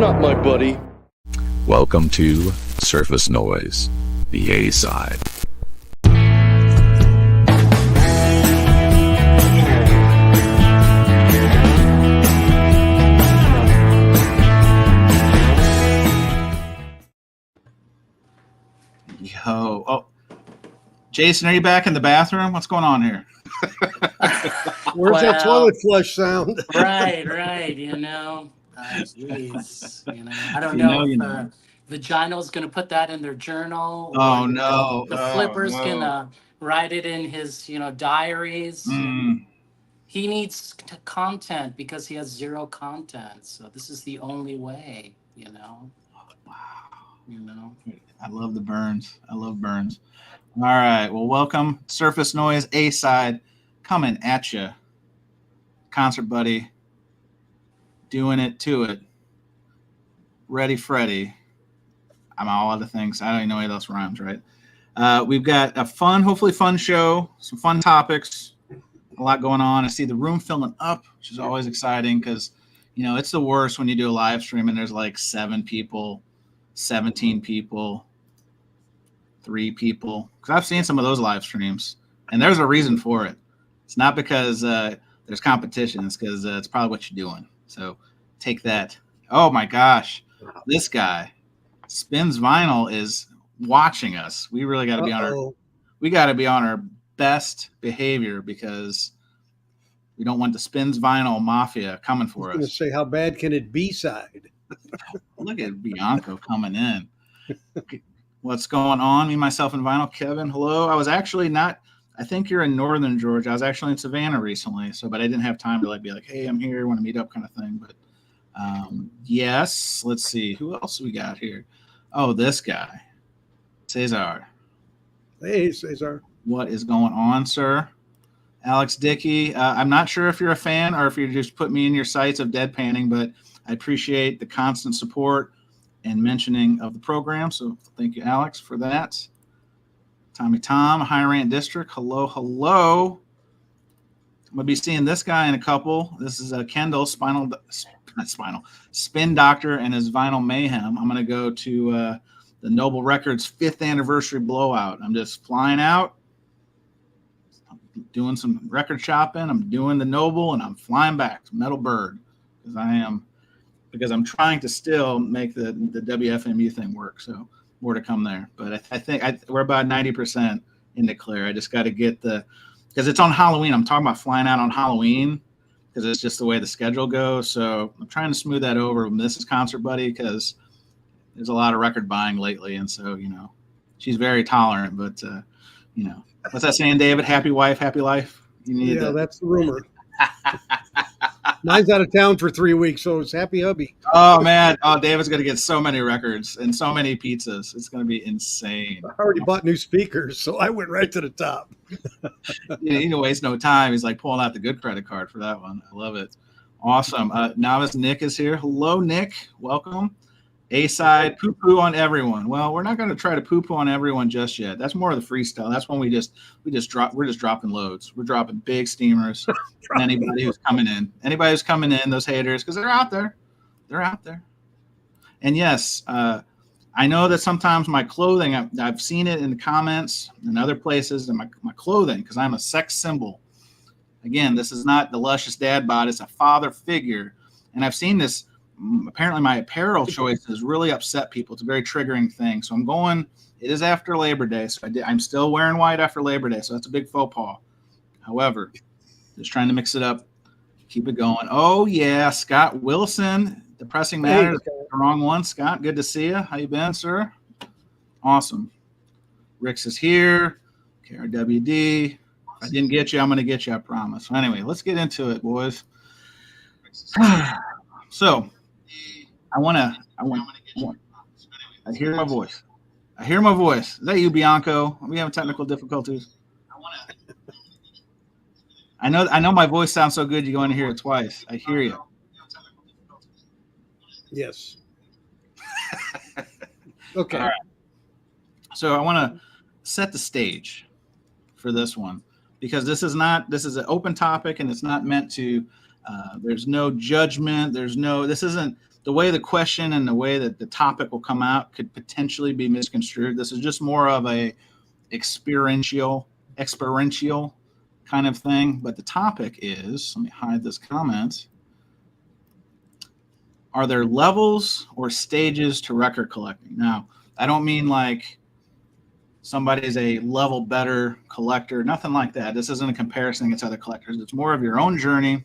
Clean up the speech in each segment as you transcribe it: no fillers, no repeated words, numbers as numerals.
not my buddy. Welcome to Surface Noise, the A-side. Yo, oh, Jason, are you back in the bathroom? What's going on here? Where's that toilet flush sound? Right. Geez. I don't know if Vaginal's going to put that in their journal. Oh, no. The Flipper's going to write it in his, diaries. He needs content because he has zero content. So this is the only way, Wow. I love the burns. I love burns. All right. Well, welcome. Surface Noise A-side coming at you. Concert Buddy. Doing it to it. Ready Freddy. I'm all out of things. I don't even know any of those rhymes, right? We've got a hopefully fun show, some fun topics, a lot going on. I see the room filling up, which is always exciting because, it's the worst when you do a live stream and there's like 7 people, 17 people, 3 people. Because I've seen some of those live streams, and there's a reason for it. It's not because there's competition. It's because it's probably what you're doing. So take that. Oh, my gosh. This guy, Spins Vinyl, is watching us. We really got to be on our best behavior because we don't want the Spins Vinyl mafia coming for us. I was going to say, how bad can it be side? Look at Bianco coming in. What's going on? Me, myself, and Vinyl. Kevin, hello. I was actually not. I think you're in Northern Georgia. I was actually in Savannah recently, but I didn't have time to be like, hey, I'm here, want to meet up kind of thing. But yes, let's see. Who else we got here? Oh, this guy, Cesar. Hey, Cesar. What is going on, sir? Alex Dickey. I'm not sure if you're a fan or if you just put me in your sights of deadpanning, but I appreciate the constant support and mentioning of the program. So thank you, Alex, for that. Tommy Tom, High Rant District. Hello. I'm going to be seeing this guy in a couple. This is Kendall, Spin Doctor and his Vinyl Mayhem. I'm going to go to the Noble Records 5th anniversary blowout. I'm just flying out, doing some record shopping. I'm doing the Noble, and I'm flying back to Metal Bird because I'm trying to still make the WFMU thing work. So more to come there. But I think we're about 90% into clear. I just got to get because it's on Halloween. I'm talking about flying out on Halloween because it's just the way the schedule goes. So I'm trying to smooth that over with Mrs. Concert Buddy because there's a lot of record buying lately. And so, she's very tolerant, but, what's that saying, David? Happy wife, happy life. That's the rumor. Mine's out of town for 3 weeks, so it's happy hubby. Oh, man. Oh, David's going to get so many records and so many pizzas. It's going to be insane. I already bought new speakers, so I went right to the top. He didn't waste no time. He's like pulling out the good credit card for that one. I love it. Awesome. Novice Nick is here. Hello, Nick. Welcome. A-side, poo-poo on everyone. Well, we're not going to try to poo-poo on everyone just yet. That's more of the freestyle. That's when we're just dropping loads. We're dropping big steamers. Anybody who's coming in, those haters, because they're out there. And yes, I know that sometimes my clothing, I've seen it in the comments and other places, and my clothing, because I'm a sex symbol. Again, this is not the luscious dad bod. It's a father figure. And I've seen this. Apparently my apparel choices really upset people. It's a very triggering thing. So it is after Labor Day. So I'm still wearing white after Labor Day. So that's a big faux pas. However, just trying to mix it up, keep it going. Oh yeah. Scott Wilson, Depressing Matters. Hey, the wrong one. Scott, good to see you. How you been, sir? Awesome. Rix is here. KRWD. If I didn't get you, I'm going to get you, I promise. So anyway, let's get into it, boys. So, I hear my voice. Is that you, Bianco? Are we having technical difficulties? I know my voice sounds so good, you're going to hear it twice. I hear you. Yes. Okay. All right. So I want to set the stage for this one because this is an open topic and it's not meant to There's no judgment. This isn't the way the question and the way that the topic will come out could potentially be misconstrued. This is just more of a experiential kind of thing. But the topic is, let me hide this comment. Are there levels or stages to record collecting? Now, I don't mean like somebody's a level better collector, nothing like that. This isn't a comparison against other collectors. It's more of your own journey.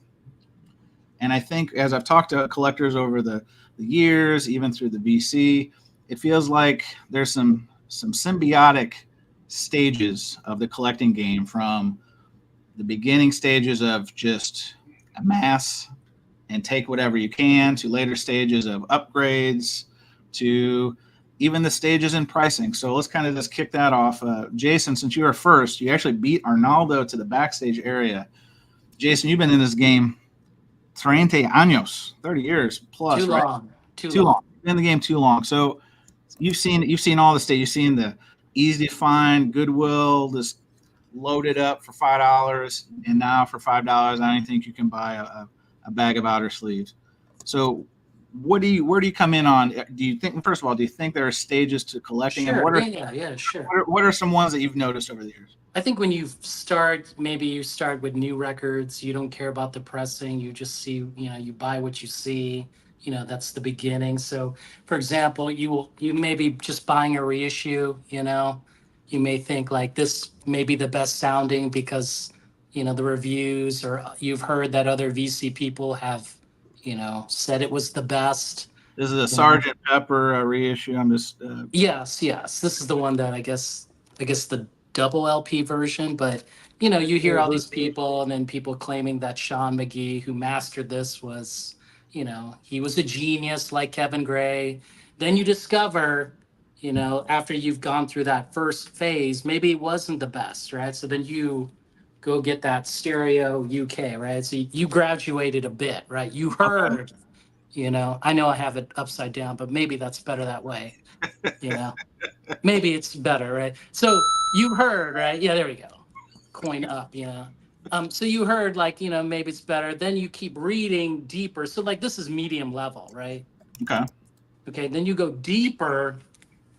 And I think as I've talked to collectors over the years, even through the VC, it feels like there's some symbiotic stages of the collecting game, from the beginning stages of just amass and take whatever you can, to later stages of upgrades, to even the stages in pricing. So let's kind of just kick that off. Jason, since you were first, you actually beat Arnaldo to the backstage area. Jason, you've been in this game 30 años, 30 years plus, Too right? long. Too Too long. long. Been in the game too long. So you've seen all the stages. You've seen the easy to find Goodwill, just loaded up for $5, and now for $5, I don't think you can buy a bag of outer sleeves. So where do you come in on? Do you think, first of all, do you think there are stages to collecting? Sure. And what are, Yeah, sure. what are some ones that you've noticed over the years? I think when maybe you start with new records, you don't care about the pressing. You just see, you buy what you see. That's the beginning. So, for example, you may be just buying a reissue. You may think like this may be the best sounding because the reviews, or you've heard that other VC people have said it was the best. This is a Sergeant Pepper reissue. I'm just Yes. This is the one that I guess the double LP version, but you hear all these people, and then people claiming that Sean McGee, who mastered this, was he was a genius like Kevin Gray. Then you discover after you've gone through that first phase, maybe it wasn't the best, right? So then you go get that stereo UK, right? So you graduated a bit, right? You heard, I know I have it upside down, but maybe that's better that way. Maybe it's better, right? So you heard, right? Yeah, there we go. Coin up, so you heard maybe it's better. Then you keep reading deeper. So this is medium level, right? Okay. Then you go deeper.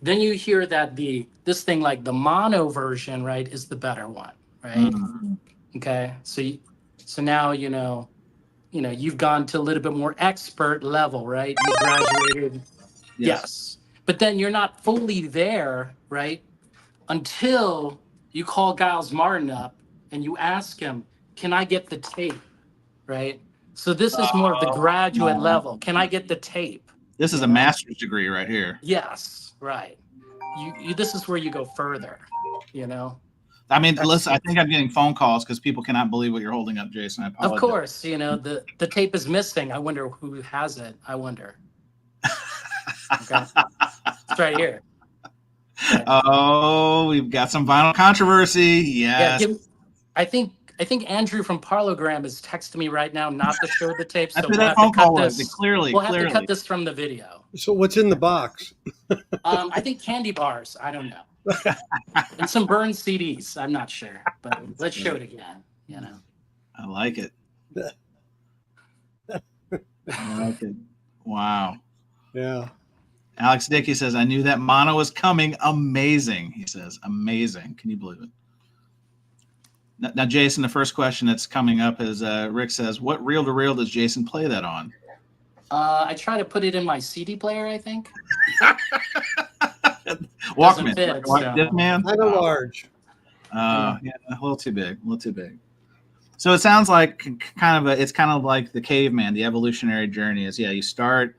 Then you hear that this thing, like the mono version, right, is the better one, right? Mm-hmm. Okay. So now you've gone to a little bit more expert level, right? You graduated. Yes. But then you're not fully there, right? Until you call Giles Martin up and you ask him, can I get the tape, right? So this is more of the graduate level. Can I get the tape? This is a master's degree right here. Yes, right. You this is where you go further, I mean, listen, I think I'm getting phone calls because people cannot believe what you're holding up, Jason. I apologize. Of course, the tape is missing. I wonder who has it. I wonder. Okay. It's right here. Right. Oh, we've got some vinyl controversy. Yes. Yeah, I think Andrew from Parlogram is texting me right now not to show the tape. So we'll have to cut this. We'll have to cut this from the video. So what's in the box? I think candy bars. I don't know. And some burned CDs. I'm not sure, but let's show it again. I like it. I like it. Wow. Yeah. Alex Dickey says, I knew that mono was coming. Amazing. He says, amazing. Can you believe it? Now, Jason, the first question that's coming up is Rick says, what reel-to-reel does Jason play that on? I try to put it in my CD player, I think. Walkman. Fit, Discman? Kind of large. Yeah, a little too big. So it sounds like it's kind of like the caveman, the evolutionary journey is, you start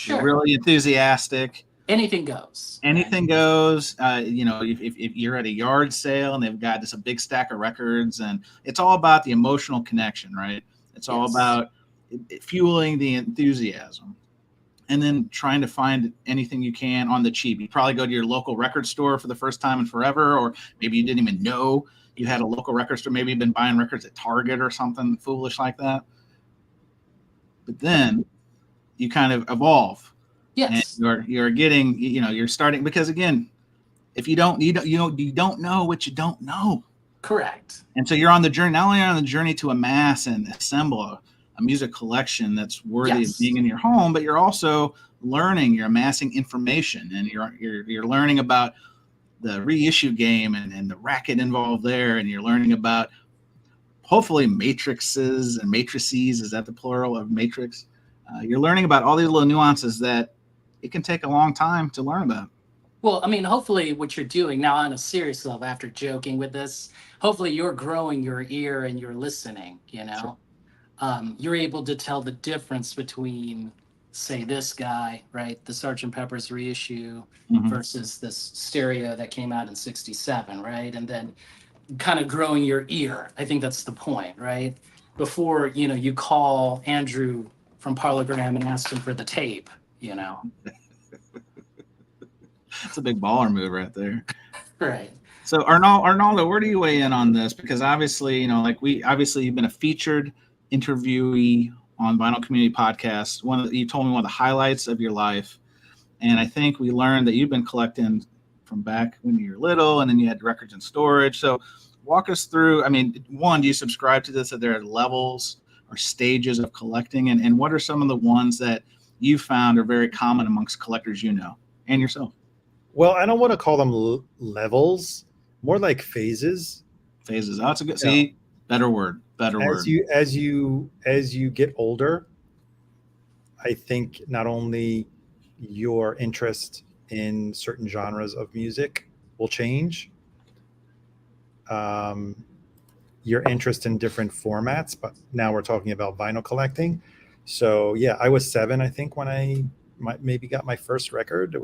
you're really enthusiastic. Anything goes. Anything goes. If you're at a yard sale and they've got just a big stack of records, and it's all about the emotional connection, right? It's all about fueling the enthusiasm, and then trying to find anything you can on the cheap. You probably go to your local record store for the first time in forever, or maybe you didn't even know you had a local record store. Maybe you've been buying records at Target or something foolish like that. But then you kind of evolve. Yes. And you're getting, you're starting, because again, if you don't know what you don't know. Correct. And so you're on the journey, not only on the journey to amass and assemble a music collection that's worthy Yes. of being in your home, but you're also learning, you're amassing information, and you're learning about the reissue game and the racket involved there, and you're learning about hopefully matrices and matrices. Is that the plural of matrix? You're learning about all these little nuances that it can take a long time to learn about. Well, I mean, hopefully, what you're doing now on a serious level, after joking with this, hopefully you're growing your ear and you're listening. Sure. You're able to tell the difference between, say, this guy, right, the Sgt. Pepper's reissue Mhm. versus this stereo that came out in '67, right? And then kind of growing your ear. I think that's the point, right? Before, you call Andrew from Parlogram and ask him for the tape. It's a big baller move right there. Right. So Arnaldo, where do you weigh in on this? Because obviously, you've been a featured interviewee on Vinyl Community Podcast. You told me one of the highlights of your life, and I think we learned that you've been collecting from back when you were little, and then you had records in storage. So walk us through. I mean, one, do you subscribe to this, that there are levels or stages of collecting, and what are some of the ones that you found are very common amongst collectors and yourself? Well, I don't want to call them levels, more like phases. Phases. Oh, it's a good. See, better word. As you get older, I think not only your interest in certain genres of music will change, your interest in different formats. But now we're talking about vinyl collecting. So yeah, I was 7, I think, when I maybe got my first record.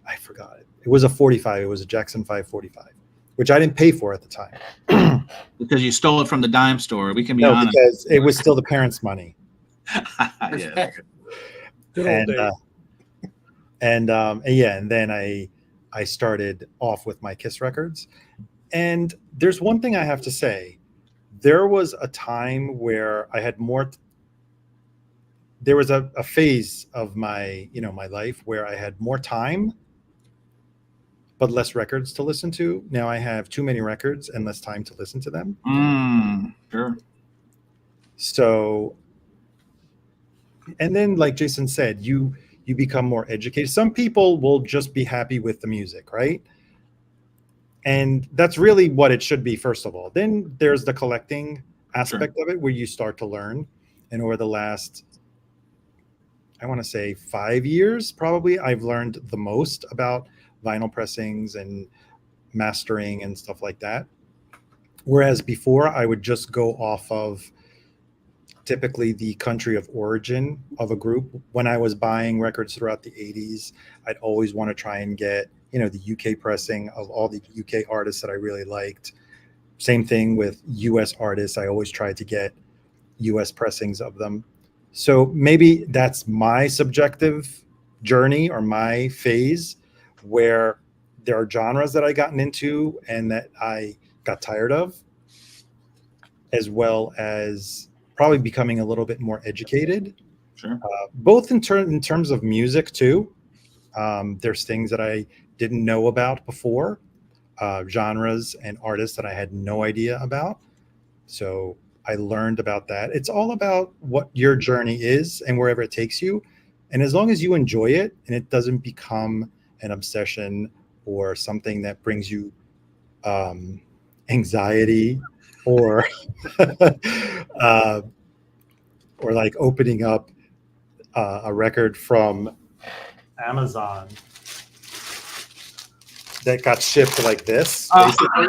I forgot it. It was a 45. It was a Jackson 545, which I didn't pay for at the time. Because you stole it from the dime store. We can be honest. Because it was still the parents' money. Yeah. Good old And days. and then I started off with my Kiss records. And there's one thing I have to say. There was a time where I had more. There was a phase of my life where I had more time, but less records to listen to. Now I have too many records and less time to listen to them. Sure. So, and then like Jason said, you become more educated. Some people will just be happy with the music, right? And that's really what it should be, first of all. Then there's the collecting aspect of it, where you start to learn. And over the last, I want to say 5 years, probably, I've learned the most about vinyl pressings and mastering and stuff like that. Whereas before, I would just go off of typically the country of origin of a group. When I was buying records throughout the 80s, I'd always want to try and get, the UK pressing of all the UK artists that I really liked. Same thing with US artists. I always tried to get US pressings of them. So maybe that's my subjective journey or my phase, where there are genres that I gotten into and that I got tired of, as well as probably becoming a little bit more educated. Sure. Both in terms of music too. There's things that I didn't know about before, genres and artists that I had no idea about. So I learned about that. It's all about what your journey is and wherever it takes you. And as long as you enjoy it and it doesn't become an obsession or something that brings you anxiety or or like opening up a record from Amazon that got shipped like this, basically.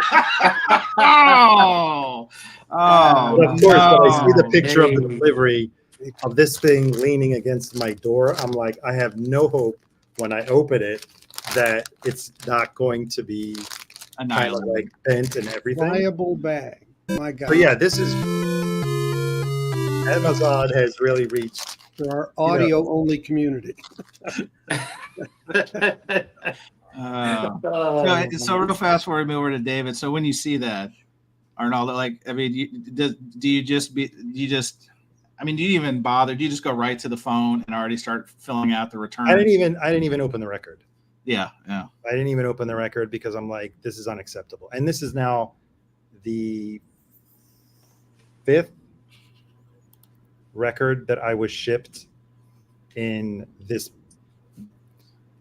Oh, But of course, when I see the picture of the Hey. delivery of this thing leaning against my door, I'm like, I have no hope when I open it that it's not going to be kind of like bent and everything. Pliable bag. My God. So yeah, this is Amazon has really reached. For our audio-only community. So real fast before we move over to David. So when you see that, Arnaldo, do you even bother? Do you just go right to the phone and already start filling out the return? I didn't even open the record. Yeah. I didn't even open the record because I'm like, this is unacceptable. And this is now the fifth record that I was shipped in this,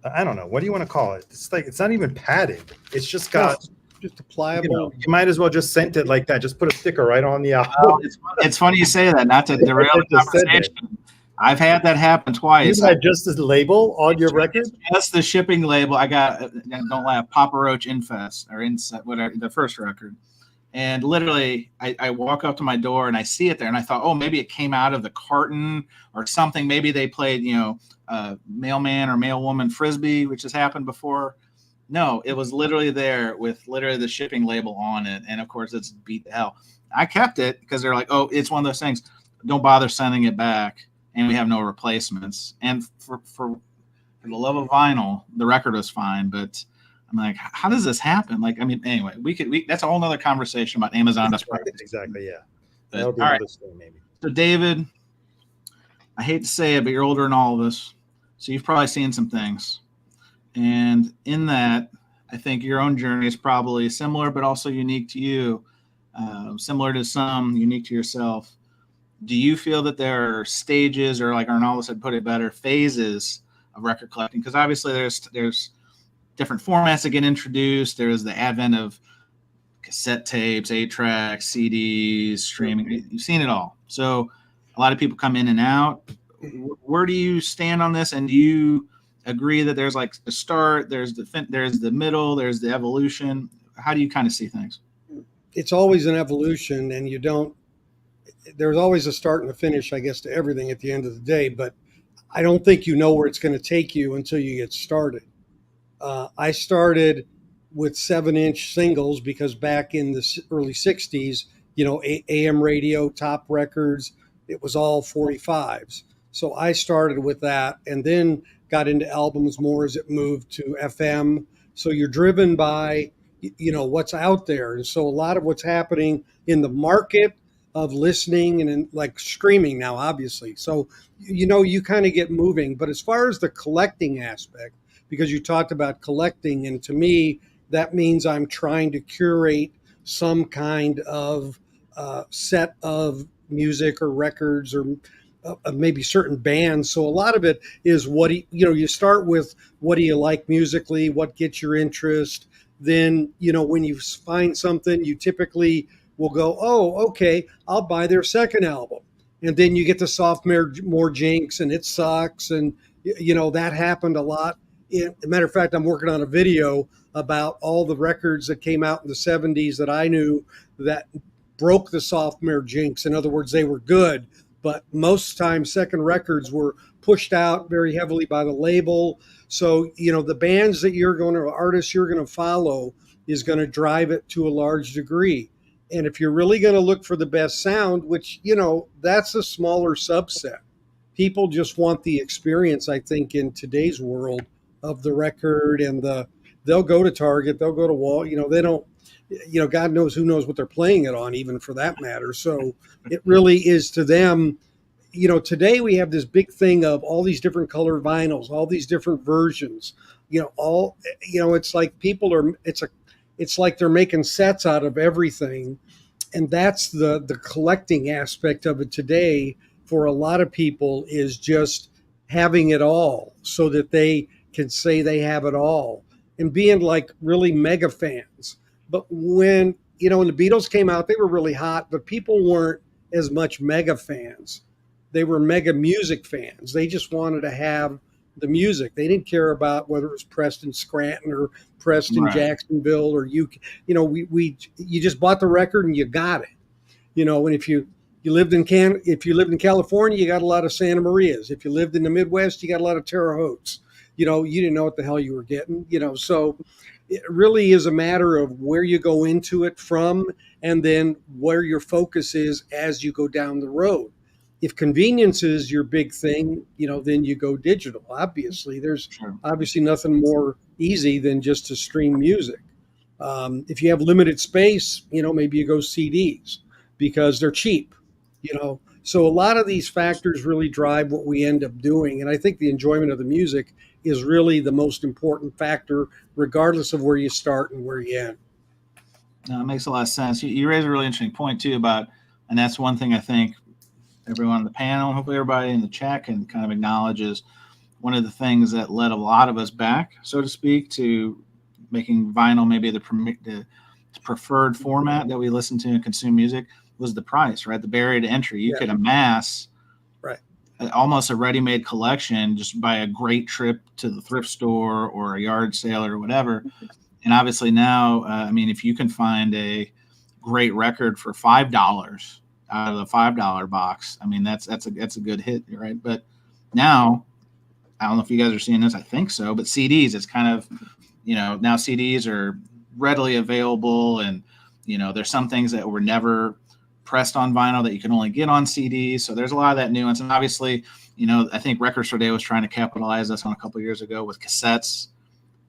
I don't know, what do you want to call it? It's like, it's not even padded. It's just got, just a pliable. you might as well just send it like that. Just put a sticker right on the album. Well, it's funny you say that, not to derail the just said that. conversation. I've had that happen twice. You had just the label on your record? That's the shipping label. I got, don't laugh, Papa Roach Infest, or Insect, whatever, the first record. And literally, I walk up to my door and I see it there, and I thought, oh, maybe it came out of the carton or something. Maybe they played, Mailman or Mailwoman Frisbee, which has happened before. No, it was literally there with literally the shipping label on it. And of course, it's beat the hell. I kept it because they're like, oh, it's one of those things. Don't bother sending it back. And we have no replacements. And for the love of vinyl, the record was fine. But I'm like, how does this happen? Like, I mean, anyway, that's a whole nother conversation about Amazon. Exactly, yeah. But, That'll be all another right. story, maybe. So, David, I hate to say it, but you're older than all of us. So you've probably seen some things. And in that, I think your own journey is probably similar, but also unique to you, similar to some, unique to yourself. Do you feel that there are stages, or like Arnaldo said, put it better, phases of record collecting? Because obviously there's different formats that get introduced. There's the advent of cassette tapes, 8-tracks, CDs, streaming. You've seen it all. So a lot of people come in and out. Where do you stand on this? And do you agree that there's like the start, there's the middle, there's the evolution? How do you kind of see things? It's always an evolution, and there's always a start and a finish, I guess, to everything at the end of the day. But I don't think you know where it's going to take you until you get started. I started with 7-inch singles because back in the early 60s, AM radio, top records, it was all 45s. So I started with that and then got into albums more as it moved to FM. So you're driven by, what's out there. And so a lot of what's happening in the market of listening and like streaming now, obviously. So, you kind of get moving. But as far as the collecting aspect, because you talked about collecting, and to me, that means I'm trying to curate some kind of set of music or records or maybe certain bands. So a lot of it is you start with what do you like musically, what gets your interest. Then, when you find something, you typically will go, oh, okay, I'll buy their second album. And then you get the sophomore jinx and it sucks. And, that happened a lot. As a matter of fact, I'm working on a video about all the records that came out in the 70s that I knew that broke the sophomore jinx. In other words, they were good, but most times second records were pushed out very heavily by the label. So, the bands that artists you're going to follow is going to drive it to a large degree. And if you're really going to look for the best sound, which, that's a smaller subset. People just want the experience, I think, in today's world of the record, and they'll go to Target, they'll go to Wall, they don't, God knows who knows what they're playing it on, even for that matter. So it really is to them, today we have this big thing of all these different color vinyls, all these different versions, it's like it's like they're making sets out of everything. And that's the collecting aspect of it today for a lot of people, is just having it all so that they can say they have it all and being like really mega fans. But when the Beatles came out, they were really hot, but people weren't as much mega fans. They were mega music fans. They just wanted to have the music. They didn't care about whether it was Preston Scranton or Preston Jacksonville or you just bought the record and you got it. And if you lived in California, you got a lot of Santa Marias. If you lived in the Midwest, you got a lot of Terre Hautes. You didn't know what the hell you were getting. So it really is a matter of where you go into it from, and then where your focus is as you go down the road. If convenience is your big thing, then you go digital. Obviously, there's obviously nothing more easy than just to stream music. If you have limited space, maybe you go CDs because they're cheap, So a lot of these factors really drive what we end up doing. And I think the enjoyment of the music is really the most important factor, regardless of where you start and where you end. No, it makes a lot of sense. You raise a really interesting point too and that's one thing I think everyone on the panel, hopefully everybody in the chat can kind of acknowledges one of the things that led a lot of us back, so to speak, to making vinyl maybe the preferred format that we listen to and consume music was the price, right? The barrier to entry. You could amass almost a ready-made collection just by a great trip to the thrift store or a yard sale or whatever. And obviously now, I mean, if you can find a great record for $5 out of the $5 box, I mean, that's a good hit, right? But now, I don't know if you guys are seeing this. I think so. But CDs, it's kind of, now CDs are readily available, and there's some things that were never pressed on vinyl that you can only get on CDs. So there's a lot of that nuance. And obviously, I think Record Store Day was trying to capitalize this on a couple of years ago with cassettes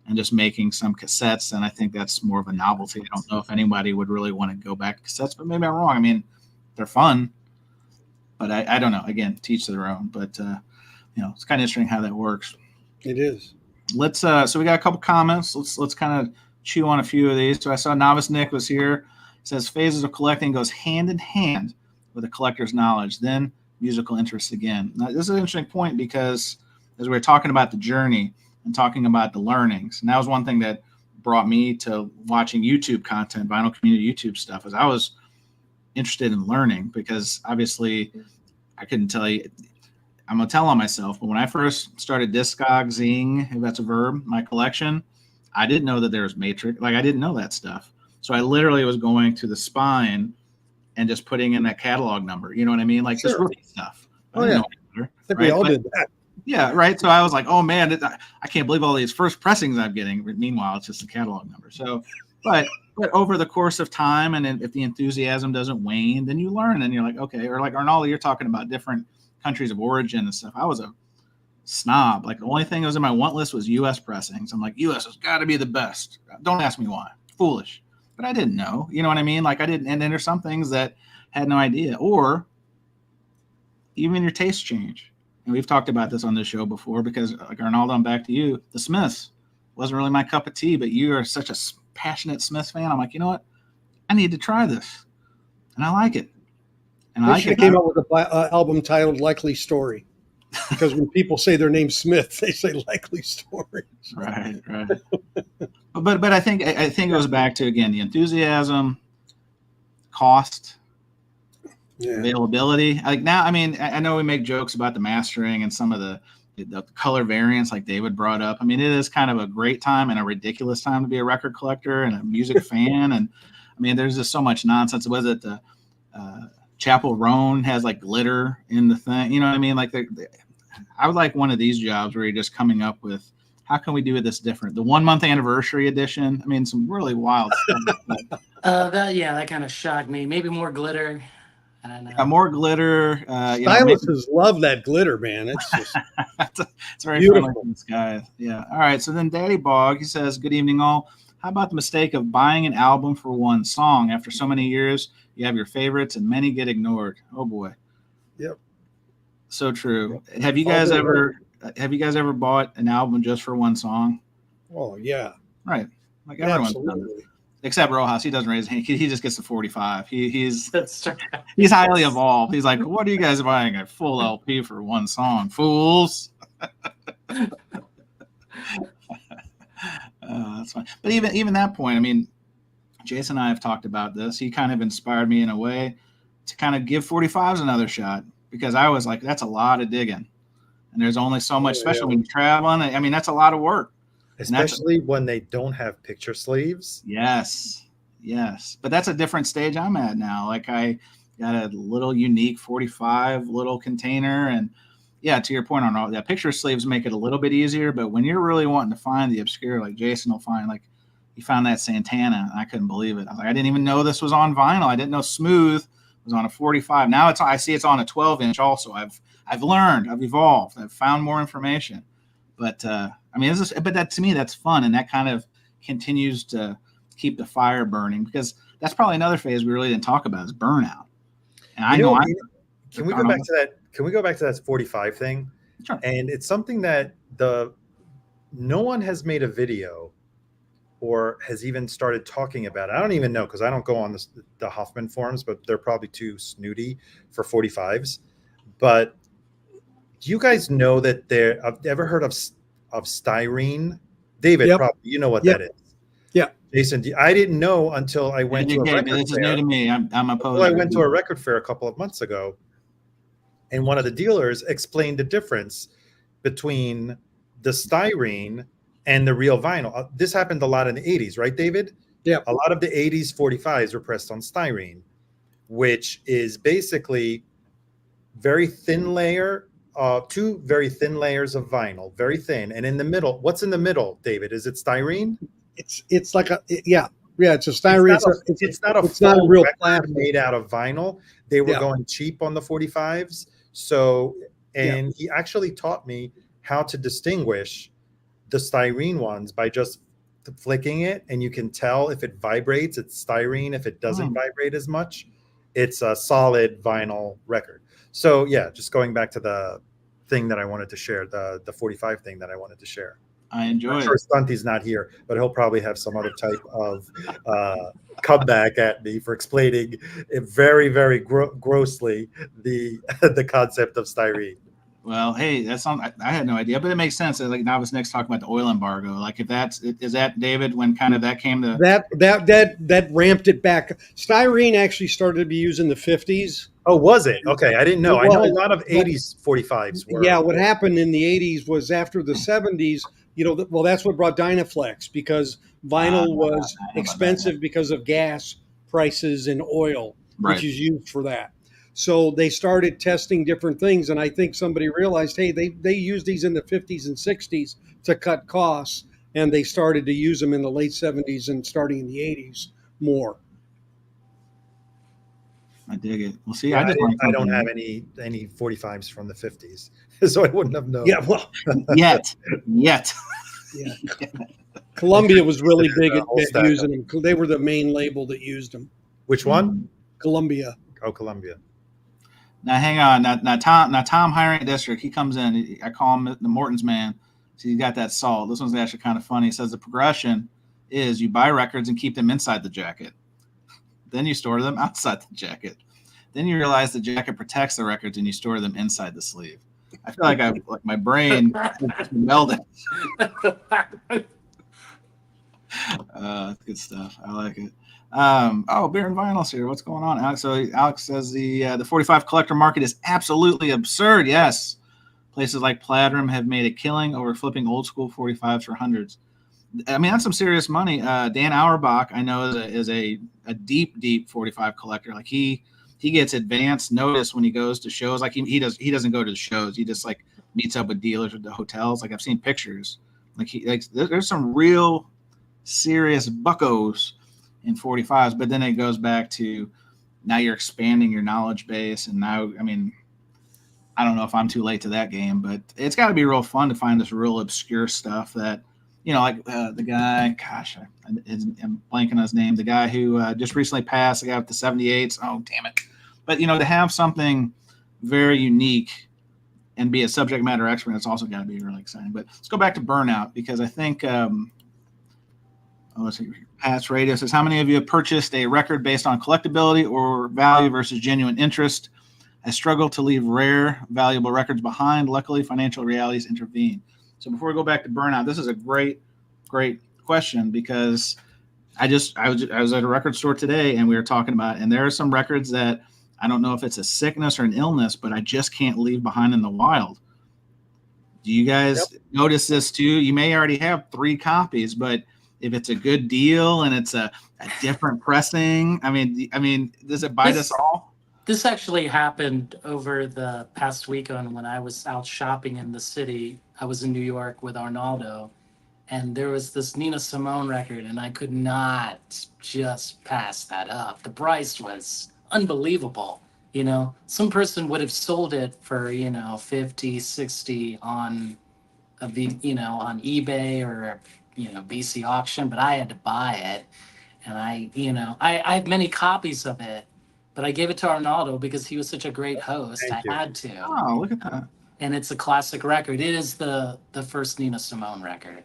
and just making some cassettes. And I think that's more of a novelty. I don't know if anybody would really want to go back to cassettes, but maybe I'm wrong. I mean, they're fun, but I don't know. Again, teach their own. But it's kind of interesting how that works. It is. Let's so we got a couple comments. Let's kind of chew on a few of these. So I saw Novice Nick was here. It says phases of collecting goes hand in hand with a collector's knowledge, then musical interest again. Now, this is an interesting point because as we were talking about the journey and talking about the learnings, and that was one thing that brought me to watching YouTube content, vinyl community YouTube stuff, is I was interested in learning because obviously I couldn't tell you. I'm going to tell on myself, but when I first started discogsing, if that's a verb, my collection, I didn't know that there was matrix. Like, I didn't know that stuff. So I literally was going to the spine and just putting in that catalog number. You know what I mean? Like just rookie stuff. Oh, yeah. I think we all did that. Yeah, right. So I was like, oh, man, I can't believe all these first pressings I'm getting. Meanwhile, it's just a catalog number. So, but over the course of time, and then if the enthusiasm doesn't wane, then you learn and you're like, okay. Or like Arnaldo, you're talking about different countries of origin and stuff. I was a snob. Like the only thing that was in my want list was U.S. pressings. I'm like, U.S. has got to be the best. Don't ask me why. Foolish. But I didn't know. You know what I mean? Like I didn't. And then there's some things that had no idea. Or even your tastes change. And we've talked about this on this show before because, like Arnaldo, I'm back to you. The Smiths wasn't really my cup of tea, but you are such a passionate Smiths fan. I'm like, you know what? I need to try this. And I like it. And I should have came up with an album titled "Likely Story," because when people say their name Smith, they say "Likely Story." Right. but I think it goes back to again the enthusiasm, cost, availability. Like now, I mean, I know we make jokes about the mastering and some of the color variants, like David brought up. I mean, it is kind of a great time and a ridiculous time to be a record collector and a music fan. And I mean, there's just so much nonsense. Was it the Chapel Roan has like glitter in the thing, you know what I mean? Like I would like one of these jobs where you're just coming up with how can we do this different? The 1 month anniversary edition. I mean, some really wild stuff. That kind of shocked me. Maybe more glitter. I don't know. More glitter. Stylists love that glitter, man. It's just it's very beautiful. Friendly this guy. Yeah. All right. So then Daddy Bog, he says, good evening all. How about the mistake of buying an album for one song? After so many years, you have your favorites and many get ignored. Oh boy. Yep. So true. Yep. Have you guys ever bought an album just for one song? Oh yeah. Right. Like everyone's done it. Except Rojas, he doesn't raise his hand. He just gets the 45. He's highly evolved. He's like, what are you guys buying a full LP for one song? Fools. That's fine. But even that point, I mean, Jason and I have talked about this. He kind of inspired me in a way to kind of give 45s another shot because I was like, that's a lot of digging. And there's only so much, especially when you're traveling. I mean, that's a lot of work. Especially when they don't have picture sleeves. Yes. But that's a different stage I'm at now. Like I got a little unique 45 little container. And yeah, to your point on all that, picture sleeves make it a little bit easier. But when you're really wanting to find the obscure, like Jason will find, like he found that Santana. And I couldn't believe it. I was like, I didn't even know this was on vinyl. I didn't know Smooth was on a 45. Now I see it's on a 12-inch also. I've learned, I've evolved, I've found more information. But I mean, but that to me, that's fun. And that kind of continues to keep the fire burning because that's probably another phase we really didn't talk about is burnout. And can we go back to that? Can we go back to that 45 thing? Sure. And it's something that no one has made a video or has even started talking about it. I don't even know because I don't go on the Hoffman forums, but they're probably too snooty for 45s. But do you guys know that I've ever heard of styrene? David, Yep. probably you know what Yep. that is. Yeah. Jason, I didn't know until I went to a Educate me. record This is new to fair. me. I'm a Well, I poser. went to a record fair a couple of months ago, and one of the dealers explained the difference between the styrene and the real vinyl. This happened a lot in the 80s, right, David? Yeah. A lot of the 80s 45s were pressed on styrene, which is basically very thin layer, two very thin layers of vinyl, very thin. And in the middle, what's in the middle, David? Is it styrene? It's like yeah. It's a styrene. It's not a it's not a full real record plastic. made out of vinyl. They were Yeah. going cheap on the 45s. So, and he actually taught me how to distinguish the styrene ones by just flicking it, and you can tell if it vibrates, it's styrene. If it doesn't vibrate as much, it's a solid vinyl record. So yeah, just going back to the thing that I wanted to share, the 45 thing that I wanted to share. I enjoy I'm sure it. Stunty's not here, but he'll probably have some other type of comeback at me for explaining it very, very grossly the the concept of styrene. Well, hey, that's something I had no idea, but it makes sense. Like now, was next talking about the oil embargo. Like if is that David when kind of that came to that ramped it back. Styrene actually started to be used in the 50s. Oh, was it? Okay, I didn't know. I know a lot of But- 80s 45s were. Yeah, what happened in the 80s was after the 70s, well, that's what brought Dynaflex, because vinyl was expensive because of gas prices and oil, Right. which is used for that. So they started testing different things, and I think somebody realized, hey, they used these in the 50s and 60s to cut costs, and they started to use them in the late 70s and starting in the 80s more. I dig it. Well, see, Yeah, I don't something. have any 45s from the 50s, so I wouldn't have known. Yeah, well, yet. yeah. Columbia was really big a whole at stack using them. They were the main label that used them. Which one? Columbia. Oh, Columbia. Now hang on. Now Tom hiring district. He comes in. I call him the Morton's man. So he's got that salt. This one's actually kind of funny. He says the progression is you buy records and keep them inside the jacket. Then you store them outside the jacket. Then you realize the jacket protects the records and you store them inside the sleeve. I feel like my brain melded. Good stuff. I like it. Beer and Vinyl's here. What's going on, Alex? So Alex says the 45 collector market is absolutely absurd. Yes. Places like Platinum have made a killing over flipping old school 45s for hundreds. I mean, that's some serious money. Dan Auerbach, I know, is a deep 45 collector. Like he gets advance notice when he goes to shows. Like he doesn't go to the shows. He just like meets up with dealers at the hotels. Like I've seen pictures. There's some real serious buckos in 45s. But then it goes back to now you're expanding your knowledge base, and now I mean, I don't know if I'm too late to that game, but it's got to be real fun to find this real obscure stuff that. Like the guy, gosh, I'm blanking on his name. The guy who just recently passed, the guy with the 78s. Oh, damn it. But, to have something very unique and be a subject matter expert, it's also got to be really exciting. But let's go back to burnout, because I think, let's see, Pat's Radio says, how many of you have purchased a record based on collectability or value versus genuine interest? I struggle to leave rare, valuable records behind. Luckily, financial realities intervene. So before we go back to burnout, this is a great question, because I was at a record store today and we were talking about it, and there are some records that I don't know if it's a sickness or an illness, but I just can't leave behind in the wild. Do you guys notice this too? You may already have 3 copies, but if it's a good deal and it's a different pressing, I mean, does it bite us all? This actually happened over the past weekend when I was out shopping in the city. I was in New York with Arnaldo, and there was this Nina Simone record, and I could not just pass that up. The price was unbelievable. Some person would have sold it for, 50, 60 on on eBay or, BC auction, but I had to buy it. And I have many copies of it. But I gave it to Arnaldo because he was such a great host. Thank you. I had to. Oh, look at that. And it's a classic record. It is the first Nina Simone record,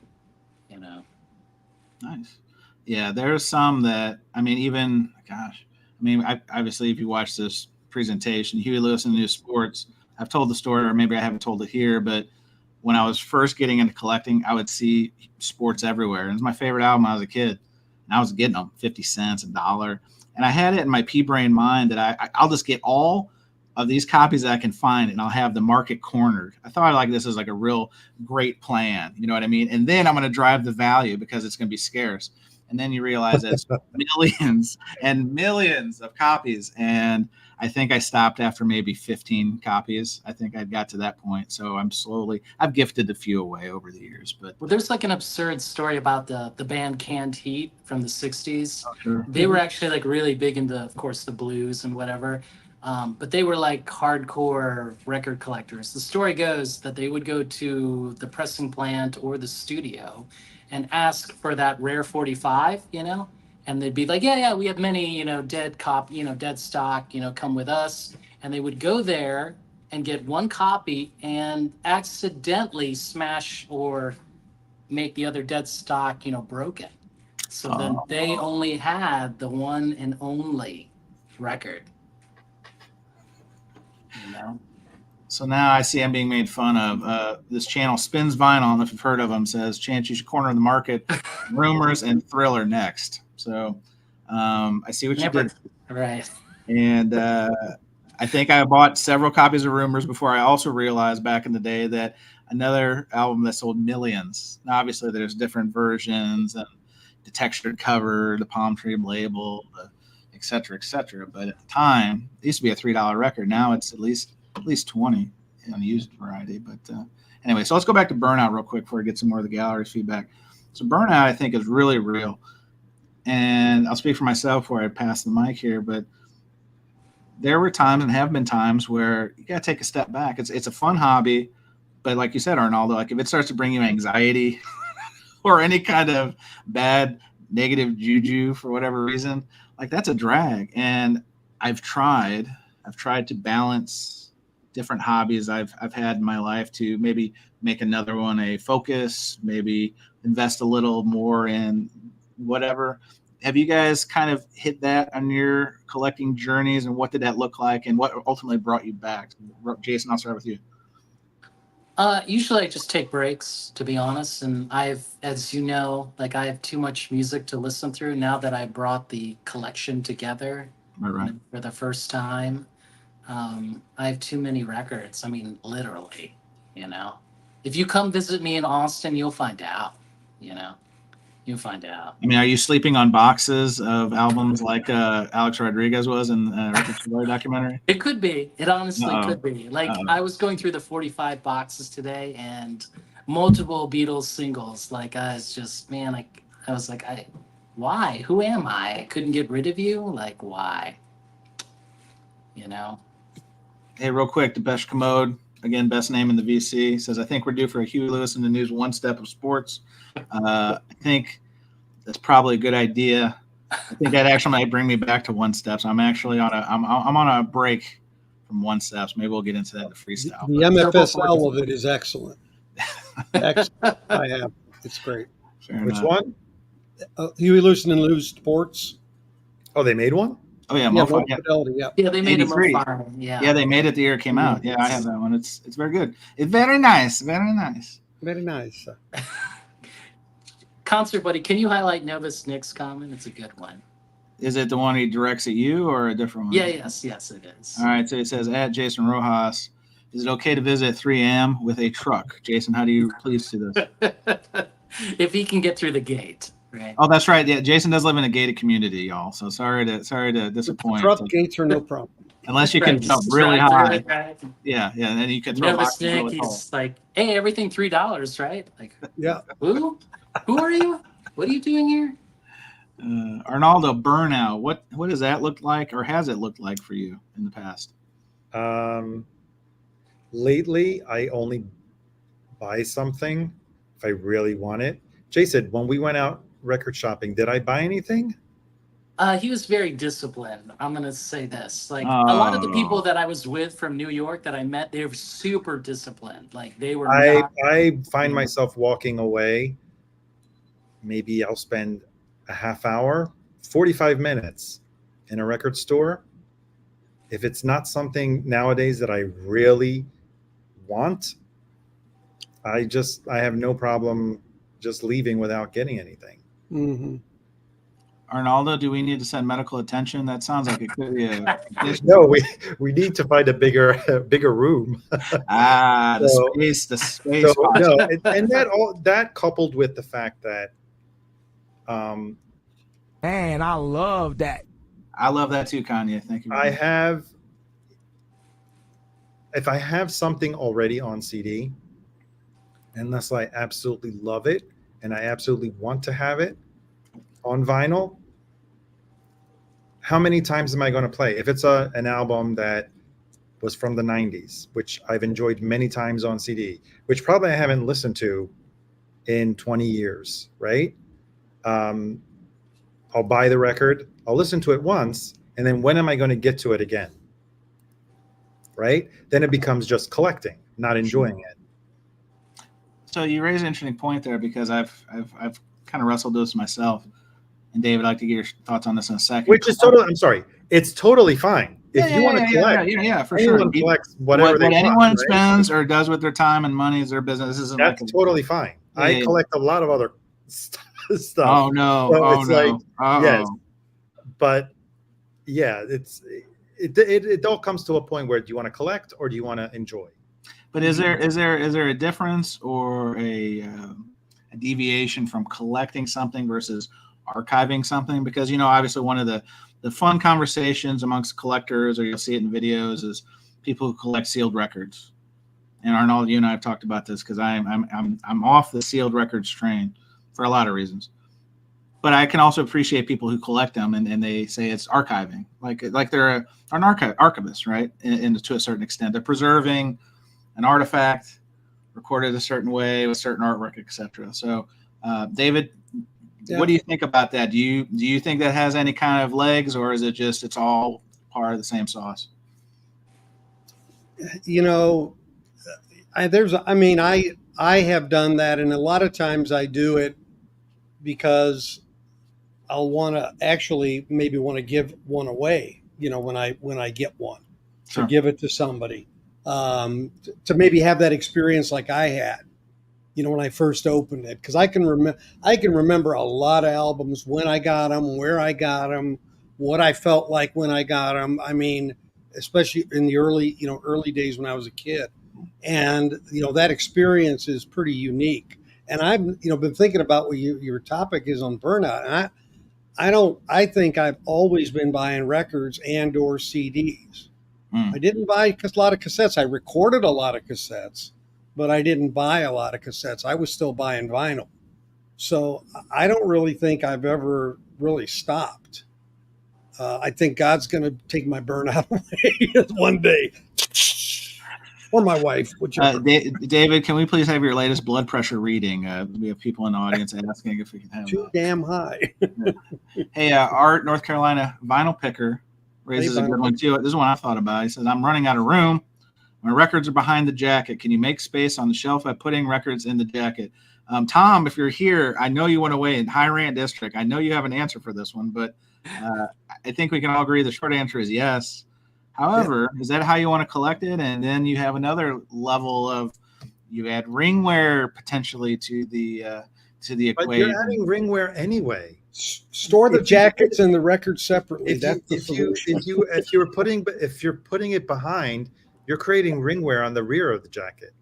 Nice. Yeah, there's some that, obviously, if you watch this presentation, Huey Lewis and the New Sports, I've told the story, or maybe I haven't told it here, but when I was first getting into collecting, I would see sports everywhere. And it was my favorite album when I was a kid. And I was getting them 50 cents, $1. And I had it in my pea-brain mind that I'll just get all of these copies that I can find, and I'll have the market cornered. I thought like this is like a real great plan. You know what I mean? And then I'm going to drive the value because it's going to be scarce. And then you realize it's millions and millions of copies. And I think I stopped after maybe 15 copies. I think I got to that point. So I've gifted a few away over the years. But Well, there's like an absurd story about the band Canned Heat from the 60s. oh, sure. They were actually like really big into, of course, the blues and whatever. But they were like hardcore record collectors. The story goes that they would go to the pressing plant or the studio and ask for that rare 45, and they'd be like, yeah, we have many, dead stock, come with us. And they would go there and get one copy and accidentally smash or make the other dead stock, broken. So then they only had the one and only record. So now I see I'm being made fun of. This channel Spins Vinyl, I don't know if you've heard of them, says, Chance, you should corner the market, rumors and Thriller next. So I see what you did. Right. And I think I bought several copies of Rumors before I also realized back in the day that another album that sold millions. Now, obviously, there's different versions, and the textured cover, the palm tree label, et cetera, et cetera. But at the time, it used to be a $3 record. Now it's at least 20 on the used variety. But anyway, so let's go back to Burnout real quick before we get some more of the gallery's feedback. So Burnout, I think, is really real. And I'll speak for myself before I pass the mic here, but there were times and have been times where you got to take a step back. It's a fun hobby, but like you said, Arnaldo, like if it starts to bring you anxiety or any kind of bad negative juju for whatever reason, like that's a drag. And I've tried to balance different hobbies I've had in my life to maybe make another one a focus, maybe invest a little more in whatever. Have you guys kind of hit that on your collecting journeys, and what did that look like, and what ultimately brought you back? Jason, I'll start with you. Usually I just take breaks, to be honest. And as you know, like I have too much music to listen through now that I brought the collection together Right. for the first time. I have too many records. I mean, literally, if you come visit me in Austin, you'll find out, You'll find out. I mean, are you sleeping on boxes of albums like Alex Rodriguez was in the Record Store documentary? It could be. It honestly Uh-oh. could be. Like Uh-oh. I was going through the 45 boxes today and multiple Beatles singles. Like I was just, man, I was like, why? Who am I? I couldn't get rid of you. Like why? Hey, real quick, Depeche Commode, again, best name in the VC, says, I think we're due for a Huey Lewis in the News one step of sports. I think that's probably a good idea. I think that actually might bring me back to one steps. I'm actually I'm on a break from one steps. Maybe we'll get into that in the freestyle. The MFSL of it is excellent. Excellent. I have. It's great. Fair Which enough. one? Huey Lewis and News Sports. Oh, they made one? Oh, yeah. Yeah, Mofo, Low yeah. Fidelity, yeah. Yeah, they made 83. a fun. Yeah. Yeah, they made it the year it came out. Yeah, I have that one. It's very good. It's very nice. Very nice. Very nice. Concert Buddy, can you highlight Novus Nick's comment? It's a good one. Is it the one he directs at you or a different one? Yeah, yes, it is. All right, so it says, at Jason Rojas, is it okay to visit 3am with a truck? Jason, how do you please do this? If he can get through the gate, right? Oh, that's right. Yeah, Jason does live in a gated community, y'all. So sorry to disappoint. Truck gates are no problem. Unless you can Right, jump just really drive high. through it, right? Yeah, and then you can throw Novus boxes Nick, really tall. he's like, hey, everything $3, right? Like, Yeah. who are you? What are you doing here? Arnaldo, Burnout. What does that look like, or has it looked like for you in the past? Lately, I only buy something if I really want it. Jason, when we went out record shopping, did I buy anything? He was very disciplined. I'm gonna say this. Like a lot of the people that I was with from New York that I met, they were super disciplined. Like they were. I find myself walking away. Maybe I'll spend a half hour, 45 minutes in a record store, If it's not something nowadays that I really want, I have no problem just leaving without getting anything. Mm-hmm. Arnaldo, do we need to send medical attention? That sounds like it could be a No, we need to find a bigger room. the So- space. So no, and that coupled with the fact that, Man, I love that. I love that too, Kanye. Thank you. if I have something already on CD, unless I absolutely love it and I absolutely want to have it on vinyl, how many times am I going to play? If it's an album that was from the 90s, which I've enjoyed many times on CD, which probably I haven't listened to in 20 years, right? I'll buy the record, I'll listen to it once, and then when am I going to get to it again? Right? Then it becomes just collecting, not enjoying it. So you raise an interesting point there, because I've kind of wrestled this myself. And David, I'd like to get your thoughts on this in a second. Which is totally, I'm sorry, it's totally fine. If you want to collect, for sure. anyone collects whatever what they anyone want, right? spends or does with their time and money is their business. This isn't That's like totally fine. I collect a lot of other stuff. Oh no! So oh it's no! like, yes, but yeah, it all comes to a point where, do you want to collect or do you want to enjoy? But is there a difference or a deviation from collecting something versus archiving something? Because obviously one of the fun conversations amongst collectors, or you'll see it in videos, is people who collect sealed records. And Arnold, you and I have talked about this, because I'm off the sealed records train for a lot of reasons. But I can also appreciate people who collect them and they say it's archiving, like they're an archivist, right? And to a certain extent, they're preserving an artifact recorded a certain way with certain artwork, etc. So, David, what do you think about that? Do you think that has any kind of legs, or is it just it's all part of the same sauce? I have done that, and a lot of times I do it because I'll maybe want to give one away, when I get one, Sure. to give it to somebody, to maybe have that experience like I had, when I first opened it, because I can remember a lot of albums, when I got them, where I got them, what I felt like when I got them. I mean, especially in the early days when I was a kid, and that experience is pretty unique. And I've been thinking about what your topic is on burnout, and I think I've always been buying records and or CDs. I didn't buy a lot of cassettes. I recorded a lot of cassettes, but I didn't buy a lot of cassettes. I was still buying vinyl. So I don't really think I've ever really stopped. I think God's going to take my burnout away one day. Or my wife, whichever. David, can we please have your latest blood pressure reading? We have people in the audience asking if we can have too damn high. Hey, Art, North Carolina vinyl picker raises a good one too. This is one I thought about. He says, "I'm running out of room. My records are behind the jacket. Can you make space on the shelf by putting records in the jacket?" Tom, if you're here, I know you went away in High Rant District. I know you have an answer for this one, but I think we can all agree the short answer is yes. However, is that how you want to collect it? And then you have another level of, you add ringware potentially to the equation. But you're adding ringware anyway. Store the jackets and the records separately. If you're putting it behind, you're creating ringware on the rear of the jacket,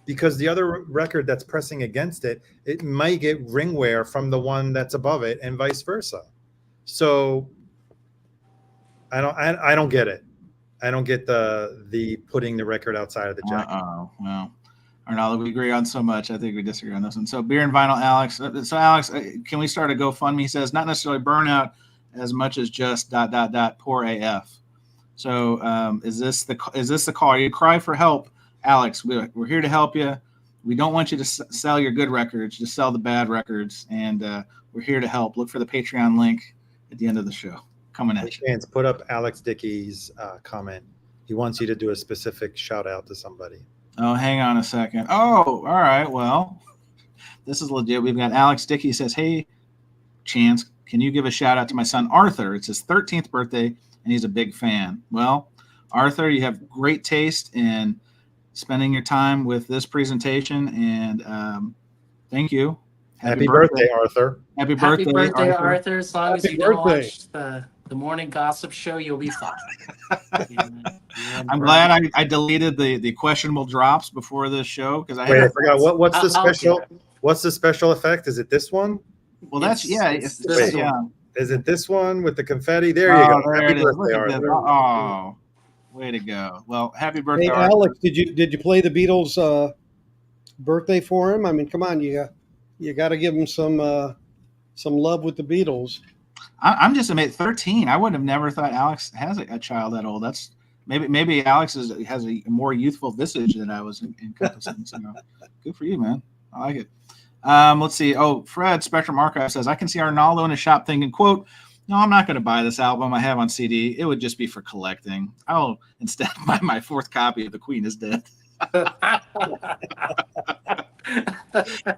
because the other record that's pressing against it, it might get ringware from the one that's above it, and vice versa. So I don't get it. I don't get the putting the record outside of the jacket. Oh well, Arnaldo, we agree on so much. I think we disagree on this one. So beer and vinyl, Alex. So Alex, can we start a GoFundMe? He says not necessarily burnout as much as just ... poor AF. So is this the call? You cry for help, Alex. We're here to help you. We don't want you to sell your good records, just sell the bad records, and we're here to help. Look for the Patreon link at the end of the show. Coming at you. Chance, put up Alex Dickey's comment. He wants you to do a specific shout out to somebody. Oh, hang on a second. Oh, all right. Well, this is legit. We've got Alex Dickey says, "Hey, Chance, can you give a shout out to my son Arthur? It's his 13th birthday, and he's a big fan. Well, Arthur, you have great taste in spending your time with this presentation, and thank you. Happy birthday, Arthur. Happy Happy birthday, birthday, Arthur. Arthur. As long as Happy you don't birthday. watch the morning gossip show, you'll be fine. I'm glad I deleted the questionable drops before this show because I Wait, I had. forgot what's the I'll special. get it. What's the special effect? Is it this one? Well, that's It's It's, this yeah. one. Is it this one with the confetti? There you go. There Happy it is. birthday, Look at this. Arthur. Oh, way to go. Well, happy birthday, Hey, Arthur. Alex, did you play the Beatles' birthday for him? I mean, come on, you got to give him some love with the Beatles. I'm just amazed. 13. I would have never thought Alex has a child that old. That's maybe Alex has a more youthful visage than I was encompassing. So good for you, man. I like it. Let's see. Oh, Fred Spectrum Archive says, I can see Arnaldo in a shop thinking, quote, no, I'm not going to buy this album I have on CD. It would just be for collecting. I'll instead buy my 4th copy of The Queen is Dead.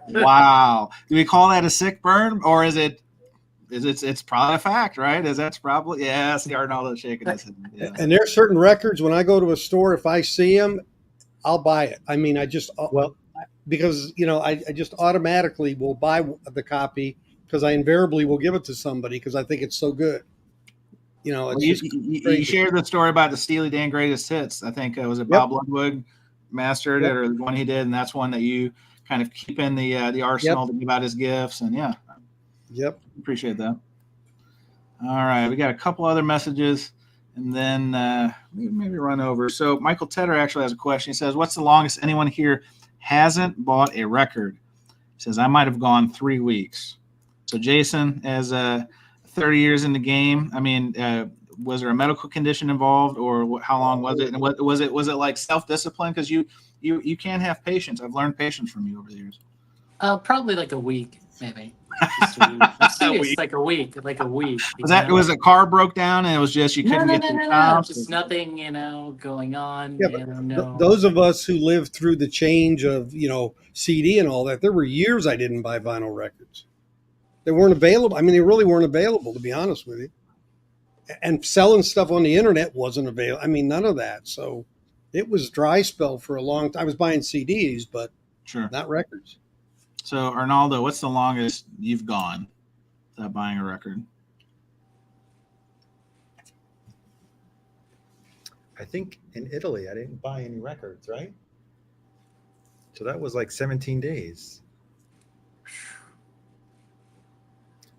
Wow. Do we call that a sick burn, or is it's probably a fact, right? That's probably, yeah, see Arnaldo shaking his head. Yeah. And there's certain records when I go to a store, if I see them, I'll buy it. I mean, because I just automatically will buy the copy because I invariably will give it to somebody because I think it's so good. It's You shared the story about the Steely Dan greatest hits. I think was it Bob Ludwig mastered it, or the one he did, and that's one that you kind of keep in the arsenal to give out as gifts. And appreciate that. All right, we got a couple other messages, and then maybe run over. So Michael Tedder actually has a question. He says, "What's the longest anyone here hasn't bought a record?" He says, "I might have gone 3 weeks." So Jason, as 30 years in the game, I mean, was there a medical condition involved, or how long was it? And what was it like self-discipline? Because you can't have patience. I've learned patience from you over the years. Probably like a week, maybe. Just a week. I'm serious, like a week. Was a car broke down and it was just you couldn't get to the shop? Just nothing, going on. Yeah, but those of us who lived through the change of CD and all that, there were years I didn't buy vinyl records. They weren't available. I mean, they really weren't available, to be honest with you. And selling stuff on the internet wasn't available. I mean, none of that. So it was dry spell for a long time. I was buying CDs, but not records. So Arnaldo, what's the longest you've gone without buying a record? I think in Italy, I didn't buy any records, right? So that was like 17 days.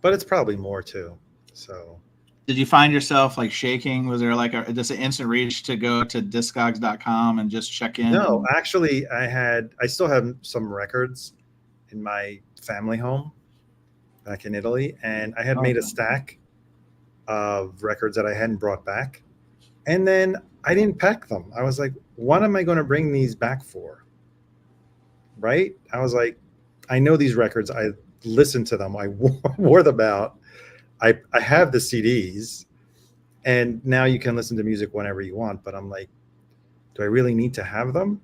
But it's probably more too. So, did you find yourself like shaking? Was there like just an instant reach to go to discogs.com and just check in? No, actually, I still have some records in my family home back in Italy, and I had made a stack of records that I hadn't brought back, and then I didn't pack them. I was like, what am I going to bring these back for? Right? I was like, I know these records. I listened to them. I wore them out. I have the CDs, and now you can listen to music whenever you want. But I'm like, do I really need to have them?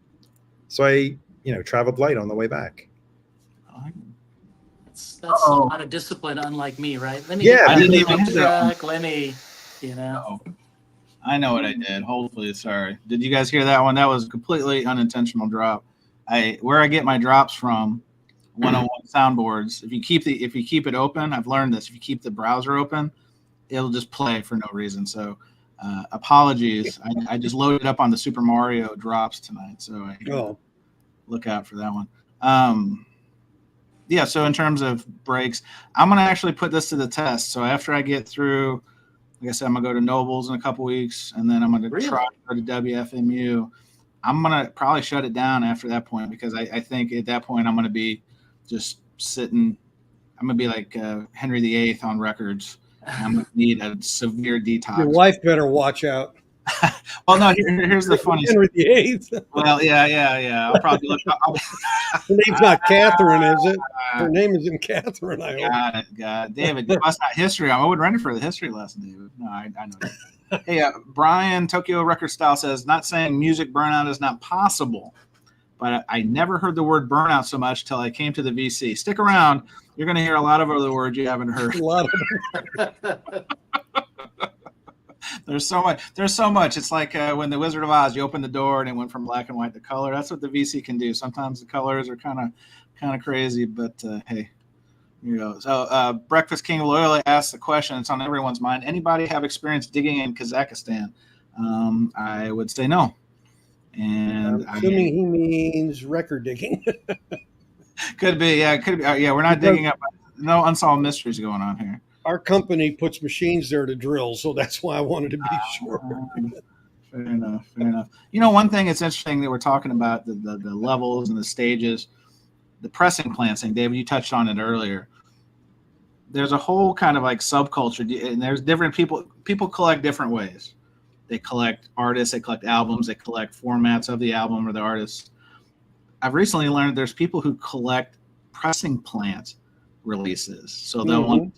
So I, traveled light on the way back. That's a lot of discipline, unlike me, right? Let me I didn't even track. Let me, I know what I did. Hopefully, sorry. Did you guys hear that one? That was a completely unintentional drop. Where I get my drops from, 101 soundboards. If you keep it open, I've learned this. If you keep the browser open, it'll just play for no reason. So, apologies. I just loaded up on the Super Mario drops tonight, so look out for that one. So in terms of breaks, I'm gonna actually put this to the test. So after I get through, like I said, I'm gonna go to Nobles in a couple weeks, and then I'm gonna try to go to WFMU. I'm gonna probably shut it down after that point because I think at that point I'm gonna be just sitting. I'm gonna be like Henry VIII on records. I'm gonna need a severe detox. Your wife better watch out. Well, no. Here's the funny. Henry VIII. Well, yeah. I'll probably look. Her name's not Catherine, is it? Her name isn't Catherine. I hope. Got it. David, you must not history. I wasn't ready for the history lesson, David. No, I know that. Hey, Brian, Tokyo Record Style says, not saying music burnout is not possible, but I never heard the word burnout so much till I came to the VC. Stick around. You're going to hear a lot of other words you haven't heard. A lot of There's so much. There's so much. It's like when the Wizard of Oz, you open the door and it went from black and white to color. That's what the VC can do. Sometimes the colors are kind of crazy, but hey, here you go. So Breakfast King loyally asks the question. It's on everyone's mind. Anybody have experience digging in Kazakhstan? I would say no. And I'm assuming he means record digging. could be, yeah, could be. Yeah, we're not digging up. No unsolved mysteries going on here. Our company puts machines there to drill, so that's why I wanted to be sure. Fair enough. Fair enough. You know, one thing that's interesting that we're talking about the levels and the stages, the pressing plants thing. David, you touched on it earlier. There's a whole kind of like subculture, and there's different people. People collect different ways. They collect artists, they collect albums, they collect formats of the album or the artist. I've recently learned there's people who collect pressing plant releases. So they'll want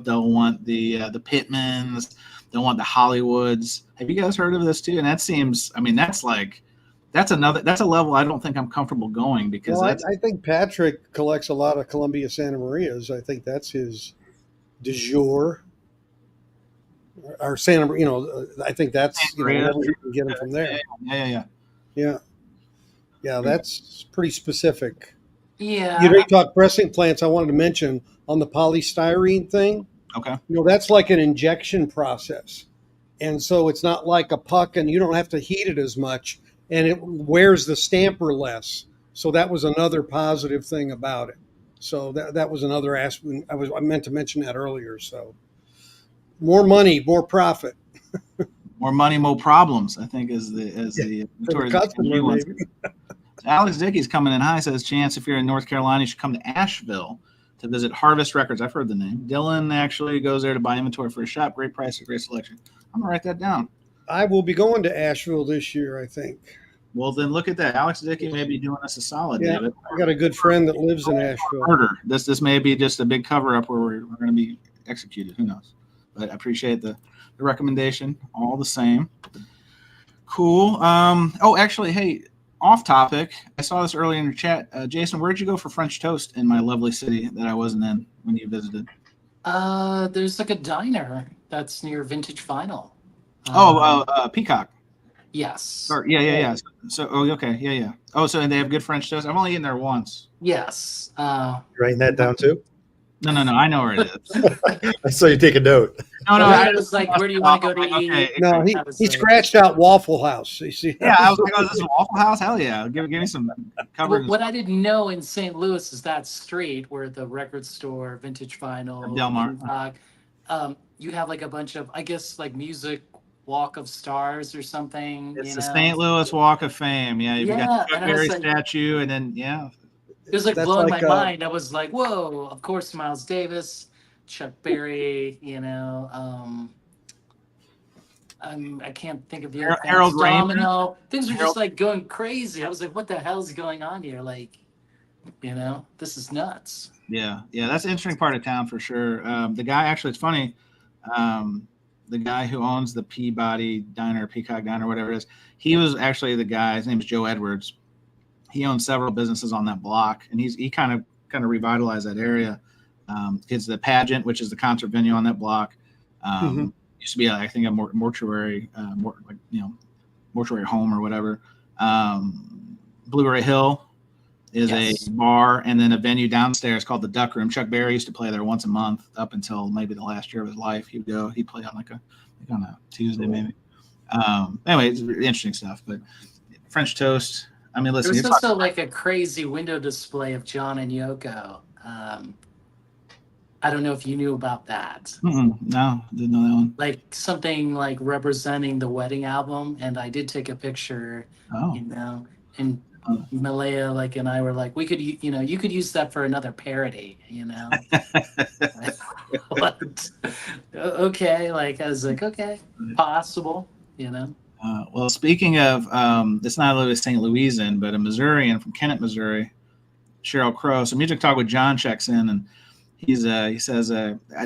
they'll want the Pittmans, they'll want the Hollywoods. Have you guys heard of this too? And that seems, I mean, that's a level I don't think I'm comfortable going because I think Patrick collects a lot of Columbia Santa Marias. I think that's his du jour. Or Santa, I think that's you can get them from there. Yeah. That's pretty specific. Yeah. You talk pressing plants. I wanted to mention on the polystyrene thing. Okay. That's like an injection process, and so it's not like a puck, and you don't have to heat it as much, and it wears the stamper less. So that was another positive thing about it. So that was another aspect. I meant to mention that earlier. So. More money, more profit. More money, more problems, I think is the customer, maybe. Alex Dickey's coming in high, says, Chance, if you're in North Carolina, you should come to Asheville to visit Harvest Records. I've heard the name. Dylan actually goes there to buy inventory for his shop. Great price, great selection. I'm going to write that down. I will be going to Asheville this year, I think. Well, then look at that. Alex Dickey may be doing us a solid, yeah, David. I got a good friend that lives in Asheville. This may be just a big cover-up where we're going to be executed. Who knows? But I appreciate the recommendation all the same. Cool. Actually, hey, off topic. I saw this earlier in the chat. Jason, where'd you go for French toast in my lovely city that I wasn't in when you visited? There's like a diner that's near Vintage Vinyl. Peacock. Yes. Yeah. So, okay. Yeah. Oh, so they have good French toast? I've only eaten there once. Yes. Writing that down too? No. I know where it is. I saw you take a note. No. I was like, where do you want to go to eat? Okay. No, he scratched out Waffle House. You see? Yeah, I was like, is this a Waffle House? Hell yeah. Give me some cover. What I didn't know in St. Louis is that street where the record store, Vintage Vinyl, Del Mar. you have like a bunch of, I guess, like music Walk of Stars or something. It's the St. Louis Walk of Fame. Yeah, you've got the Chuck Berry statue, and then it was like blowing my mind. I was like, whoa, of course, Miles Davis, Chuck Berry, I can't think of the other Harold Domino. Things were just like going crazy. I was like, what the hell is going on here? Like, this is nuts. Yeah, that's an interesting part of town for sure. The guy, actually, it's funny. The guy who owns the Peabody Diner, Peacock Diner, whatever it is, he was actually the guy. His name is Joe Edwards. He owns several businesses on that block, and he kind of revitalized that area. It's the Pageant, which is the concert venue on that block. Used to be, I think, a mortuary, mortuary home or whatever. Blueberry Hill is a bar, and then a venue downstairs called the Duck Room. Chuck Berry used to play there once a month up until maybe the last year of his life. He'd play on on a Tuesday maybe. Anyway, it's interesting stuff. But French toast. I mean, listen. There's also like a crazy window display of John and Yoko. I don't know if you knew about that. No, didn't know that one. Like something like representing the wedding album, and I did take a picture. And Malaya, and I were like, we could, you could use that for another parody, What? Okay, I was like, okay, possible, Well, speaking of, it's not a St. Louisan, but a Missourian from Kennett, Missouri, Cheryl Crow. So Music Talk with John checks in, and he says,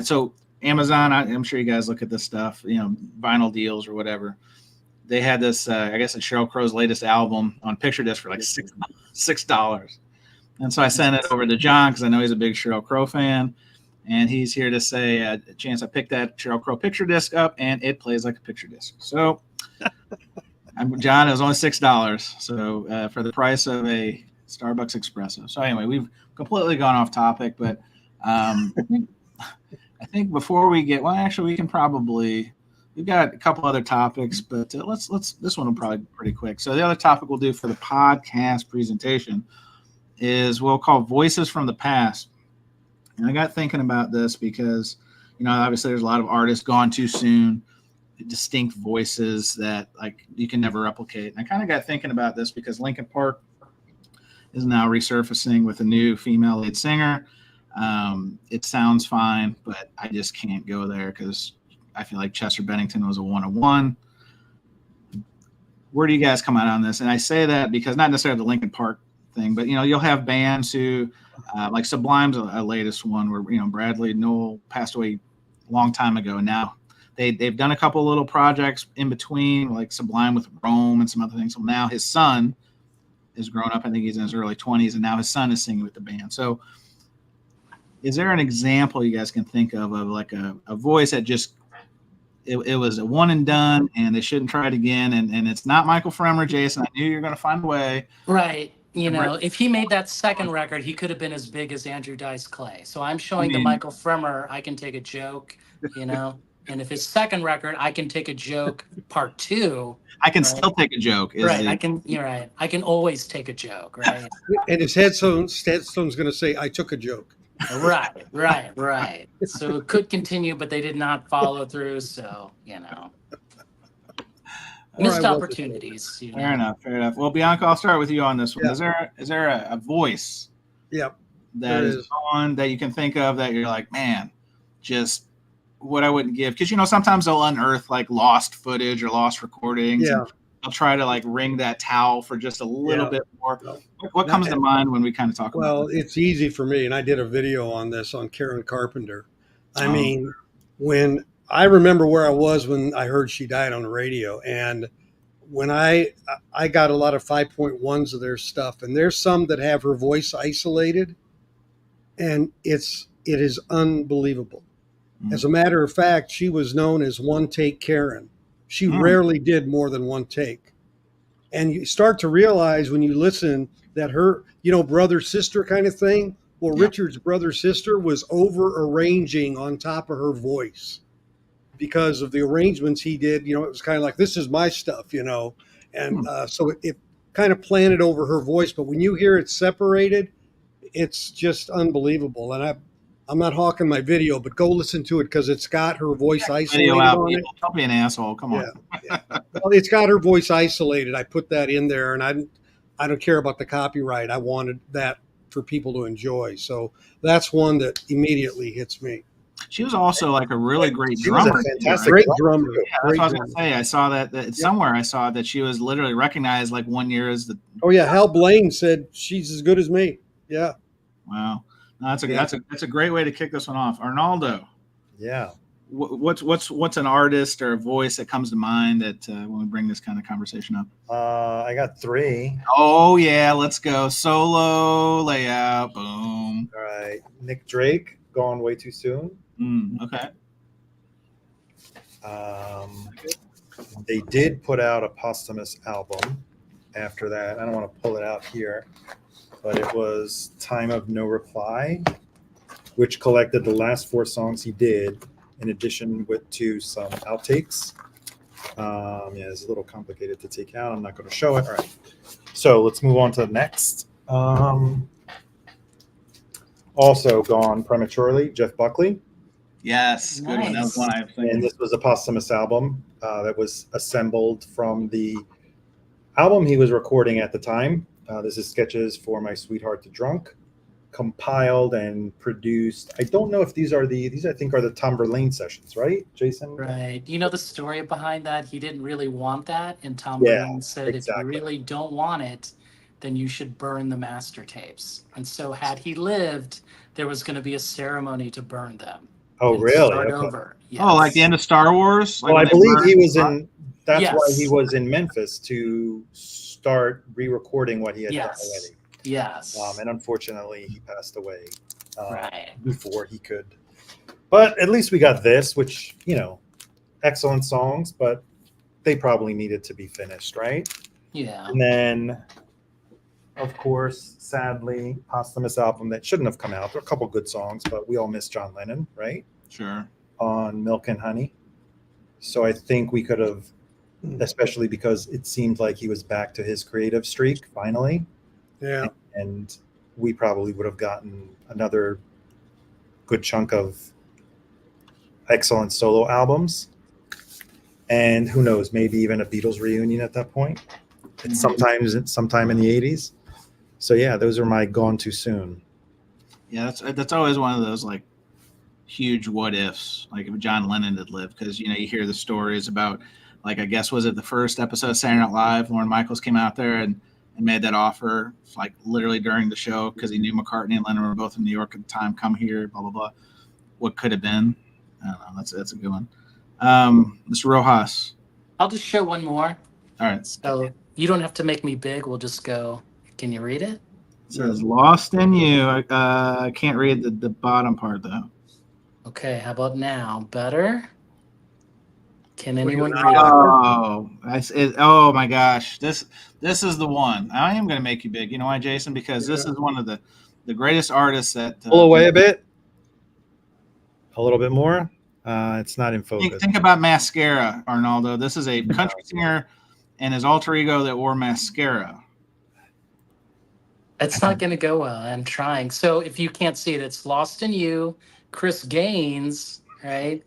so Amazon, I'm sure you guys look at this stuff, vinyl deals or whatever. They had this, I guess it's Cheryl Crow's latest album on picture disc for like $6. And so I sent it over to John because I know he's a big Cheryl Crow fan. and he's here to say, Chance, I picked that Sheryl Crow picture disc up, and it plays like a picture disc. So, John, it was only $6, so for the price of a Starbucks espresso. So anyway, we've completely gone off topic, but I think before we get, well, actually, we can probably. We've got a couple other topics, but let's. This one will probably be pretty quick. So the other topic we'll do for the podcast presentation is we'll call Voices from the Past. And I got thinking about this because, obviously there's a lot of artists gone too soon, distinct voices that like you can never replicate. And I kind of got thinking about this because Linkin Park is now resurfacing with a new female lead singer. It sounds fine, but I just can't go there because I feel like Chester Bennington was a 101. Where do you guys come out on this? And I say that because not necessarily the Linkin Park thing, but you'll have bands who like Sublime's a latest one where Bradley Nowell passed away a long time ago. Now they've done a couple little projects in between, like Sublime with Rome and some other things. So now his son is grown up. I think he's in his early 20s, and now his son is singing with the band. So is there an example you guys can think of like a voice that just it was a one and done, and they shouldn't try it again? And it's not Michael Fremer, Jason. I knew you were going to find a way. Right. If he made that second record, he could have been as big as Andrew Dice Clay. So I'm showing the Michael Fremer, I can take a joke, And if his second record, I can take a joke part 2. I can still take a joke. Right. You're right. I can always take a joke. Right. And his headstone's going to say, I took a joke. Right. So it could continue, but they did not follow through. So, missed opportunities. Fair enough. Well, Bianca, I'll start with you on this one. Yeah. Is there a voice? Yep. That is on that you can think of that you're like, man, just what I wouldn't give, because sometimes they'll unearth like lost footage or lost recordings. Yeah. They'll try to like wring that towel for just a little bit more. What comes to mind when we kind of talk about Well, it's easy for me, and I did a video on this on Karen Carpenter. I mean, when I remember where I was when I heard she died on the radio, and when I got a lot of 5.1s of their stuff, and there's some that have her voice isolated, and it is unbelievable. As a matter of fact, she was known as One Take Karen. She rarely did more than one take. And you start to realize when you listen that her, brother sister kind of thing. Well, Richard's brother sister was over arranging on top of her voice because of the arrangements he did. It was kind of like, this is my stuff, and so it kind of planted over her voice. But when you hear it separated, it's just unbelievable. And I'm not hawking my video, but go listen to it because it's got her voice isolated on it. Don't be an asshole. Come on. Yeah. Well, it's got her voice isolated. I put that in there, and I don't care about the copyright. I wanted that for people to enjoy. So that's one that immediately hits me. She was also like a really great drummer. Great drummer. Yeah, that's what I was going to say. I saw that somewhere. I saw that she was literally recognized like one year as the. Oh yeah, Hal Blaine said she's as good as me. Yeah. Wow. No, that's a great way to kick this one off. Arnaldo. Yeah. What's an artist or a voice that comes to mind that when we bring this kind of conversation up? I got 3. Oh yeah, let's go. Solo layout. Boom. All right. Nick Drake, Gone Way Too Soon. Okay. They did put out a posthumous album after that. I don't want to pull it out here, but it was Time of No Reply, which collected the last 4 songs he did, in addition to some outtakes. It's a little complicated to take out. I'm not going to show it. All right. So let's move on to the next. Also gone prematurely, Jeff Buckley. Yes, good one. That was one I was thinking. And this was a posthumous album that was assembled from the album he was recording at the time. This is Sketches for My Sweetheart to Drunk, compiled and produced. I don't know if these I think are the Tom Verlaine sessions, right, Jason? Right. The story behind that? He didn't really want that, and Tom Verlaine said, exactly. If you really don't want it, then you should burn the master tapes. And so had he lived, there was going to be a ceremony to burn them. Oh, really? Start over. Yes. Oh, like the end of Star Wars? Well, I believe he was in. That's why he was in Memphis, to start re-recording what he had done already. Yes. And unfortunately, he passed away before he could But at least we got this, which, excellent songs, but they probably needed to be finished, right? Yeah. And then, of course, sadly, posthumous album that shouldn't have come out. There are a couple good songs, but we all miss John Lennon, right? Sure. On Milk and Honey. So I think we could have, especially because it seemed like he was back to his creative streak finally. Yeah. And we probably would have gotten another good chunk of excellent solo albums. And who knows, maybe even a Beatles reunion at that point. It's sometime in the 80s. So yeah, those are my gone too soon. Yeah, that's always one of those like huge what ifs, like if John Lennon had lived, because you hear the stories about, like, I guess was it the first episode of Saturday Night Live, Lorne Michaels came out there and made that offer like literally during the show because he knew McCartney and Lennon were both in New York at the time, come here, blah blah blah. What could have been? I don't know. That's a good one. Mr. Rojas. I'll just show one more. All right. So you don't have to make me big. We'll just go. Can you read it? It says "Lost in You." I can't read the bottom part though. Okay. How about now? Better? Can anyone read it? Oh, oh my gosh! This is the one. I am going to make you big. You know why, Jason? Because this is one of the greatest artists that. Pull away a bit. A little bit more. It's not in focus. Think about mascara, Arnaldo. This is a country singer and his alter ego that wore mascara. It's not going to go well. I'm trying. So if you can't see it, it's Lost in You, Chris Gaines, right?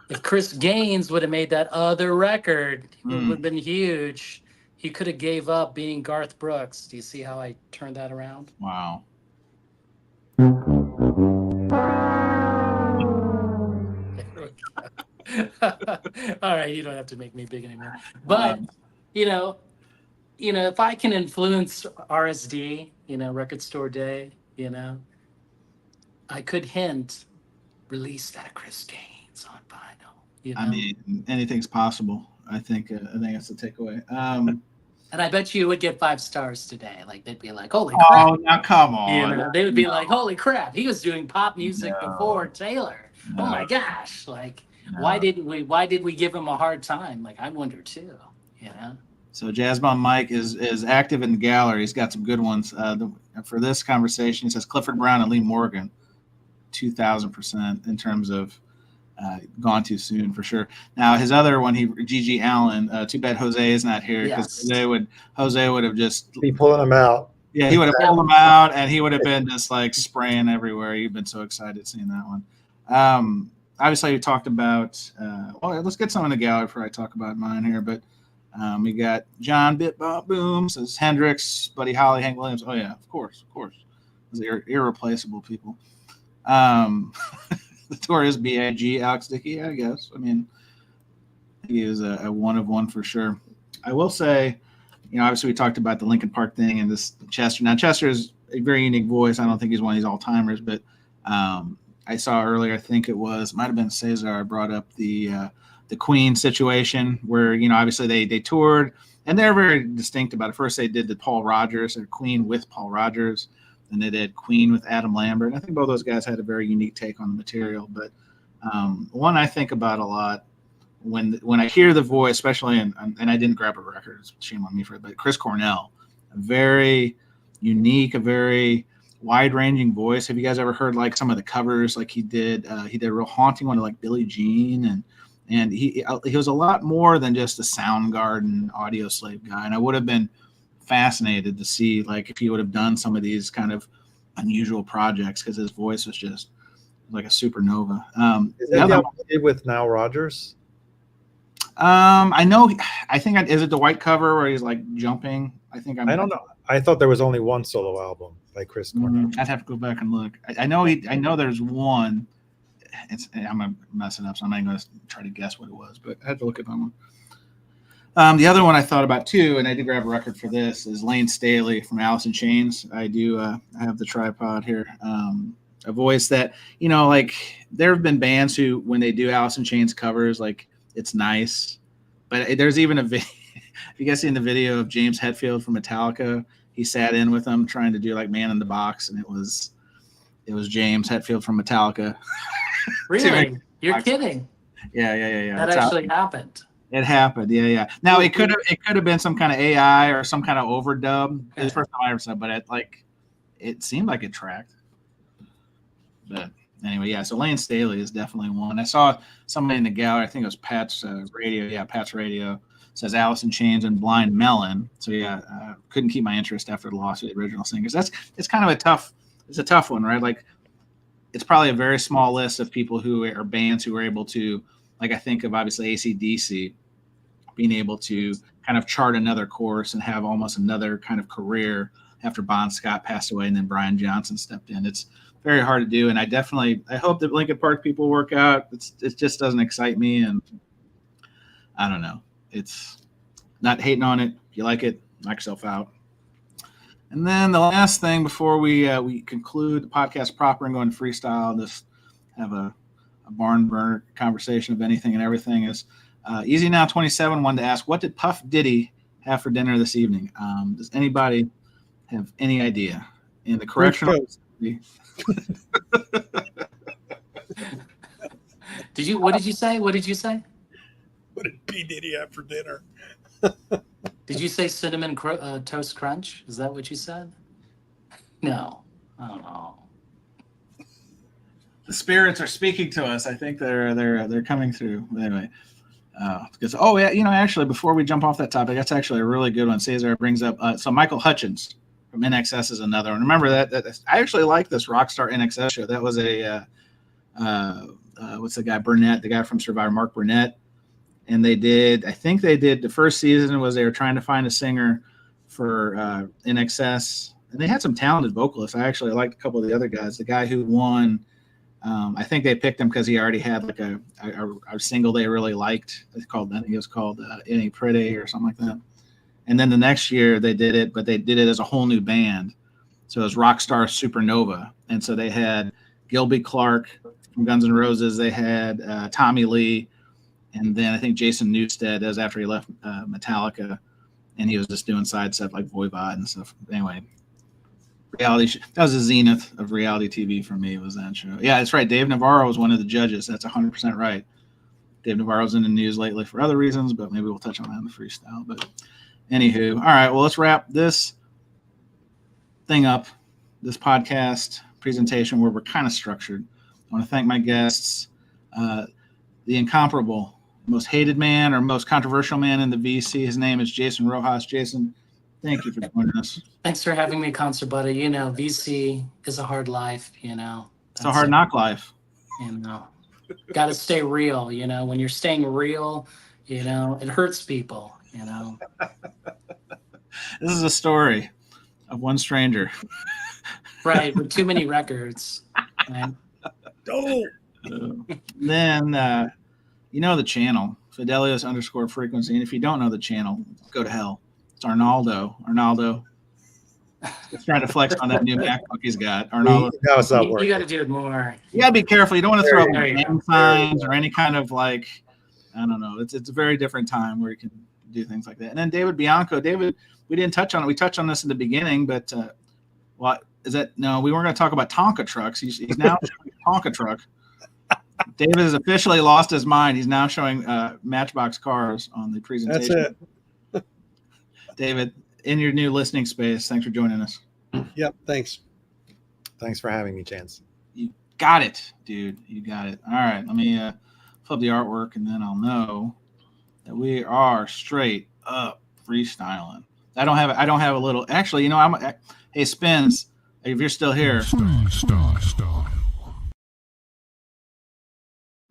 If Chris Gaines would have made that other record, it would have been huge. He could have gave up being Garth Brooks. Do you see how I turned that around? Wow. All right, you don't have to make me big anymore. But if I can influence RSD, Record Store Day, I could hint, release that Chris Gaines on vinyl. I mean, anything's possible. I think that's the takeaway. And I bet you would get 5 stars today. Like they'd be like, "Holy crap!" Oh, now come on. They would be like, "Holy crap! He was doing pop music before Taylor." Oh my gosh! Like, why did we give him a hard time? Like, I wonder too. So Jazzbomb Mike is active in the gallery. He's got some good ones. For this conversation, he says Clifford Brown and Lee Morgan, 2,000% in terms of gone too soon for sure. Now his other one, G.G. Allen. Too bad Jose is not here because Jose would have just be pulling him out. Yeah, he would have pulled him out, and he would have been just like spraying everywhere. You've been so excited seeing that one. Obviously, we talked about. Let's get some in the gallery before I talk about mine here. But we got John Bit Bob Boom, says Hendrix, Buddy Holly, Hank Williams. Oh yeah, of course. Those are irreplaceable people. The Notorious B.I.G. Alex Dickey, I guess. I mean, he is a one of one for sure. I will say, obviously we talked about the Linkin Park thing and this Chester. Now Chester is a very unique voice. I don't think he's one of these all timers, but I saw earlier, I think might have been Cesar brought up the Queen situation where, obviously they toured and they're very distinct about it. First they did the Paul Rodgers or Queen with Paul Rodgers. And they did Queen with Adam Lambert. And I think both those guys had a very unique take on the material. But one I think about a lot when I hear the voice, especially, and I didn't grab a record, it's shame on me for it, but Chris Cornell, a very unique, a very wide-ranging voice. Have you guys ever heard like some of the covers like he did a real haunting one of like Billie Jean and he was a lot more than just a Soundgarden audio slave guy. And I would have been fascinated to see like if he would have done some of these kind of unusual projects because his voice was just like a supernova. Is that what he did with Nile Rodgers? I know. Is it the white cover where he's like jumping? I don't know. I thought there was only one solo album by Chris Cornell. I'd have to go back and look. I know there's one. I'm gonna mess it up, so I'm not going to try to guess what it was, but I had to look at that one. The other one I thought about too, and I did grab a record for this, is Lane Staley from Alice in Chains. I do. I have the tripod here. A voice that like there have been bands who, when they do Alice in Chains covers, like it's nice, but there's even a video. If you guys seen the video of James Hetfield from Metallica, he sat in with them trying to do like Man in the Box, and it was James Hetfield from Metallica. Really? You're kidding? Yeah. That It's out. actually happened. It happened. Yeah. Now it could have been some kind of AI or some kind of overdub. It's the first time I ever said, but it seemed like it tracked. But anyway, yeah. So Lane Staley is definitely one. I saw somebody in the gallery. I think it was Pat's radio. Yeah, Pat's radio says Alice in Chains and Blind Melon. So yeah, couldn't keep my interest after the loss of the original singers. It's kind of a tough one, right? Like it's probably a very small list of people who are bands who were able to, like I think of obviously AC/DC being able to kind of chart another course and have almost another kind of career after Bon Scott passed away and then Brian Johnson stepped in. It's very hard to do, and I hope that Linkin Park people work out. It just doesn't excite me, and I don't know. It's not hating on it. If you like it, knock yourself out. And then the last thing before we conclude the podcast proper and go into freestyle, just have a barn burner conversation of anything and everything is Easy Now 27 wanted to ask, what did Puff Diddy have for dinner this evening? Does anybody have any idea? In the correctional What did you say? What did P. Diddy have for dinner? Did you say cinnamon toast crunch? Is that what you said? No, I don't know. The spirits are speaking to us. I think they're coming through. Anyway, because actually, before we jump off that topic, that's actually a really good one. Cesar brings up so Michael Hutchins from NXS is another one. Remember that I actually like this Rockstar NXS show. That was a what's the guy Burnett, the guy from Survivor, Mark Burnett, and I think they did the first season was they were trying to find a singer for NXS, and they had some talented vocalists. I actually liked a couple of the other guys. The guy who won. I think they picked him because he already had like a single they really liked. I think it was called Any Pretty or something like that. And then the next year they did it, but they did it as a whole new band. So it was Rockstar Supernova. And so they had Gilby Clarke from Guns N' Roses. They had Tommy Lee. And then I think Jason Newsted, that was after he left Metallica. And he was just doing side stuff like Voivod and stuff. Anyway. Reality that was the zenith of reality TV for me, was that show. Yeah, that's right. Dave Navarro was one of the judges. That's 100% right. Dave Navarro's in the news lately for other reasons, but maybe we'll touch on that in the freestyle. But anywho, all right, well, let's wrap this thing up, this podcast presentation where we're kind of structured. I want to thank my guests, the incomparable, most hated man or most controversial man in the VC. His name is Jason Rojas. Jason, thank you for joining us. Thanks for having me, Concert Buddy. VC is a hard life, It's a hard knock life. Got to stay real, When you're staying real, it hurts people, This is a story of one stranger. Right, with too many records. Right? Then, the channel, Fidelius_frequency. And if you don't know the channel, go to hell. It's Arnaldo. He's trying to flex on that new MacBook he's got. Arnaldo. No, it's not working. You got to do it more. You got to be careful. You don't want to throw up name signs or any kind of I don't know. It's a very different time where you can do things like that. And then David Bianco. David, we didn't touch on it. We touched on this in the beginning, but what is that? No, we weren't going to talk about Tonka trucks. He's now showing a Tonka truck. David has officially lost his mind. He's now showing Matchbox cars on the presentation. That's it. David, in your new listening space, thanks for joining us. Yep, thanks. Thanks for having me, Chance. You got it, dude. You got it. All right, let me flip the artwork, and then I'll know that we are straight up freestyling. I don't have a little. Actually, hey, Spins, if you're still here.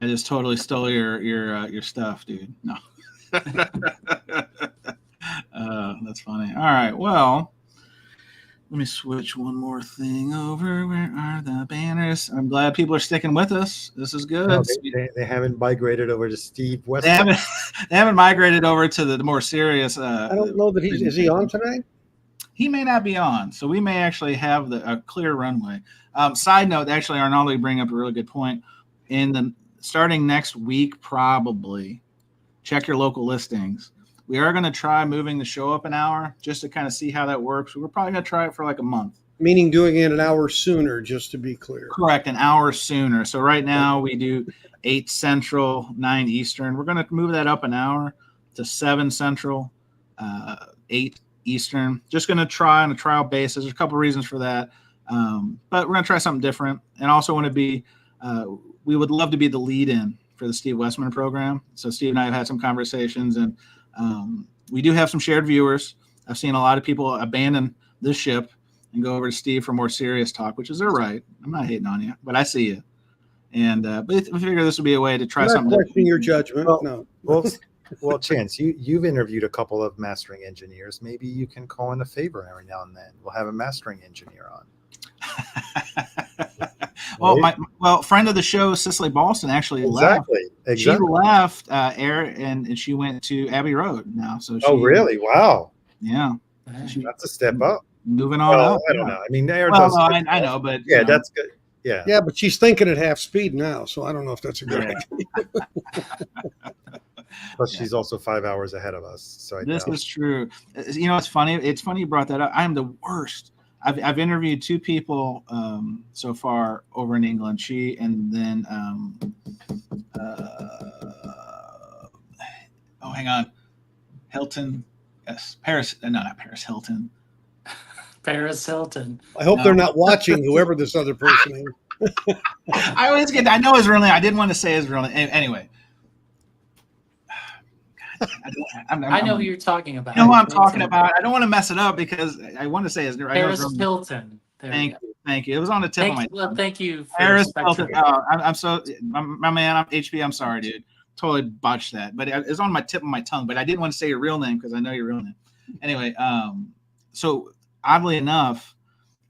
I just totally stole your stuff, dude. No. That's funny. All right. Well, let me switch one more thing over. Where are the banners? I'm glad people are sticking with us. This is good. No, they haven't migrated over to Steve West. They haven't migrated over to the more serious. I don't know that is he on tonight? He may not be on, so we may actually have a clear runway. Side note, actually, Arnaldo, you bring up a really good point. Starting next week, probably check your local listings. We are going to try moving the show up an hour just to kind of see how that works. We're probably going to try it for like a month. Meaning doing it an hour sooner, just to be clear. Correct, an hour sooner. So right now we do 8 Central, 9 Eastern. We're going to move that up an hour to 7 Central, 8 Eastern. Just going to try on a trial basis. There's a couple reasons for that, but we're going to try something different. And also want to be, we would love to be the lead-in for the Steve Westman program. So Steve and I have had some conversations, and we do have some shared viewers. I've seen a lot of people abandon this ship and go over to Steve for more serious talk, which is their right. I'm not hating on you, but I see you. And but we figure this would be a way to try I'm not something. questioning your judgment. No. Well, Chance, you've interviewed a couple of mastering engineers. Maybe you can call in a favor every now and then. We'll have a mastering engineer on. Well, friend of the show, Cicely Boston, actually left. Exactly. She left Air and she went to Abbey Road now. So oh, really? Wow. Yeah. That's a step up. Moving on up. I don't know. I mean, Air well, does. no, I know, but yeah, that's good. Yeah. Yeah, but she's thinking at half speed now, so I don't know if that's a good idea. Plus, she's also 5 hours ahead of us. So this is true. You know, it's funny. It's funny you brought that up. I am the worst. I've interviewed 2 people so far over in England. She and then hang on, Hilton. Yes, Paris. No, not Paris Hilton. Paris Hilton. I hope they're not watching, whoever this other person is. I always get. I know his real name. I didn't want to say his real name. Anyway. I know who you're talking about. You know who I'm talking about. I don't want to mess it up because I want to say his name. Paris Hilton. Thank you. It was on the tip of my tongue. Well, thank you. Paris Hilton. Oh, I'm so my man. I'm HB. I'm sorry, dude. Totally botched that. But it's on my tip of my tongue. But I didn't want to say your real name because I know your real name. Anyway, so oddly enough,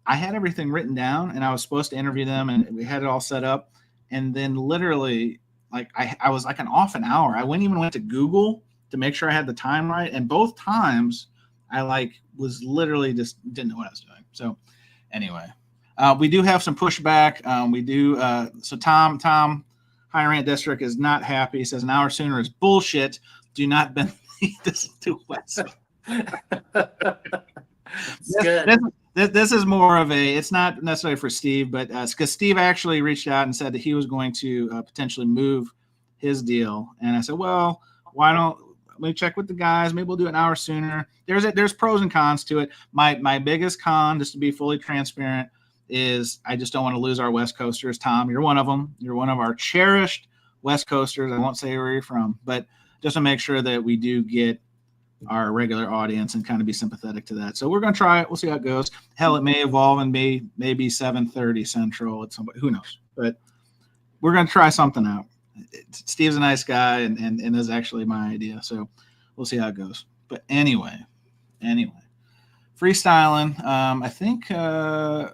I had everything written down and I was supposed to interview them and we had it all set up. And then literally, like I was like an hour. I went to Google to make sure I had the time right. And both times I was literally just didn't know what I was doing. So anyway, we do have some pushback. We do. So Tom, High Rant District is not happy. He says an hour sooner is bullshit. Do not bend this to West. This is more of a, it's not necessarily for Steve, but because Steve actually reached out and said that he was going to potentially move his deal. And I said, well, why don't we check with the guys? Maybe we'll do an hour sooner. There's pros and cons to it. My biggest con, just to be fully transparent, is I just don't want to lose our West Coasters. Tom, you're one of them. You're one of our cherished West Coasters. I won't say where you're from, but just to make sure that we do get our regular audience and kind of be sympathetic to that. So we're going to try it. We'll see how it goes. Hell, it may evolve and maybe 7:30 Central at somebody. Who knows? But we're going to try something out. Steve's a nice guy, and this is actually my idea. So we'll see how it goes. But anyway, freestyling. I think, I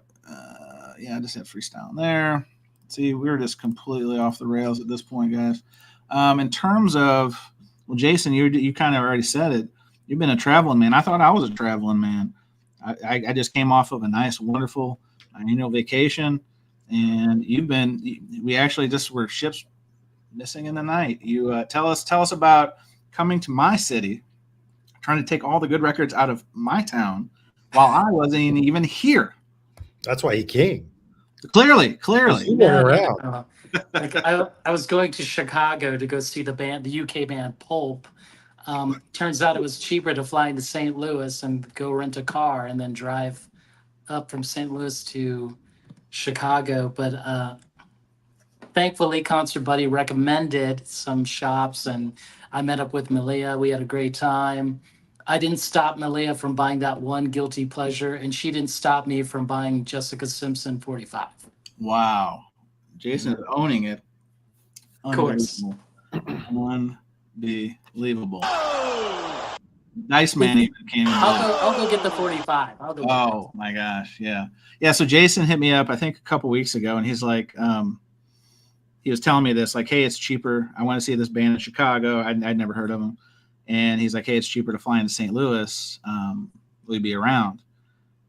just had freestyling there. See, we're just completely off the rails at this point, guys. In terms of, well, Jason, you kind of already said it. You've been a traveling man. I thought I was a traveling man. I just came off of a nice, wonderful annual vacation, and we actually just were ships missing in the night. You tell us about coming to my city, trying to take all the good records out of my town while I wasn't even here. That's why he came. Clearly. He went around. I was going to Chicago to go see the UK band Pulp. Turns out it was cheaper to fly into St. Louis and go rent a car and then drive up from St. Louis to Chicago. But thankfully, Concert Buddy recommended some shops, and I met up with Malia. We had a great time. I didn't stop Malia from buying that one guilty pleasure, and she didn't stop me from buying Jessica Simpson 45. Wow. Jason is owning it. Of course. Unbelievable. Nice man even came in. I'll go get the 45. Oh my gosh. Yeah. Yeah. So Jason hit me up, I think a couple weeks ago, and he's like, he was telling me this, like, hey, it's cheaper. I want to see this band in Chicago. I'd never heard of them. And he's like, hey, it's cheaper to fly into St. Louis. Will you be around?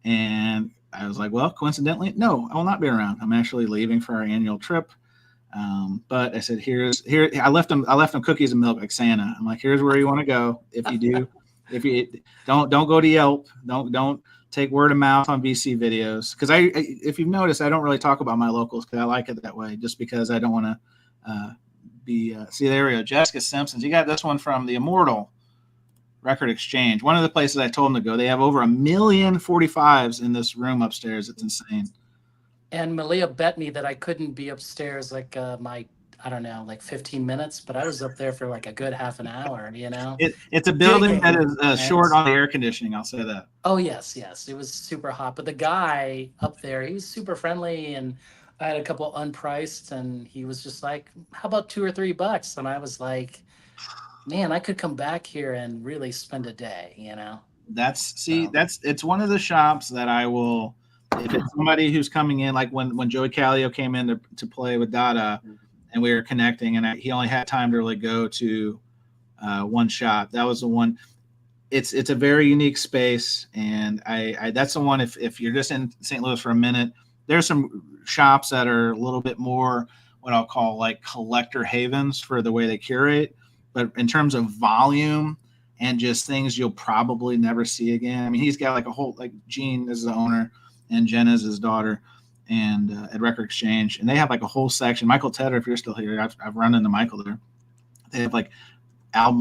And I was like, well, coincidentally, no, I will not be around. I'm actually leaving for our annual trip. But I said, here, I left them cookies and milk like Santa. I'm like, here's where you want to go. If you do, if you don't go to Yelp, don't take word of mouth on VC videos. Because if you've noticed, I don't really talk about my locals because I like it that way, just because I don't want to see, there we go. Jessica Simpsons. You got this one from the Immortal Record Exchange. One of the places I told them to go. They have over 1 million 45s in this room upstairs. It's insane. And Malia bet me that I couldn't be upstairs like I don't know, like 15 minutes, but I was up there for like a good half an hour, you know? It's a building that is short on the air conditioning, I'll say that. Oh, yes. It was super hot. But the guy up there, he was super friendly, and I had a couple unpriced, and he was just like, how about $2 or $3? And I was like, man, I could come back here and really spend a day, you know? It's one of the shops that I will, if it's somebody who's coming in, like when Joey Callio came in to play with Dada, and we were connecting, and he only had time to really go to one shop. That was the one. It's a very unique space, and I that's the one. If you're just in St. Louis for a minute, there's some shops that are a little bit more what I'll call like collector havens for the way they curate. But in terms of volume and just things you'll probably never see again. I mean, he's got like a whole, like Gene is the owner and Jen is his daughter, and at Record Exchange, and they have like a whole section. Michael Tedder, if you're still here, I've run into Michael there. They have like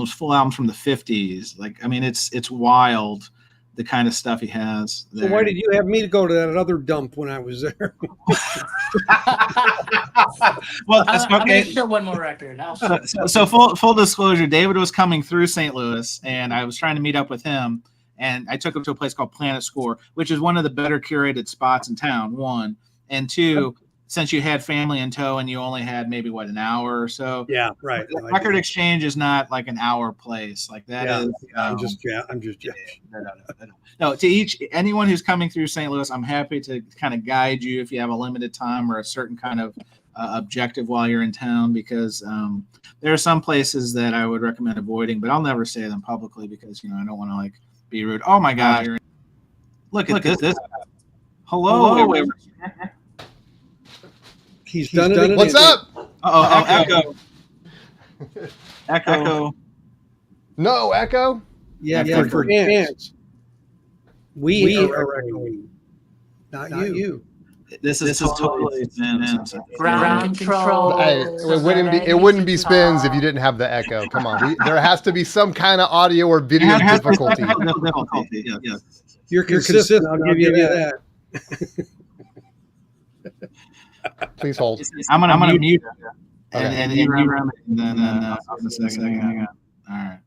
full albums from the 50s. Like, I mean, it's wild the kind of stuff he has there. So why did you have me to go to that other dump when I was there? Well, that's I'm okay. going to show one more record. So full disclosure, David was coming through St. Louis, and I was trying to meet up with him, and I took him to a place called Planet Score, which is one of the better curated spots in town, one. And two, since you had family in tow and you only had maybe an hour or so. Yeah, right. Record Exchange is not like an hour place like that. Yeah, is. I'm just No, to anyone who's coming through St. Louis, I'm happy to kind of guide you if you have a limited time or a certain kind of objective while you're in town, because there are some places that I would recommend avoiding, but I'll never say them publicly because I don't want to like be rude. Oh my gosh, look at this. Hello. He's done it. What's up? Echo. Echo. No, Echo? Yeah, for fans. We are echoing, not you. This is totally Ground control. It wouldn't be spins if you didn't have the echo. Come on, there has to be some kind of audio or video difficulty. Yes. You're consistent. I'll give you that. Please hold. I'm gonna mute it. Okay. And then I'll just a second. Hang on. All right.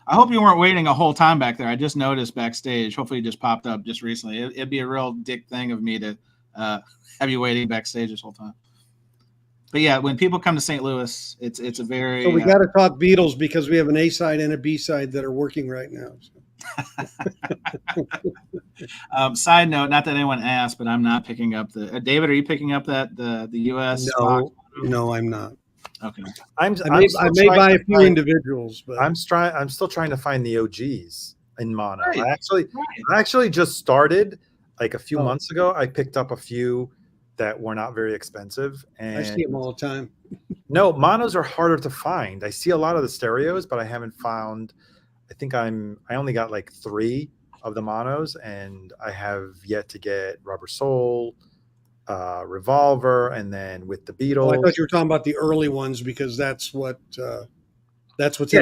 I hope you weren't waiting a whole time back there. I just noticed backstage. Hopefully, it just popped up just recently. It'd be a real dick thing of me to have you waiting backstage this whole time. But yeah, when people come to St. Louis, it's a very. So we got to talk Beatles because we have an A side and a B side that are working right now. So. Side note, not that anyone asked, but I'm not picking up the. David, are you picking up the U.S. No, I'm not. Okay. I may buy a few individuals, but I'm still trying to find the OGs in mono. Right. I actually just started like a few months ago. I picked up a few that were not very expensive, and I see them all the time. No, monos are harder to find. I see a lot of the stereos, but I haven't found. I think I only got like 3 of the monos, and I have yet to get Rubber Soul, Revolver, and then with the Beatles. Oh, I thought you were talking about the early ones because that's what's yeah.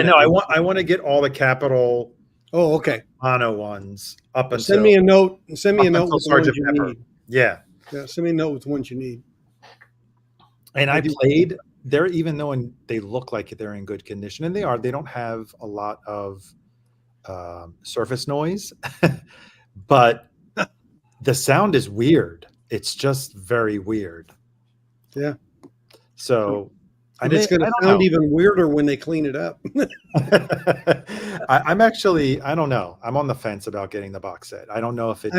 No, I want to get all the Capitol. Oh, okay. Mono ones up until. Send me a note. Send me a note with the ones Sgt. you Pepper. need. Yeah. Yeah, send me a note with the ones you need. And I played there, even though they look like they're in good condition, and they are. They don't have a lot of surface noise, but the sound is weird. It's just very weird. Yeah. So it's going to sound even weirder when they clean it up. I'm actually, I don't know. I'm on the fence about getting the box set. I don't know if it.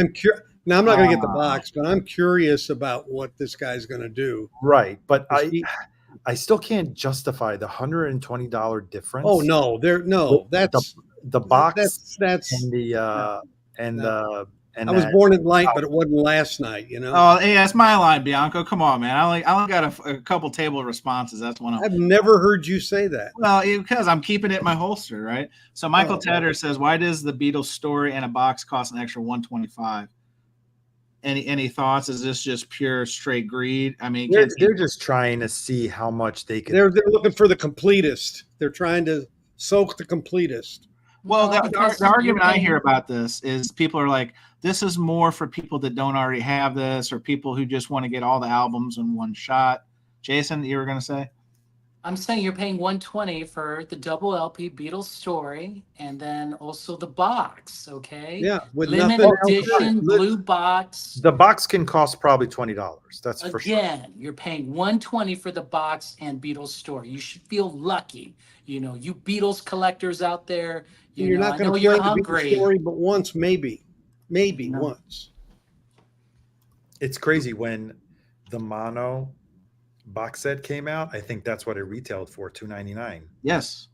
Now, I'm not going to get the box, but I'm curious about what this guy's going to do. Right. But I still can't justify the $120 difference. Oh, no. That's the box that's and the And I was that- born at night, but it wasn't last night, you know? Oh, hey, that's my line, Bianco. Come on, man. I only got a couple table responses. That's one of them. I've never heard you say that. Well, because I'm keeping it in my holster, right? So Michael Oh, Tedder says, "Why does the Beatles story and a box cost an extra $125?" Any thoughts? Is this just pure straight greed? I mean, they're just trying to see how much they can. They're looking for the completist. They're trying to soak the completist. well, No, the because argument you're I hear paying- about this is people are like, "This is more for people that don't already have this, or people who just want to get all the albums in one shot." Jason, you were going to say? I'm saying you're paying 120 for the double LP Beatles story, and then also the box. Okay. Yeah, with Limited nothing else. edition blue box. The box can cost probably $20. That's for sure. Again, you're paying 120 for the box and Beatles story. You should feel lucky. You know, you Beatles collectors out there. You're know, not I going know to you're play the Beatles hungry. story, but once, maybe No. once. It's crazy when the mono box set came out. I think that's what it retailed for, $2.99. Yes,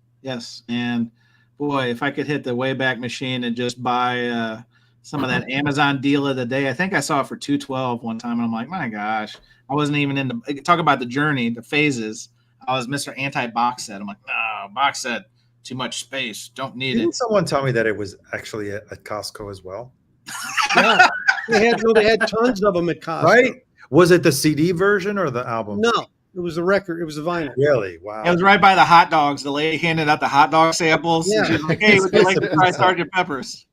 and boy, if I could hit the Wayback Machine and just buy some of that Amazon deal of the day, I think I saw it for $2.12 one time, and I'm like, my gosh, I wasn't even in the talk about the journey, the phases. I was Mr. Anti-box set. I'm like, no, box set, too much space, don't need Didn't it. someone tell me that it was actually at Costco as well? Yeah, they had tons of them at Costco. Right? Was it the CD version or the album? No, it was the record. It was the vinyl. Really? Wow. It was right by the hot dogs. The lady handed out the hot dog samples. Yeah. She's like, hey, would you like to try Sergeant Pepper's?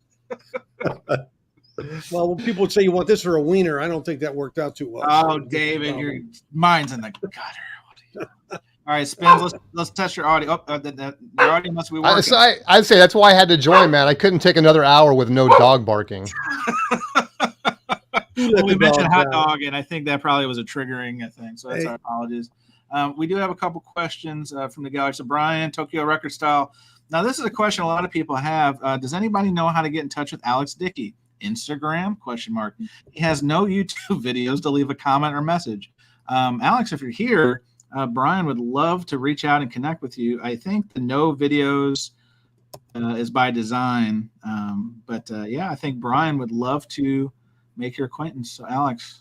Well, when people would say you want this or a wiener, I don't think that worked out too well. Oh, David, your mind's in the gutter. All right, Spins, let's test your audio. Oh, your audio must be working. I'd say that's why I had to join, man. I couldn't take another hour with no dog barking. Well, we the mentioned dogs hot out. dog, and I think that probably was a triggering thing. So that's Hey. our apologies. We do have a couple questions from the Galaxy. Brian, Tokyo Record Style. Now, this is a question a lot of people have. Does anybody know how to get in touch with Alex Dickey? Instagram? ? He has no YouTube videos to leave a comment or message. Alex, if you're here, Brian would love to reach out and connect with you. I think the no videos is by design. But I think Brian would love to make your acquaintance. So, Alex,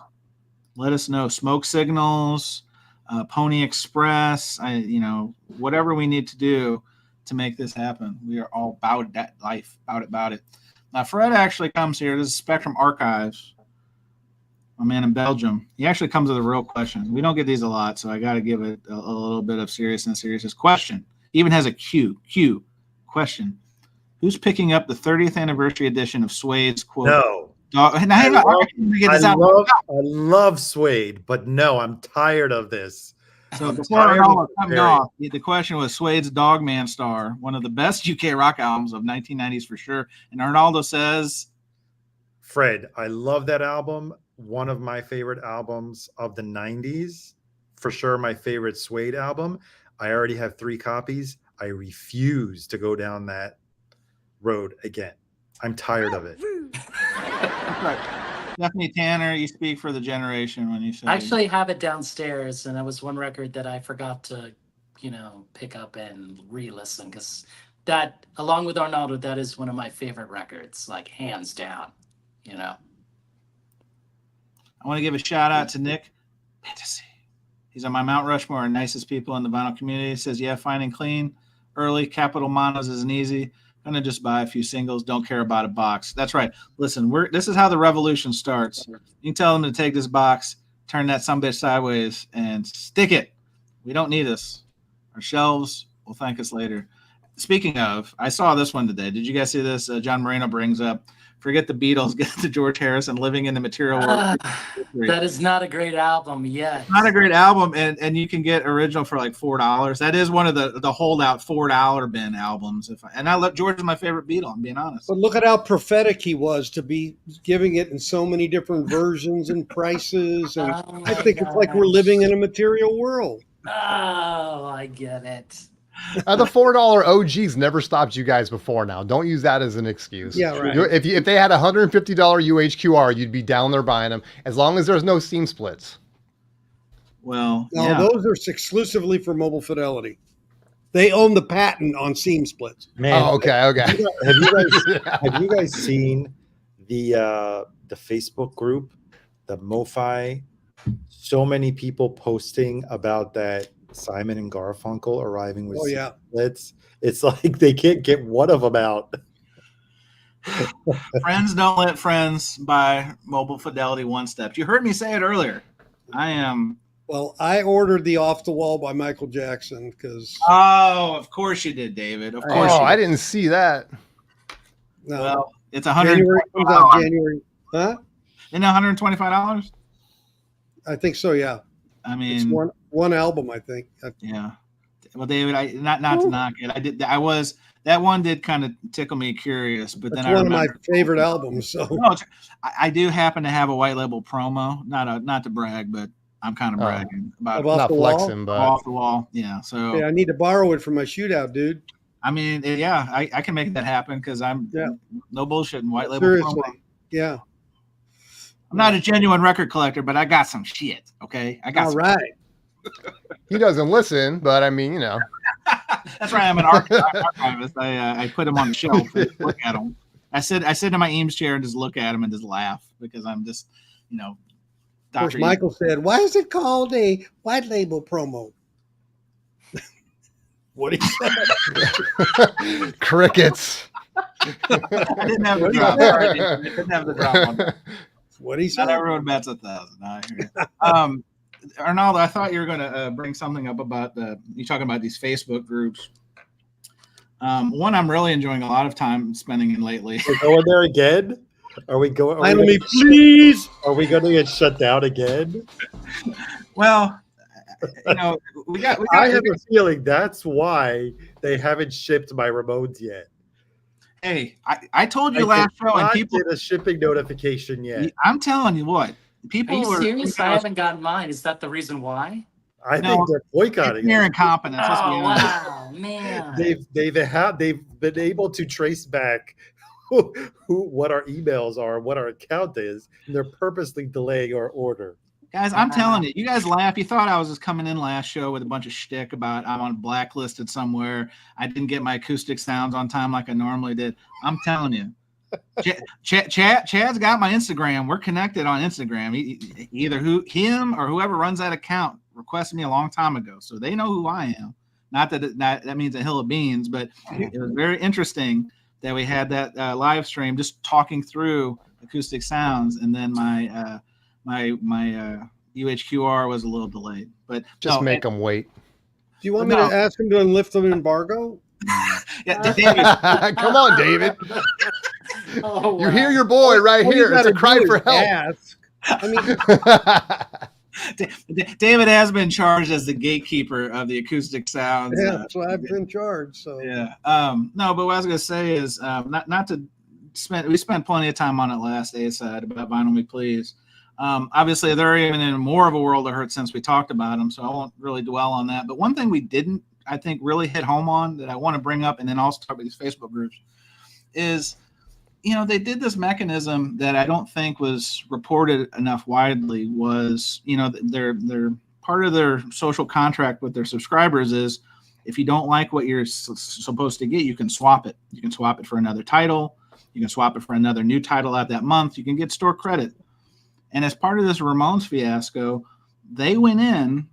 let us know. Smoke signals, Pony Express, whatever we need to do to make this happen. We are all about that life, about it. Now, Fred actually comes here. This is Spectrum Archives, my man in Belgium. He actually comes with a real question. We don't get these a lot, so I got to give it a little bit of seriousness. Question. He even has a Q. Question. Who's picking up the 30th anniversary edition of Suede's quote? No. I I love Suede, but no, I'm tired of this. So I'm before tired Arnaldo of comes comparing. off, the question was Suede's Dogman Star, one of the best UK rock albums of 1990s for sure. And Arnaldo says, Fred, I love that album. One of my favorite albums of the 90s. For sure, my favorite Suede album. I already have 3 copies. I refuse to go down that road again. I'm tired of it. Stephanie Tanner, you speak for the generation when you say I actually have it downstairs, and that was one record that I forgot to, pick up and re-listen, because that, along with Arnaldo, that is one of my favorite records, like hands down. I want to give a shout out to Nick Fantasy. He's on my Mount Rushmore and nicest people in the vinyl community. He says, yeah, fine and clean. Early capital monos isn't easy. Gonna just buy a few singles. Don't care about a box. That's right. Listen, this is how the revolution starts. You can tell them to take this box, turn that sumbitch sideways, and stick it. We don't need this. Our shelves will thank us later. Speaking of, I saw this one today. Did you guys see this? John Moreno brings up, forget the Beatles, get to George Harrison, Living in the Material World. That is not a great album yet. Not a great album, and you can get original for like $4. That is one of the holdout $4 bin albums. I love George is my favorite Beatle. I'm being honest. But look at how prophetic he was to be giving it in so many different versions and prices. And Oh I my think it's like we're gosh. living in a material world. Oh, I get it. The $4 OGs never stopped you guys before now. Don't use that as an excuse. Yeah, right. If they had $150 UHQR, you'd be down there buying them, as long as there's no seam splits. Well, No, yeah. those are exclusively for Mobile Fidelity. They own the patent on seam splits. Man, Oh, okay. have you guys seen the Facebook group, the MoFi, so many people posting about that Simon and Garfunkel arriving with cichlids. It's like they can't get one of them out. Friends don't let friends buy mobile fidelity one steps. You heard me say it earlier. Well, I ordered the Off the Wall by Michael Jackson because. Oh, of course you did, David. Of course. Oh, I didn't see that. No. Well, it's January comes out January. Huh? Isn't it $125? I think so. Yeah. I mean, it's one album. I think. Yeah. Well, David, not to knock it. That one did kind of tickle me curious, but That's then one of my favorite albums. So no, I do happen to have a white label promo. Not to brag, but I'm kind of bragging about not flexing, but off the wall. Yeah. So I need to borrow it for my shootout, dude. I mean, yeah, I can make that happen because I'm no bullshit in white label. Seriously, promo. Yeah. I'm not a genuine record collector, but I got some shit. Okay, I got. All right. He doesn't listen, but I mean, That's right. I'm an archivist. I put him on the shelf and look at him. I sit in my Eames chair and just look at him and just laugh because I'm just, Of course, Michael said, "Why is it called a white label promo?" What he said. Crickets. I didn't have the drop. I didn't have the drop on that. What he said. Not everyone bets 1,000. I hear you. Arnaldo, I thought you were going to bring something up about you talking about these Facebook groups. One I'm really enjoying a lot of time spending in lately. We're going there again? Are we going? Finally, me, please. Are we going to get shut down again? Well, we got. I have a feeling that's why they haven't shipped my Ramones yet. Hey, I told you last show, and people get a shipping notification yet. I'm telling you what. People are you serious? I haven't gotten mine. Is that the reason why? I think they're boycotting. It's incompetence. Oh wow, man! They've been able to trace back what our emails are, what our account is, and they're purposely delaying our order. Guys, I'm telling you, you guys laugh. You thought I was just coming in last show with a bunch of shtick about I'm on blacklisted somewhere. I didn't get my acoustic sounds on time like I normally did. I'm telling you. Chad's got my Instagram. We're connected on Instagram. Either him or whoever runs that account requested me a long time ago, so they know who I am. Not that that means a hill of beans, but it was very interesting that we had that live stream just talking through acoustic sounds, and then my UHQR was a little delayed. But just make them wait. Do you want me to ask him to lift the embargo? Yeah, David. Come on, David. Oh, wow. You hear your boy right here. It's a cry for help. Ask. I mean, David has been charged as the gatekeeper of the acoustic sounds. Yeah, that's why I've been charged. So yeah. No, but what I was gonna say is not to spend. We spent plenty of time on it last A-side about Vinyl Me Please. Obviously, they're even in more of a world of hurt since we talked about them, so I won't really dwell on that. But one thing we didn't, I think, really hit home on that I want to bring up, and then also talk about these Facebook groups, is they did this mechanism that I don't think was reported enough widely. Was their part of their social contract with their subscribers is if you don't like what you're supposed to get, you can swap it. You can swap it for another title. You can swap it for another new title out that month. You can get store credit. And as part of this Ramones fiasco, they went in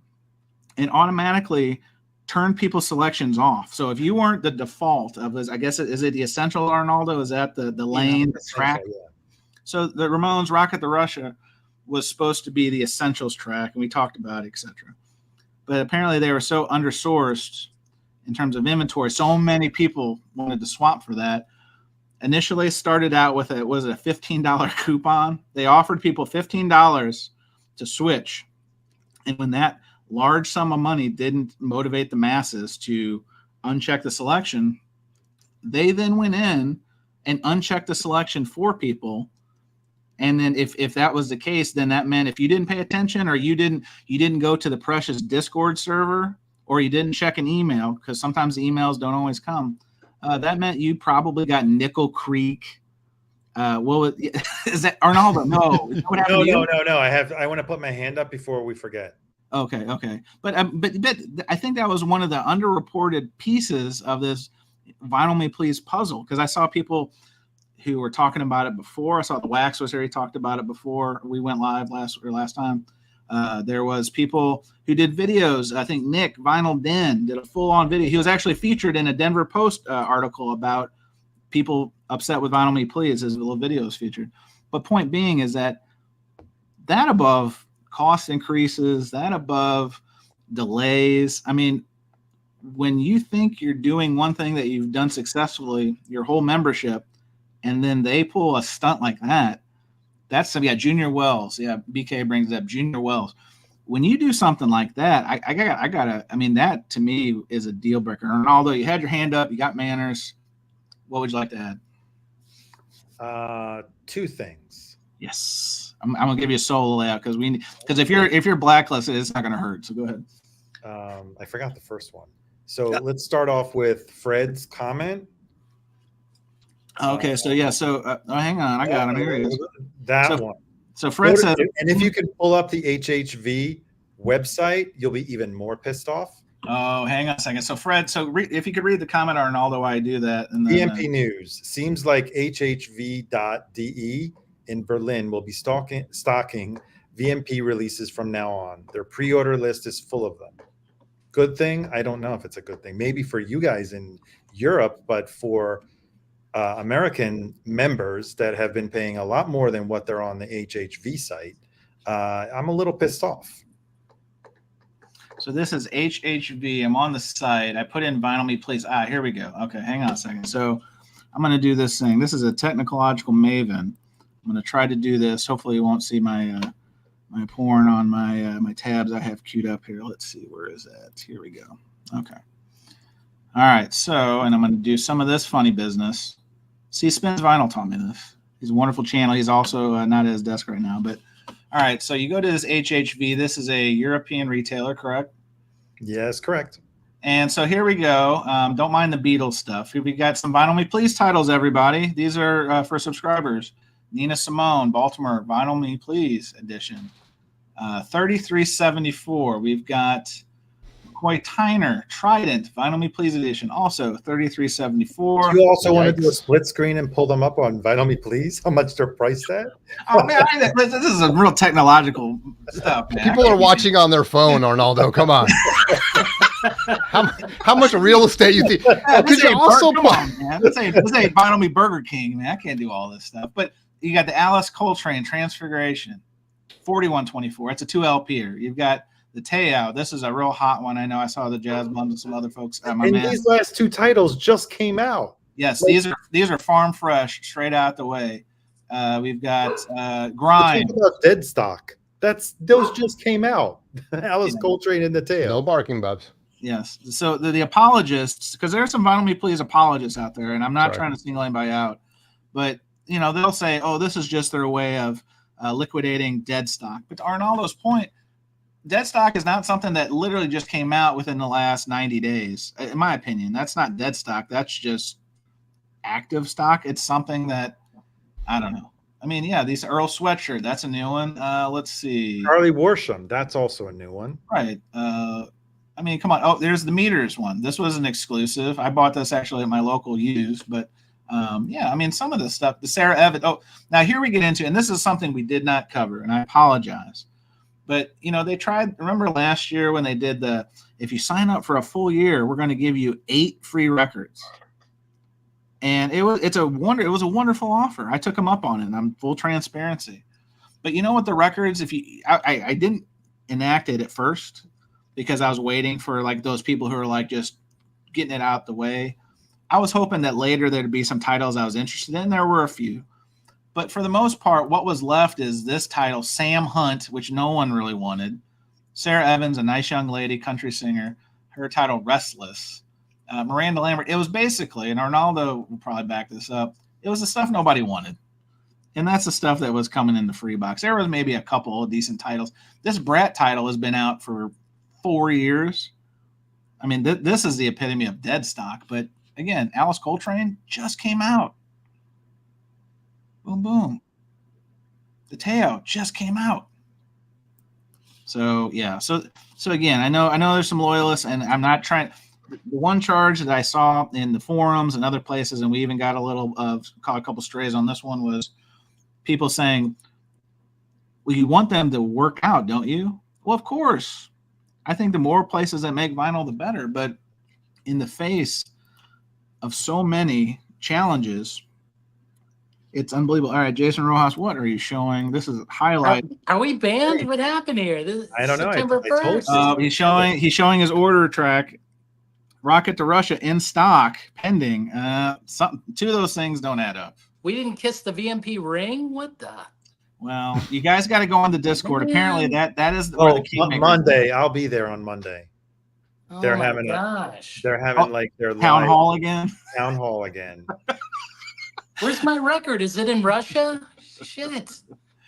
and automatically turned people's selections off. So if you weren't the default of this, I guess, is it the Essential, Arnaldo? Is that the lane, the track? Yeah. So the Ramones Rocket to Russia was supposed to be the Essentials track, and we talked about it, etc. But apparently they were so undersourced in terms of inventory. So many people wanted to swap for that. Initially started out with a $15 coupon. They offered people $15 to switch. And when that large sum of money didn't motivate the masses to uncheck the selection, they then went in and unchecked the selection for people. And then if that was the case, then that meant if you didn't pay attention or you didn't go to the precious Discord server or you didn't check an email, because sometimes the emails don't always come, that meant you probably got Nickel Creek. Is that Arnaldo? No. No. I want to put my hand up before we forget. Okay. But I think that was one of the underreported pieces of this Vinyl Me Please puzzle, because I saw people who were talking about it before. I saw the Wax was here. He talked about it before we went live last time. There was people who did videos. I think Nick Vinyl Den did a full-on video. He was actually featured in a Denver Post article about people upset with Vinyl Me Please. His little video was featured. But point being is that above cost increases, that above delays. I mean, when you think you're doing one thing that you've done successfully, your whole membership, and then they pull a stunt like that, that's Junior Wells. Yeah, BK brings up Junior Wells. When you do something like that, I gotta. I mean, that to me is a deal breaker. And although you had your hand up, you got manners. What would you like to add? Two things. Yes, I'm gonna give you a solo layout because if you're blacklisted, it's not gonna hurt. So go ahead. I forgot the first one. So let's start off with Fred's comment. Okay, so yeah, hang on, I got him. Here he is. That one. So Fred said, and if you can pull up the HHV website, you'll be even more pissed off. Oh, hang on a second. So Fred, if you could read the comment, Arnaldo, why I do that. And then, VMP News seems like HHV.de in Berlin will be stocking VMP releases from now on. Their pre-order list is full of them. Good thing? I don't know if it's a good thing. Maybe for you guys in Europe, but for American members that have been paying a lot more than what they're on the HHV site, I'm a little pissed off. So this is HHV. I'm on the site. I put in Vinyl Me Please. Here we go. Okay, hang on a second. So I'm going to do this thing. This is a technological maven. I'm going to try to do this. Hopefully you won't see my my porn on my tabs I have queued up here. Let's see. Where is that? Here we go. Okay. All right. So, and I'm going to do some of this funny business. See, Spins Vinyl taught me this. He's a wonderful channel. He's also not at his desk right now. But all right, so you go to this HHV. This is a European retailer, correct? Yes, correct. And so here we go. Don't mind the Beatles stuff. We got some Vinyl Me Please titles, everybody. These are for subscribers. Nina Simone, Baltimore, Vinyl Me Please edition. 3374. We've got McCoy Tyner, Trident, Vinyl Me Please edition, also 3374. Do you also want to do a split screen and pull them up on Vinyl Me Please? How much they're priced at? Oh man, this is a real technological stuff, man. People are watching on their phone, Arnaldo. Come on. How much real estate you think? Could you also come on, man. This ain't Vinyl Me Burger King, man. I can't do all this stuff. But you got the Alice Coltrane Transfiguration, 4124. It's a 2LP'er. You've got the Teo. This is a real hot one. I know I saw the Jazz Bums and some other folks. These last two titles just came out. Yes, these are farm fresh, straight out the way. We've got Grind. Talk about dead stock. Those just came out. Alice Coltrane and the Teo. No barking, Bubs. Yes. So the apologists, because there's some Vinyl Me Please apologists out there, and I'm not trying to single anybody out, but they'll say, "Oh, this is just their way of liquidating dead stock." But to Arnaldo's point, dead stock is not something that literally just came out within the last 90 days. In my opinion, that's not dead stock. That's just active stock. It's something that, I don't know. I mean, yeah, these Earl Sweatshirt, that's a new one. Let's see. Charlie Worsham, that's also a new one. Right. I mean, come on. Oh, there's the Meters one. This was an exclusive. I bought this actually at my local used, but yeah, I mean, some of this stuff, the Sarah Evans. Oh, now here we get into, and this is something we did not cover, and I apologize. But, they tried, remember last year when they did if you sign up for a full year, we're going to give you 8 free records. And it was a wonderful offer. I took them up on it, and I'm full transparency. But you know what, the records, I didn't enact it at first because I was waiting for like those people who are like just getting it out the way. I was hoping that later there'd be some titles I was interested in. There were a few. But for the most part, what was left is this title, Sam Hunt, which no one really wanted. Sarah Evans, a nice young lady, country singer. Her title, Restless. Miranda Lambert. It was basically, and Arnaldo will probably back this up, it was the stuff nobody wanted. And that's the stuff that was coming in the free box. There was maybe a couple of decent titles. This Brat title has been out for 4 years. I mean, this is the epitome of dead stock. But again, Alice Coltrane just came out. Boom, boom. The Teo just came out. So yeah. So again, I know there's some loyalists, and I'm not trying. the one charge that I saw in the forums and other places, and we even got caught a couple strays on this one, was people saying, well, you want them to work out, don't you? Well, of course. I think the more places that make vinyl, the better. But in the face of so many challenges, it's unbelievable. All right, Jason Rojas, what are you showing? This is a highlight. Are we banned? What happened here? This I don't know. September I told 1st. you. He's showing his order track. Rocket to Russia in stock, pending. Two of those things don't add up. We didn't kiss the VMP ring? What the? Well, you guys got to go on the Discord. Man. Apparently that is where the kingmaker. Monday. I'll be there on Monday. Oh They're my having gosh. They're having like their town live hall again. Town hall again. Where's my record? Is it in Russia? Shit.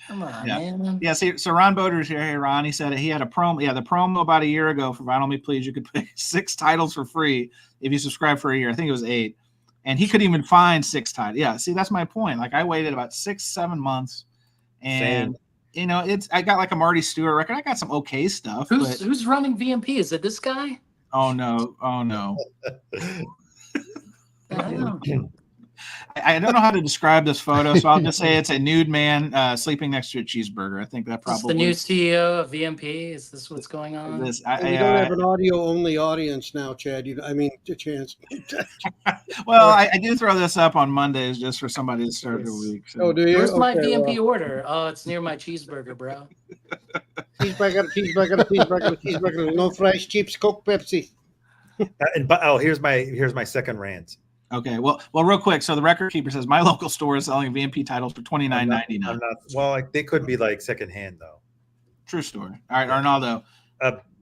Come on, man. Yeah, see, so Ron Boder's here. Hey, Ron, he said he had a promo. Yeah, the promo about a year ago for Vinyl Me Please. You could pick 6 titles for free if you subscribe for a year. I think it was 8. And he couldn't even find 6 titles. Yeah, see, that's my point. Like, I waited about 6-7 months. And, you know, I got like a Marty Stewart record. I got some okay stuff. Who's running VMP? Is it this guy? Oh, no. Oh, no. Damn. I don't know how to describe this photo, so I'll just say it's a nude man sleeping next to a cheeseburger. I think that probably. Is the new CEO of VMP? Is this what's going on? We don't have an audio-only audience now, Chad. A chance. Well, I do throw this up on Mondays just for somebody to start the week. So. Oh, do you? Where's my VMP order? Oh, it's near my cheeseburger, bro. Cheeseburger. No fries, chips, Coke, Pepsi. Here's my second rant. Okay, well, real quick. So the record keeper says my local store is selling VMP titles for $29.99. Well, they could be like secondhand though. True story. All right, Arnaldo.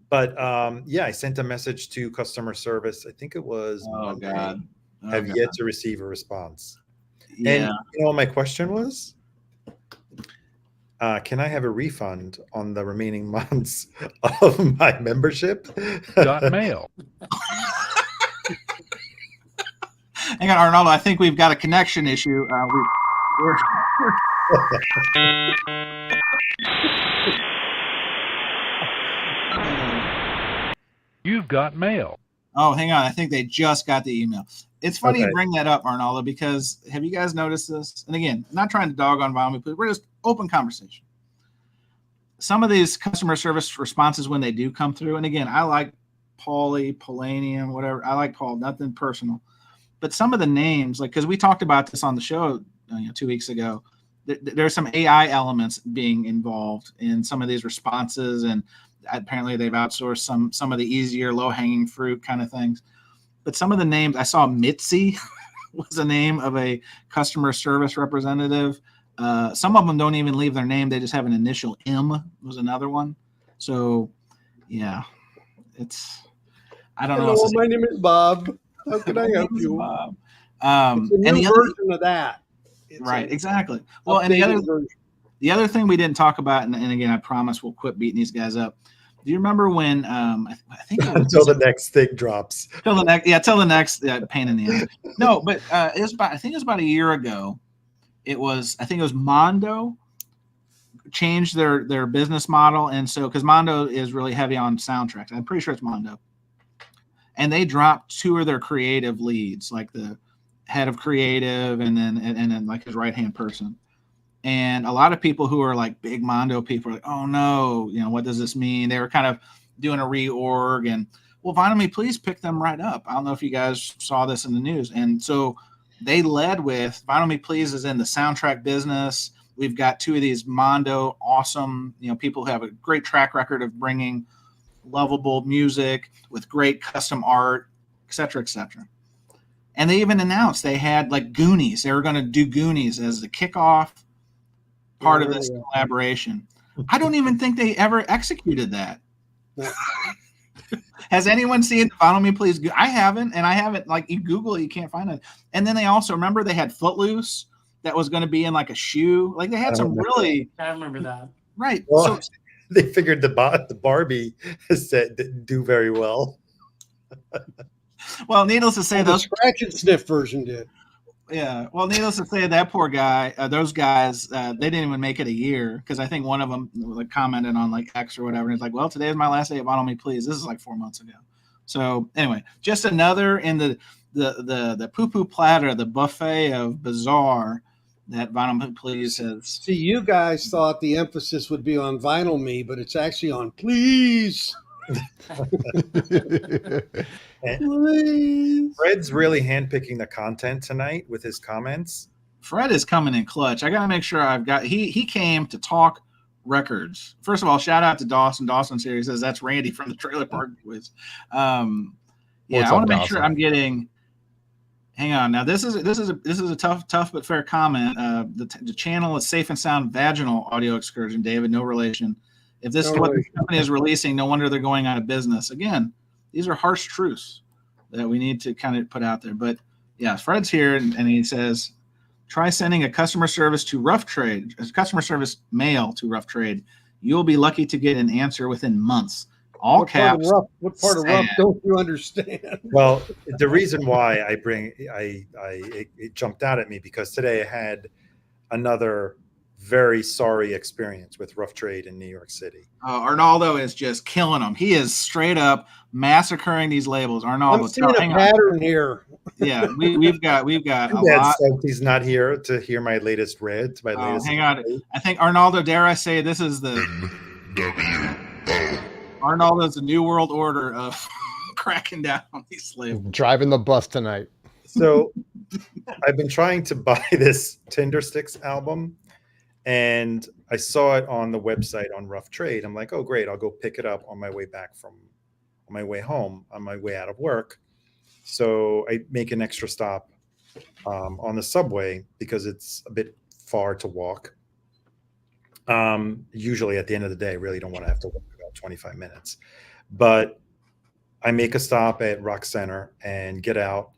But I sent a message to customer service. I think it was. Oh God. Have yet to receive a response. Yeah. And you know what my question was? Can I have a refund on the remaining months of my membership? Got mail. Hang on, Arnaldo. I think we've got a connection issue. You've got mail. Oh, hang on. I think they just got the email. It's funny you Okay. bring that up, Arnaldo, because have you guys noticed this? And again, I'm not trying to dog on Vinyl, but we're just open conversation. Some of these customer service responses when they do come through, and again, I like Paulie, Palladium, whatever. I like Paul, nothing personal. But some of the names, like, because we talked about this on the show 2 weeks ago, there's some AI elements being involved in some of these responses, and apparently they've outsourced some of the easier, low-hanging fruit kind of things. But some of the names, I saw Mitzi was the name of a customer service representative. Some of them don't even leave their name; they just have an initial M. Was another one. So, yeah, I don't know. Hello, my name is Bob. How can I help you? Bob. It's a new version of that. Right, exactly. Well, and the other thing we didn't talk about, and again, I promise we'll quit beating these guys up. Do you remember when I think it was Until the next thing drops. till the next pain in the ass. No, but it was I think it was about a year ago. I think it was Mondo changed their business model, and so because Mondo is really heavy on soundtracks, I'm pretty sure it's Mondo, and they dropped 2 of their creative leads, like the head of creative, and then like his right hand person. And a lot of people who are like big Mondo people are like, oh no, what does this mean? They were kind of doing a reorg, and well, Vinyl Me Please picked them right up. I don't know if you guys saw this in the news. And so they led with Vinyl Me Please is in the soundtrack business. We've got 2 of these Mondo awesome, people who have a great track record of bringing lovable music with great custom art, et cetera, et cetera. And they even announced they had like Goonies. They were going to do Goonies as the kickoff part of this collaboration. I don't even think they ever executed that. Has anyone seen Vinyl Me Please? I haven't, and I haven't. Like, you Google it, you can't find it. And then they also, remember, they had Footloose that was going to be in like a shoe. Like, they had some really. I remember that. Right. Well, so they figured the Barbie set didn't do very well. Well, needless to say, the scratch and sniff version did. Yeah. Well, needless to say, that poor guy, those guys, they didn't even make it a year, because I think one of them like commented on like X or whatever. And it's like, well, today is my last day at Vinyl Me Please. This is like 4 months ago. So anyway, just another in the poo-poo platter, the buffet of bizarre that Vinyl Please has. See, you guys thought the emphasis would be on Vinyl Me, but it's actually on please. Please. Fred's really handpicking the content tonight with his comments. Fred is coming in clutch. I got to make sure I've got. He came to talk records. First of all, shout out to Dawson. Dawson's here. He says that's Randy from the Trailer Park Boys. Yeah, What's I want up, to make sure Dawson? I'm getting. Hang on. Now this is a tough but fair comment. The channel is Safe and Sound Vaginal Audio Excursion. David, no relation. If this is what the company is releasing, no wonder they're going out of business. Again, these are harsh truths that we need to kind of put out there. But yeah, Fred's here and he says, try sending a customer service to Rough Trade, a customer service mail to Rough Trade. You'll be lucky to get an answer within months. All caps. What part of rough don't you understand? Well, the reason why it jumped out at me because today I had another very sorry experience with Rough Trade in New York City. Arnaldo is just killing them. He is straight up massacring these labels. Arnaldo, I'm seeing a pattern here. Yeah, we've got a Bad lot. stuff. He's not here to hear my latest read. Hang on. I think Arnaldo, dare I say, this is the Arnaldo's the New World Order of cracking down on these labels. Driving the bus tonight. So I've been trying to buy this Tinder Sticks album, and I saw it on the website on Rough Trade. I'm like, oh, great. I'll go pick it up on my way back on my way home, on my way out of work. So I make an extra stop on the subway because it's a bit far to walk. Usually at the end of the day, I really don't want to have to walk about 25 minutes. But I make a stop at Rock Center and get out,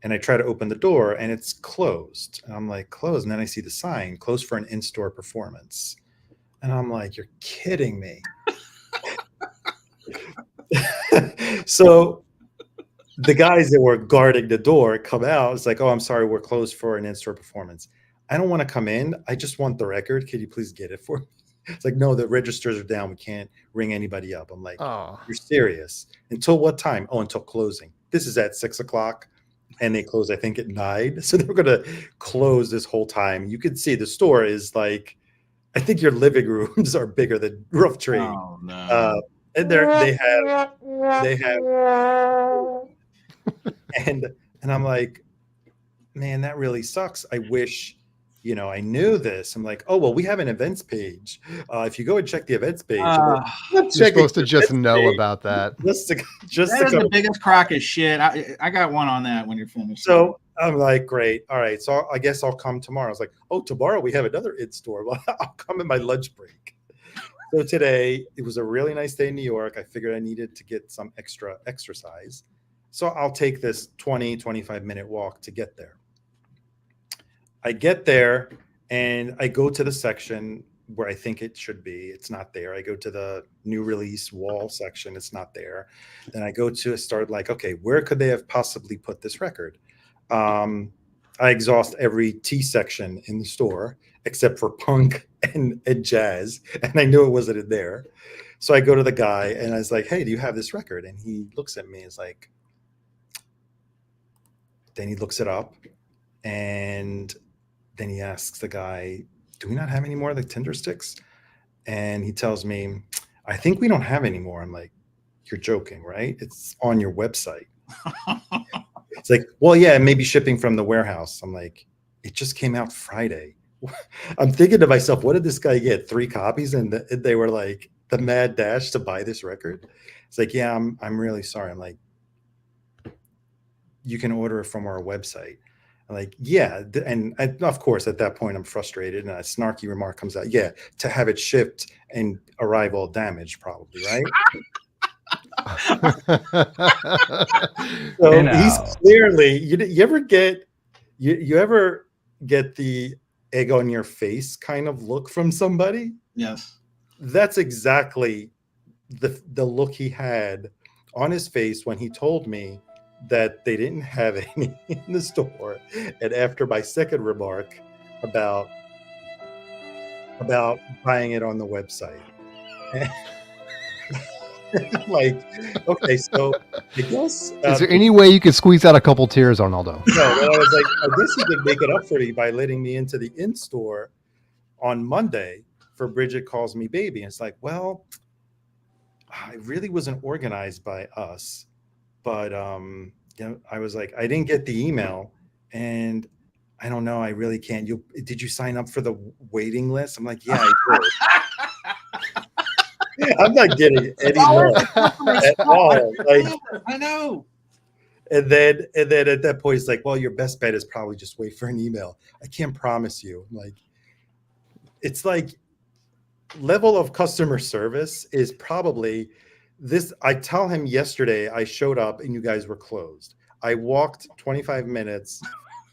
and I try to open the door, and it's closed. And I'm like, closed. And then I see the sign, closed for an in-store performance. And I'm like, you're kidding me. So the guys that were guarding the door come out. It's like, oh, I'm sorry, we're closed for an in-store performance. I don't want to come in. I just want the record. Can you please get it for me? It's like, no, the registers are down. We can't ring anybody up. I'm like, Oh. You're serious? Until what time? Oh, until closing. This is at 6 o'clock. And they close, I think, at 9. So they're going to close this whole time. You can see the store is like, I think your living rooms are bigger than Rough Trade. Oh, no. And they have, and I'm like, man, that really sucks. I wish, I knew this. I'm like, oh, well, we have an events page. If you go and check the events page, You're supposed to just know about that. Just that is the biggest crock of shit. I got one on that when you're finished. So I'm like, great. All right. So I guess I'll come tomorrow. I was like, oh, tomorrow we have another in-store. Well, I'll come in my lunch break. So today, it was a really nice day in New York. I figured I needed to get some extra exercise. So I'll take this 20, 25-minute walk to get there. I get there, and I go to the section where I think it should be. It's not there. I go to the new release wall section. It's not there. Then I go to start like, okay, where could they have possibly put this record? I exhaust every T section in the store except for punk and jazz, and I knew it wasn't in there. So I go to the guy, and I was like, hey, do you have this record? And he looks at me and is like, then he looks it up, and then he asks the guy, do we not have any more of the Tinder Sticks? And he tells me, I think we don't have any more. I'm like, you're joking, right? It's on your website. It's like, well, yeah, maybe shipping from the warehouse. I'm like, it just came out Friday. I'm thinking to myself, what did this guy get? 3 copies? And they were like, the mad dash to buy this record. It's like, yeah, I'm really sorry. I'm like, you can order it from our website. I'm like, yeah. And of course, at that point, I'm frustrated, and a snarky remark comes out. Yeah, to have it shipped and arrive all damaged, probably, right? So he's clearly, you ever get the egg on your face kind of look from somebody? Yes. That's exactly the look he had on his face when he told me that they didn't have any in the store. And after my second remark about buying it on the website. Like, okay, so I guess Is there any way you could squeeze out a couple tears, Arnaldo? no, well, I was like, I guess you could make it up for me by letting me into the in-store on Monday for Bridget Calls Me Baby. And it's like, well, I really wasn't organized by us, but I was like, I didn't get the email, and I don't know, I really can't. Did you sign up for the waiting list? I'm like, yeah, I did. I'm not getting any more at all. Like, I know. And then at that point, it's like, well, your best bet is probably just wait for an email. I can't promise you. Like, it's like level of customer service is probably this. I tell him yesterday I showed up and you guys were closed. I walked 25 minutes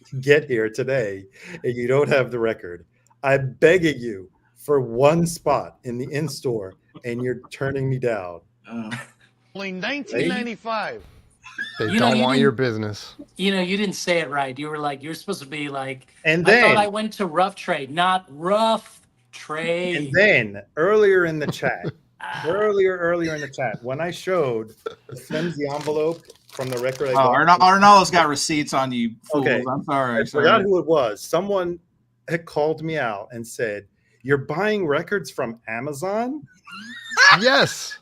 to get here today and you don't have the record. I'm begging you for one spot in the in-store and you're turning me down. Only 1995. They You know, don't you want didn't- your business. You know, you didn't say it right. You were like, you're supposed to be like, And I thought then I went to Rough Trade, not Rough Trade. And then earlier in the chat, earlier in the chat, when I showed the flimsy envelope from the record, I Oh, bought, Arnaldo's got receipts on you fools. Okay. I'm sorry. I forgot who it was. Someone had called me out and said, "You're buying records from Amazon? Yes.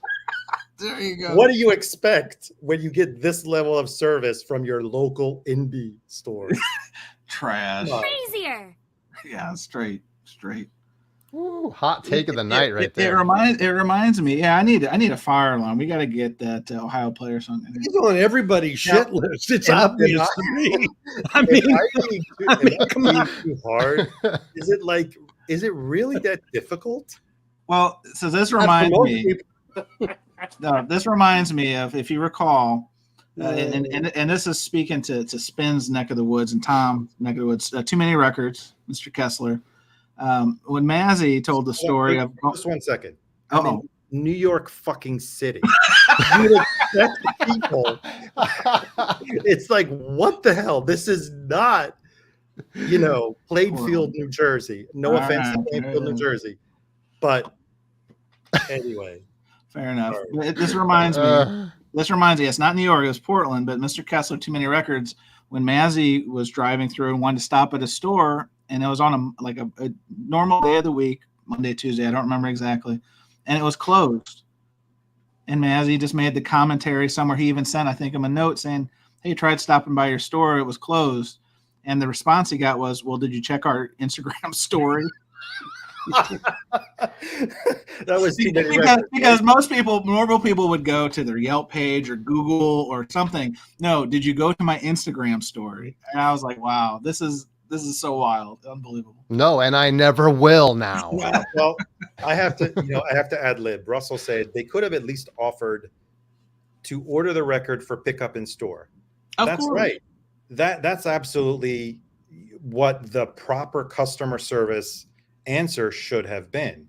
There you go. What do you expect when you get this level of service from your local indie store?" Trash. Come on. Crazier. Yeah, straight. Woo, hot take of the night right It there. reminds me. Yeah, I need a fire alarm. We got to get that Ohio player song. He's on everybody's shit list. It's Yeah, obvious to me. I mean, come on. Too hard. Is it really that difficult? Well, so this Not for reminds most me. people. No, this reminds me of, if you recall, and this is speaking to Spin's neck of the woods and Tom's neck of the woods. Too Many Records, Mr. Kessler. When Mazzy told the story of Just 1 second. oh, New York fucking City. You expect people. It's like, what the hell? This is not, Plainfield, New Jersey. No All offense to right, Plainfield, New Jersey. But anyway. fair enough. Sorry. This reminds me. This reminds me. It's not New York. It was Portland. But Mr. Kessler, Too Many Records. When Mazzy was driving through and wanted to stop at a store, and it was on a normal day of the week, Monday, Tuesday, I don't remember exactly, and it was closed. And Mazzy just made the commentary somewhere. He even sent, I think, him a note saying, "Hey, tried stopping by your store. It was closed." And the response he got was, "Well, did you check our Instagram story?" That was too many records. because most normal people would go to their Yelp page or Google or something. No, did you go to my Instagram story? And I was like, wow, this is so wild, unbelievable. No, and I never will now. Well, I have to ad lib. Russell said they could have at least offered to order the record for pickup in store. That's course. right. That's absolutely what the proper customer service answer should have been.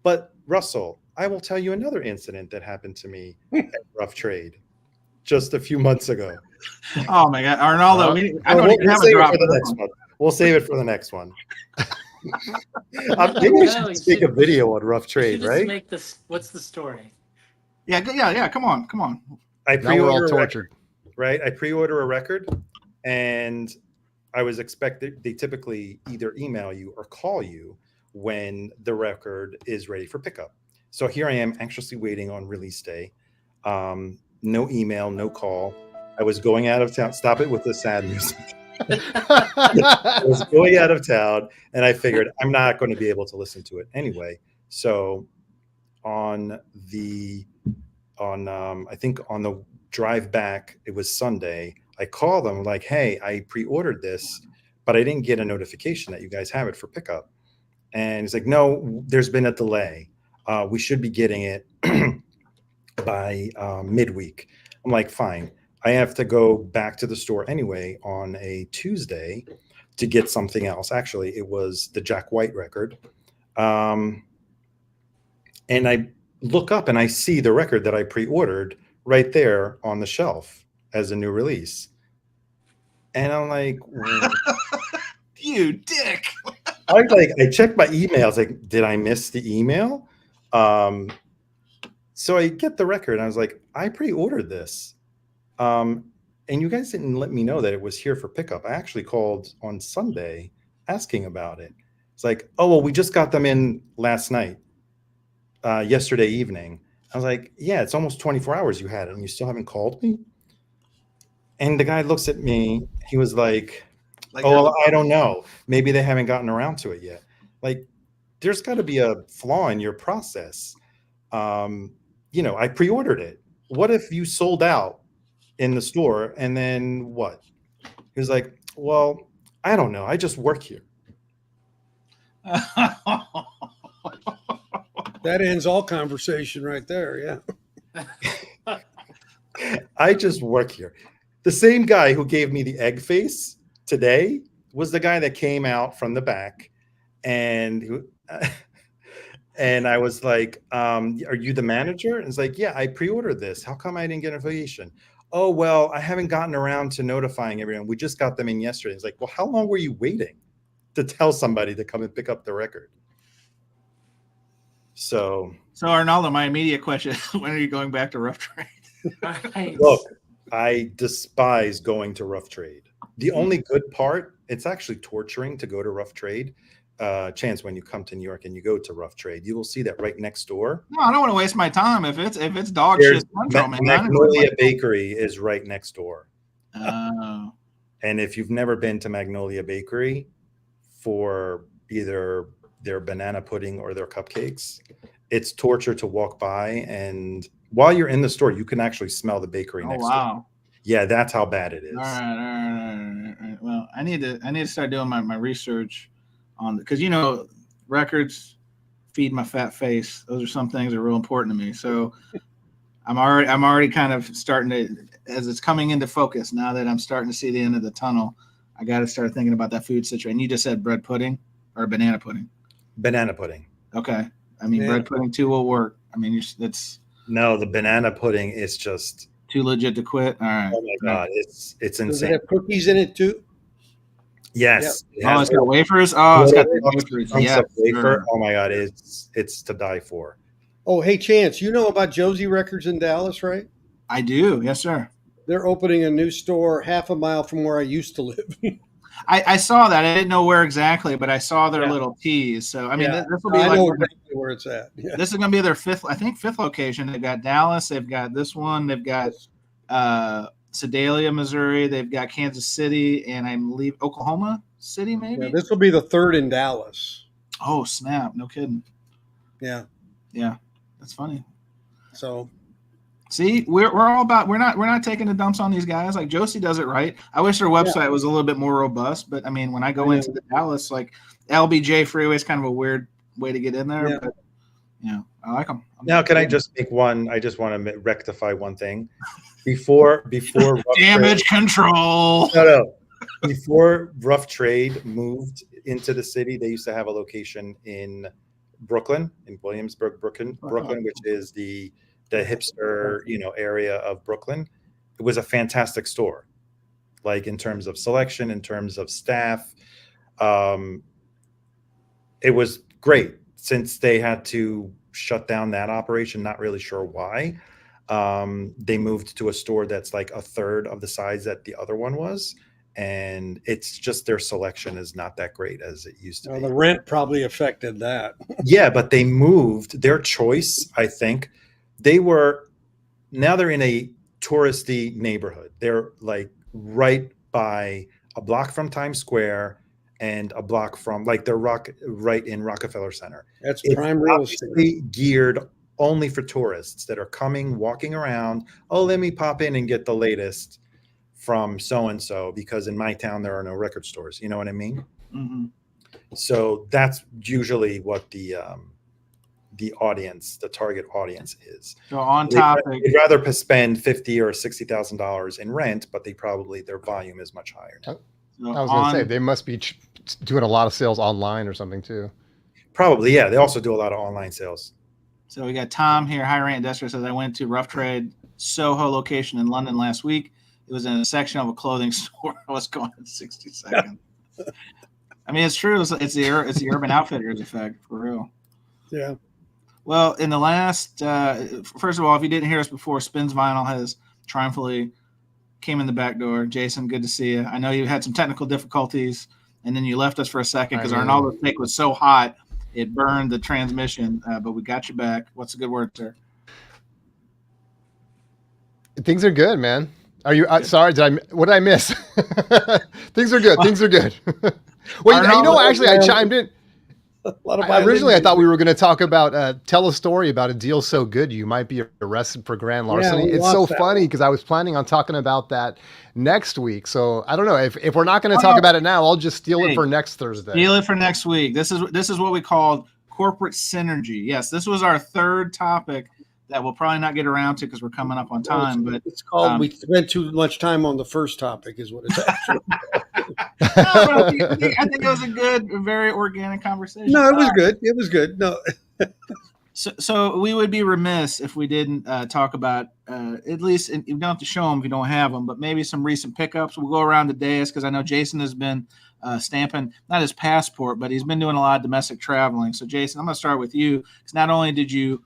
But Russell, I will tell you another incident that happened to me at Rough Trade just a few months ago. Oh my God, Arnaldo, I don't even We'll have a save it drop. for the next one. We'll save it for the next one. Maybe we should just make a video on Rough Trade, right? Make this. What's the story? Yeah. Come on. I Now we're all pre-order a tortured. record, right? I pre-order a record, and I was expected. They typically either email you or call you when the record is ready for pickup. So here I am, anxiously waiting on release day. No email, no call. I was going out of town. Stop it with the sad music. I was going out of town, and I figured I'm not going to be able to listen to it anyway. So I think on the drive back, it was Sunday, I called them like, "Hey, I pre-ordered this, but I didn't get a notification that you guys have it for pickup." And he's like, "No, there's been a delay. We should be getting it by midweek." I'm like, "Fine. I have to go back to the store anyway on a Tuesday to get something else." Actually, it was the Jack White record. And I look up and I see the record that I pre-ordered right there on the shelf as a new release. And I'm like, You dick. I checked my emails. Like, did I miss the email? So I get the record, and I was like, I pre-ordered this. And you guys didn't let me know that it was here for pickup. I actually called on Sunday asking about it. It's like, oh, well, we just got them in last night, yesterday evening. I was like, yeah, it's almost 24 hours you had it, and you still haven't called me? And the guy looks at me. He was like, oh, well, I don't know. Maybe they haven't gotten around to it yet. Like, there's got to be a flaw in your process. I pre-ordered it. What if you sold out in the store and then what? He was like, well, I don't know. I just work here. That ends all conversation right there. Yeah. I just work here. The same guy who gave me the egg face today was the guy that came out from the back, and and I was like, are you the manager? And it's like, yeah, I pre-ordered this. How come I didn't get an affiliation? Oh, well, I haven't gotten around to notifying everyone. We just got them in yesterday. It's like, well, how long were you waiting to tell somebody to come and pick up the record? So Arnaldo, my immediate question is, when are you going back to Rough Trade? Right. look, I despise going to Rough Trade. The only good part, it's actually torturing to go to Rough Trade. Chance, when you come to New York and you go to Rough Trade, you will see that right next door. No, I don't want to waste my time if it's dog shit central, man. Magnolia Bakery is right next door. Oh. And if you've never been to Magnolia Bakery for either their banana pudding or their cupcakes, it's torture to walk by. And while you're in the store, you can actually smell the bakery next door. Yeah, that's how bad it is. All right. Well, I need to start doing my research on, because records feed my fat face. Those are some things that are real important to me. So I'm already kind of starting to, as it's coming into focus now that I'm starting to see the end of the tunnel, I got to start thinking about that food situation. You just said bread pudding or banana pudding? Banana pudding. Okay. I mean, bread pudding too will work. I mean, no, the banana pudding is just too legit to quit. All right. Oh my God. It's insane. Does it have cookies in it too? Yes. Yeah. It's got wafers. Oh, it's got wafers. Yeah. Wafer. Sure. Oh my God. It's to die for. Oh, hey, Chance, you know about Josie Records in Dallas, right? I do. Yes, sir. They're opening a new store half a mile from where I used to live. I saw that. I didn't know where exactly, but I saw their little tease. So, I mean, this will be I know exactly where it's at. Yeah. This is going to be their fifth location. They've got Dallas. They've got this one. They've got Sedalia, Missouri. They've got Kansas City, and I believe Oklahoma City, maybe? Yeah, this will be the third in Dallas. Oh, snap. No kidding. Yeah. Yeah. That's funny. So see, we're all about, we're not taking the dumps on these guys. Like Josie does it right. I wish their website was a little bit more robust, but I mean, when I go into the Dallas, like LBJ Freeway is kind of a weird way to get in there, but I like them. Now, can I just make one? I just want to rectify one thing. Before damage control. No. Before Rough Trade moved into the city, they used to have a location in Brooklyn, in Williamsburg, Brooklyn, which is the hipster, area of Brooklyn. It was a fantastic store, like in terms of selection, in terms of staff. It was great. Since they had to shut down that operation, not really sure why. They moved to a store that's like a third of the size that the other one was. And it's just their selection is not that great as it used to be. The rent probably affected that. Yeah, but they moved their choice. I think now they're in a touristy neighborhood. They're like right by a block from Times Square and a block from they're right in Rockefeller Center. That's prime real estate. Geared only for tourists that are coming, walking around. Oh, let me pop in and get the latest from so-and-so, because in my town there are no record stores. You know what I mean? Mm-hmm. So that's usually what the audience, the target audience is. So on topic, they'd rather spend $50,000 or $60,000 in rent, but their volume is much higher. I was going to say, they must be doing a lot of sales online or something too. Probably, yeah. They also do a lot of online sales. So we got Tom here, High Rent Industrial, says, I went to Rough Trade Soho location in London last week. It was in a section of a clothing store. I was gone in 60 seconds. I mean, it's true. It's the Urban Outfitters effect, for real. Yeah. Well, in the last, first of all, if you didn't hear us before, Spins Vinyl has triumphantly came in the back door. Jason, good to see you. I know you had some technical difficulties, and then you left us for a second because Arnaldo's take was so hot it burned the transmission. But we got you back. What's a good word, sir? Things are good, man. Are you sorry? What did I miss? Things are good. Things are good. Well, actually, I chimed in. Originally, I thought we were going to talk about tell a story about a deal so good you might be arrested for grand larceny. It's so funny because I was planning on talking about that next week. So I don't know if we're not going to talk about it now. I'll just steal it for next Thursday. Steal it for next week. This is what we called corporate synergy. Yes, this was our third topic that we'll probably not get around to because we're coming up on time. But it's called we spent too much time on the first topic, is what it's actually. I think it was a good, very organic conversation. No, it was good. It was good. No. So we would be remiss if we didn't talk about at least, and you don't have to show them if you don't have them, but maybe some recent pickups. We'll go around the dais because I know Jason has been stamping, not his passport, but he's been doing a lot of domestic traveling. So Jason, I'm going to start with you because not only did you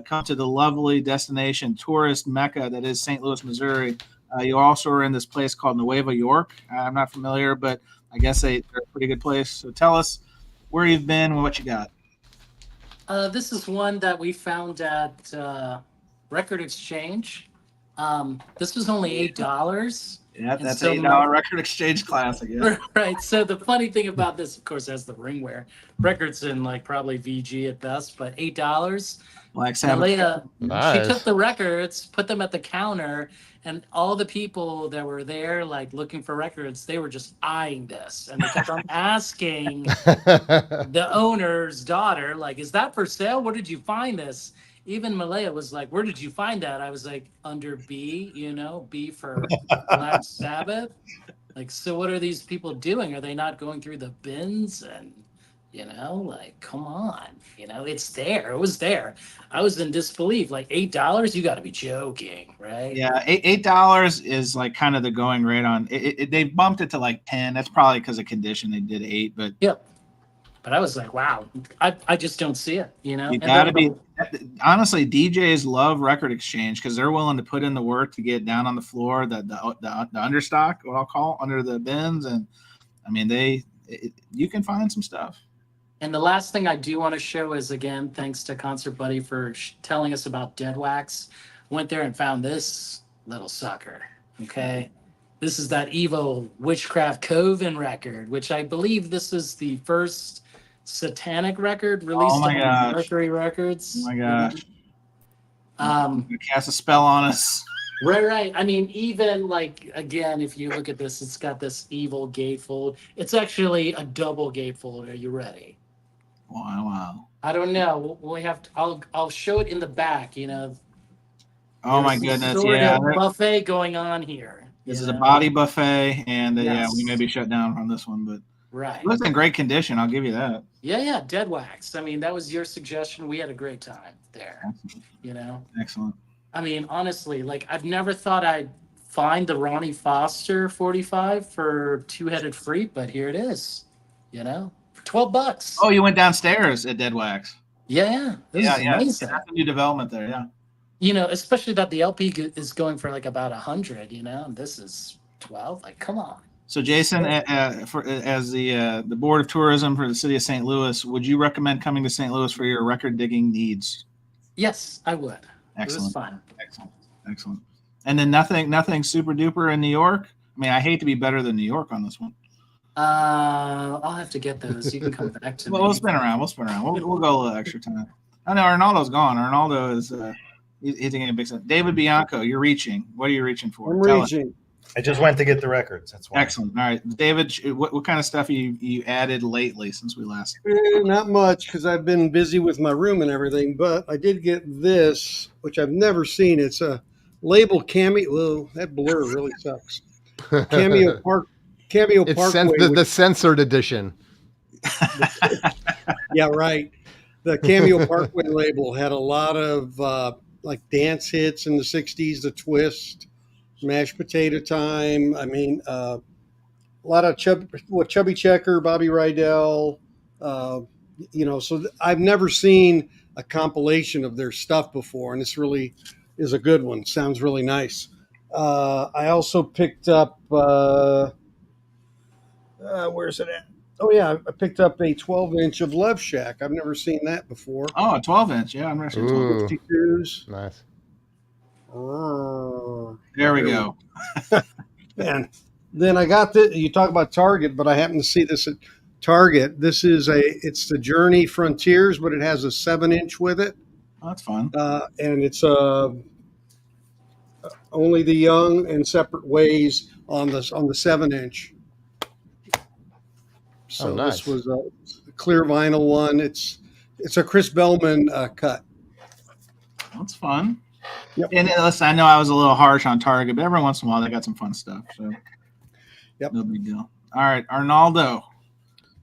come to the lovely destination tourist mecca that is St. Louis, Missouri, you also are in this place called Nueva York. I'm not familiar, but I guess they're a pretty good place. So tell us where you've been and what you got. This is one that we found at Record Exchange. This was only $8. Yeah, that's $8 Record Exchange classic. Yeah. Right. So the funny thing about this, of course, has the ringware. Records in like probably VG at best, but $8. Black Sabbath. Leia, Nice. She took the records, put them at the counter, and all the people that were there, like looking for records, they were just eyeing this, and they kept on asking the owner's daughter, like, "Is that for sale? Where did you find this?" Even Malaya was like, "Where did you find that?" I was like, "Under B, B for Black Sabbath." Like, so what are these people doing? Are they not going through the bins? And like, come on, it's there. It was there. I was in disbelief. Like $8, you got to be joking, right? Yeah, $8 is like kind of the going rate on it. They bumped it to like 10. That's probably because of condition. They did 8, but Yep. But I was like, wow, I just don't see it. You got to be. Honestly, DJs love Record Exchange because they're willing to put in the work to get down on the floor, the understock, what I'll call under the bins, and I mean you can find some stuff. And the last thing I do want to show is, again, thanks to Concert Buddy for telling us about Dead Wax. Went there and found this little sucker. Okay. This is that evil Witchcraft Coven record, which I believe this is the first satanic record released on Mercury Records. Oh my gosh. You cast a spell on us. Right. I mean, even like, again, if you look at this, it's got this evil gatefold. It's actually a double gatefold. Are you ready? Wow. I don't know. We have to. I'll show it in the back. Oh my goodness! Sort of buffet going on here. This is a body buffet, and Yes. yeah, we may be shut down from this one, but Right. it looks in great condition. I'll give you that. Yeah. Dead Wax. I mean, that was your suggestion. We had a great time there. Excellent. I mean, honestly, like I've never thought I'd find the Ronnie Foster 45 for two-headed freak, but here it is. For $12. Oh, you went downstairs at Dead Wax. Yeah. This is amazing. That's a new development there. Yeah. Especially that the LP is going for like about 100. And this is 12. Like, come on. So, Jason, as the Board of Tourism for the City of St. Louis, would you recommend coming to St. Louis for your record digging needs? Yes, I would. Excellent. It was fun. Excellent. And then nothing super duper in New York. I mean, I hate to be better than New York on this one. I'll have to get those. You can come back to me. We'll spin around. We'll go a little extra time. I know Arnaldo's gone. Arnaldo is he's getting a big set. David Bianco, you're reaching. What are you reaching for? I'm reaching. I just went to get the records. That's why. Excellent. All right, David, what kind of stuff you added lately since we last? Not much because I've been busy with my room and everything, but I did get this, which I've never seen. It's a label cameo. Well, that blur really sucks. Cameo Parkway. The censored edition. Yeah, right. The Cameo Parkway label had a lot of like dance hits in the 60s, The Twist, Mashed Potato Time. I mean, a lot of Chubby Checker, Bobby Rydell. So I've never seen a compilation of their stuff before, and this really is a good one. Sounds really nice. I also picked up where's it at? Oh yeah, I picked up a 12-inch of Love Shack. I've never seen that before. Oh, a 12-inch. Yeah, I'm ready. Ooh. 52s. Nice. There we go. And then I got this. You talk about Target, but I happen to see this at Target. This is it's the Journey Frontiers, but it has a 7-inch with it. Oh, that's fun. And it's only the young and separate ways on the 7-inch. So nice. This was a clear vinyl one. It's a Chris Bellman cut. That's fun. Yep. And listen, I know I was a little harsh on Target, but every once in a while they got some fun stuff. So, yep, no big deal. All right, Arnaldo,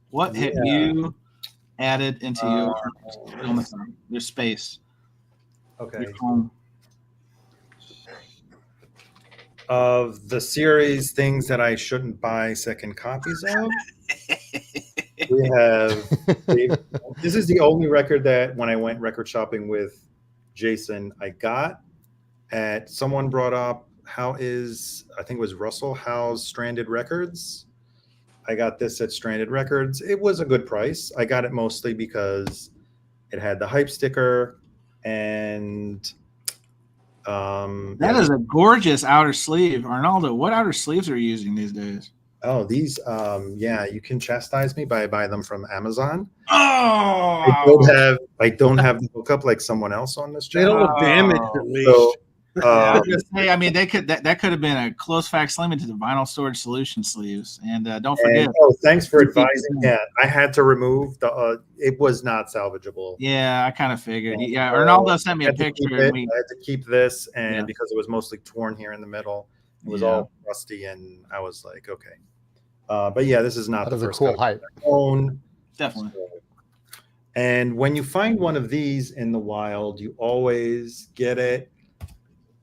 what have you added into your space? Okay. Your home? Of the series, things that I shouldn't buy second copies of, we have. This is the only record that when I went record shopping with Jason, I got. Someone brought up I think it was Russell Howe's Stranded Records. I got this at Stranded Records. It was a good price. I got it mostly because it had the hype sticker and. That is a gorgeous outer sleeve. Arnaldo, what outer sleeves are you using these days? Oh, these, you can chastise me, but I buy them from Amazon. Oh, I don't have the hookup like someone else on this They channel. don't look damaged at least. So, I was gonna say, I mean, that could have been a close facsimile to the vinyl storage solution sleeves. And don't forget. Thanks for advising. Yeah, I had to remove the. It was not salvageable. Yeah, I kind of figured. Yeah, Arnaldo sent me a picture. I had to keep this, and because it was mostly torn here in the middle, it was all rusty, and I was like, okay. But yeah, this is not That the is first a cool hype. own. Definitely. And when you find one of these in the wild, you always get it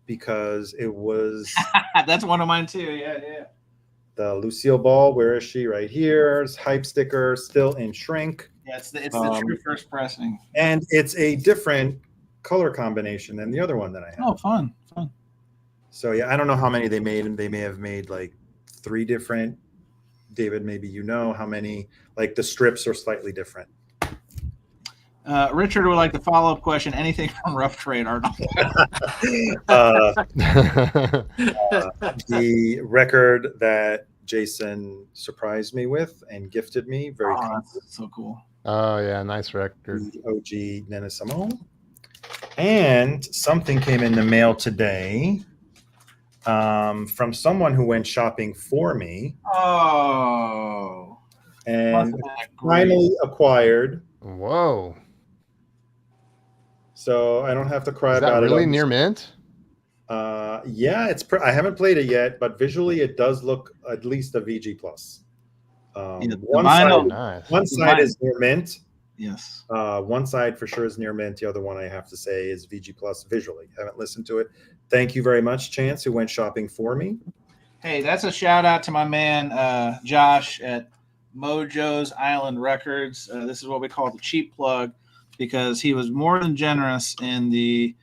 because it was. That's one of mine too. Yeah. The Lucille Ball, where is she? Right here. Hype sticker, still in shrink. Yeah, it's the true first pressing. And it's a different color combination than the other one that I have. Oh, fun. So yeah, I don't know how many they made, and they may have made like 3 different. David, maybe you know how many. Like the strips are slightly different. Richard would like the follow-up question. Anything from Rough Trade, Arnold? The record that Jason surprised me with and gifted me, very that's so cool. Oh yeah, nice record. The OG Nina Simone. And something came in the mail today from someone who went shopping for me. Oh. And finally acquired. Whoa. So I don't have to cry Is that about really it. near mint? Yeah, I haven't played it yet, but visually it does look at least a VG plus. One side is near mint. Yes. One side for sure is near mint. The other one I have to say is VG plus visually. Haven't listened to it. Thank you very much, Chance, who went shopping for me. Hey, that's a shout out to my man Josh at Mojo's Island Records. This is what we call the cheap plug, because he was more than generous in the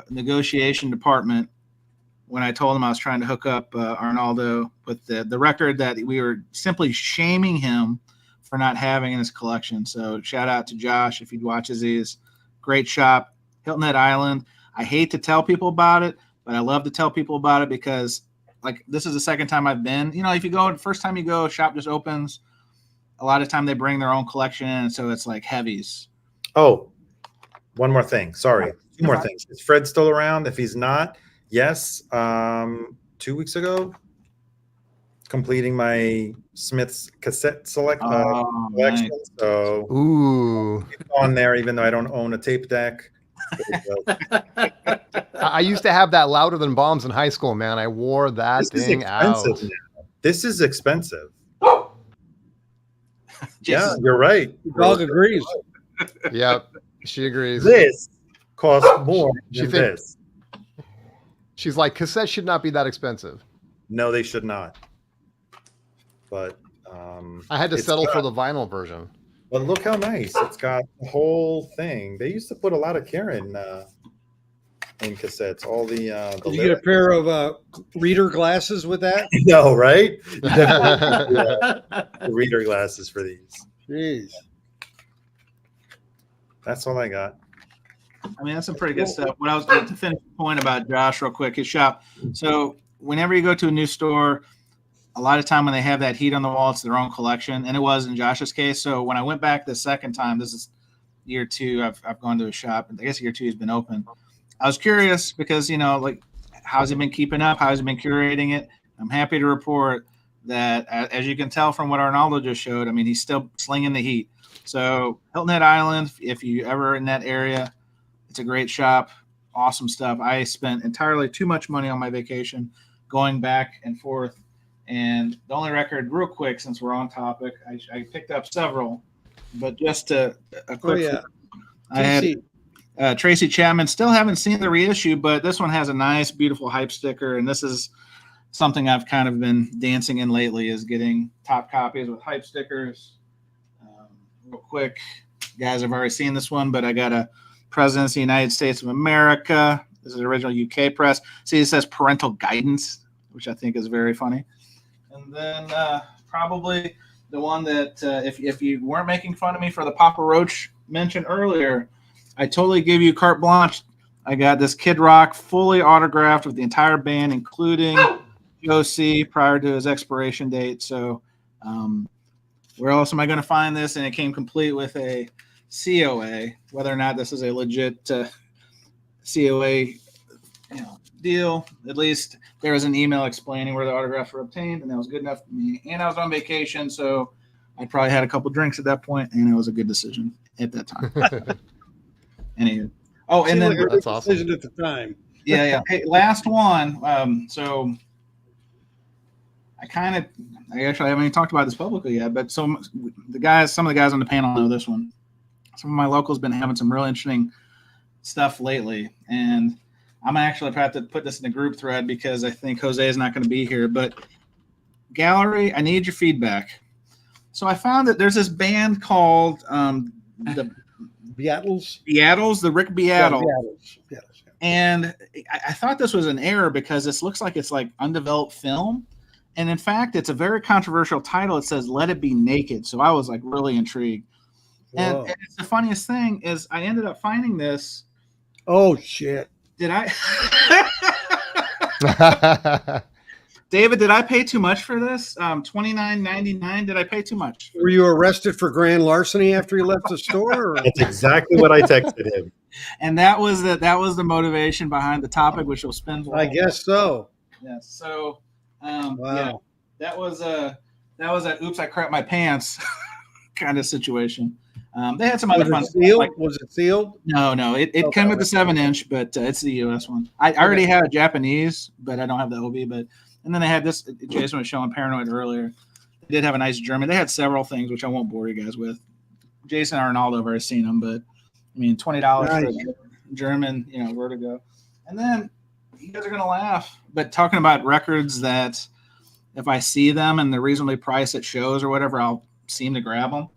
negotiation department when I told him I was trying to hook up Arnaldo with the record that we were simply shaming him for not having in his collection. So shout out to Josh if he watches these. Great shop, Hilton Head Island. I hate to tell people about it, but I love to tell people about it because like this is the second time I've been. You know, if you go, first time you go, shop just opens. A lot of time they bring their own collection in, so it's like heavies. Oh, one more thing. Sorry. 2 more things. Is Fred still around? If he's not, yes. 2 weeks ago, completing my Smith's cassette collection. Nice. So Ooh. it's on there, even though I don't own a tape deck. I used to have that Louder Than Bombs in high school, man. I wore that thing out. Now. This is expensive. Yeah, you're right. Dog agrees. Yep, she agrees. This costs more than this. She's like, cassettes should not be that expensive. No, they should not. But I had to settle for the vinyl version. But look how nice. It's got the whole thing. They used to put a lot of care in cassettes. All the Did you get a lyrics. pair of reader glasses with that? No, right? You definitely the reader glasses for these. Jeez. That's all I got. I mean, that's some pretty good stuff. What I was to finish the point about Josh real quick, his shop. So whenever you go to a new store, a lot of time when they have that heat on the wall, it's their own collection, and it was in Josh's case. So when I went back the second time, this is year 2, I've gone to a shop. I guess year 2 has been open. I was curious because, like, how's he been keeping up? How's he been curating it? I'm happy to report that, as you can tell from what Arnaldo just showed, I mean, he's still slinging the heat. So Hilton Head Island, if you ever in that area, it's a great shop. Awesome stuff. I spent entirely too much money on my vacation going back and forth. And the only record, real quick, since we're on topic, I picked up several, but just a quick. I had Tracy Chapman. Still haven't seen the reissue, but this one has a nice, beautiful hype sticker, and this is something I've kind of been dancing in lately, is getting top copies with hype stickers. Real quick, guys have already seen this one, but I got a President of the United States of America. This is the original UK press. See, it says parental guidance, which I think is very funny. And then probably the one that if you weren't making fun of me for the Papa Roach mentioned earlier, I totally give you carte blanche. I got this Kid Rock fully autographed with the entire band, including Joe C. prior to his expiration date. So where else am I going to find this? And it came complete with a COA. Whether or not this is a legit COA deal, at least there was an email explaining where the autographs were obtained, and that was good enough for me. And I was on vacation, so I probably had a couple drinks at that point, and it was a good decision at that time. Anywho. Oh, and then that's awesome. Decision at the time. Yeah. Hey, last one. So I actually haven't even talked about this publicly yet, but some of the guys on the panel know this one. Some of my locals been having some real interesting stuff lately, and I'm actually have to put this in a group thread because I think Jose is not going to be here. But gallery, I need your feedback. So I found that there's this band called the Beatles, the Rick Beatle. Yeah. And I thought this was an error because this looks like it's like undeveloped film. And in fact, it's a very controversial title. It says "Let It Be Naked." So I was like really intrigued. And it's the funniest thing is I ended up finding this. Oh shit! Did I? David, did I pay too much for this? $29.99. Did I pay too much? Were you arrested for grand larceny after you left the store? Or? That's exactly what I texted him. And that was the motivation behind the topic, which will spend. I guess so. Yes. So, wow. Yeah, that was a oops, I crap my pants kind of situation. They had some other fun stuff. Was it sealed? No. It came with the 7-inch, but it's the US one. I already had a Japanese, but I don't have the OB. And then they had this. Jason was showing Paranoid earlier. They did have a nice German. They had several things, which I won't bore you guys with. Jason and Arnaldo have already seen them, but I mean, $20 for a German, Vertigo. And then you guys are gonna laugh, but talking about records that if I see them and they're reasonably priced at shows or whatever, I'll seem to grab them.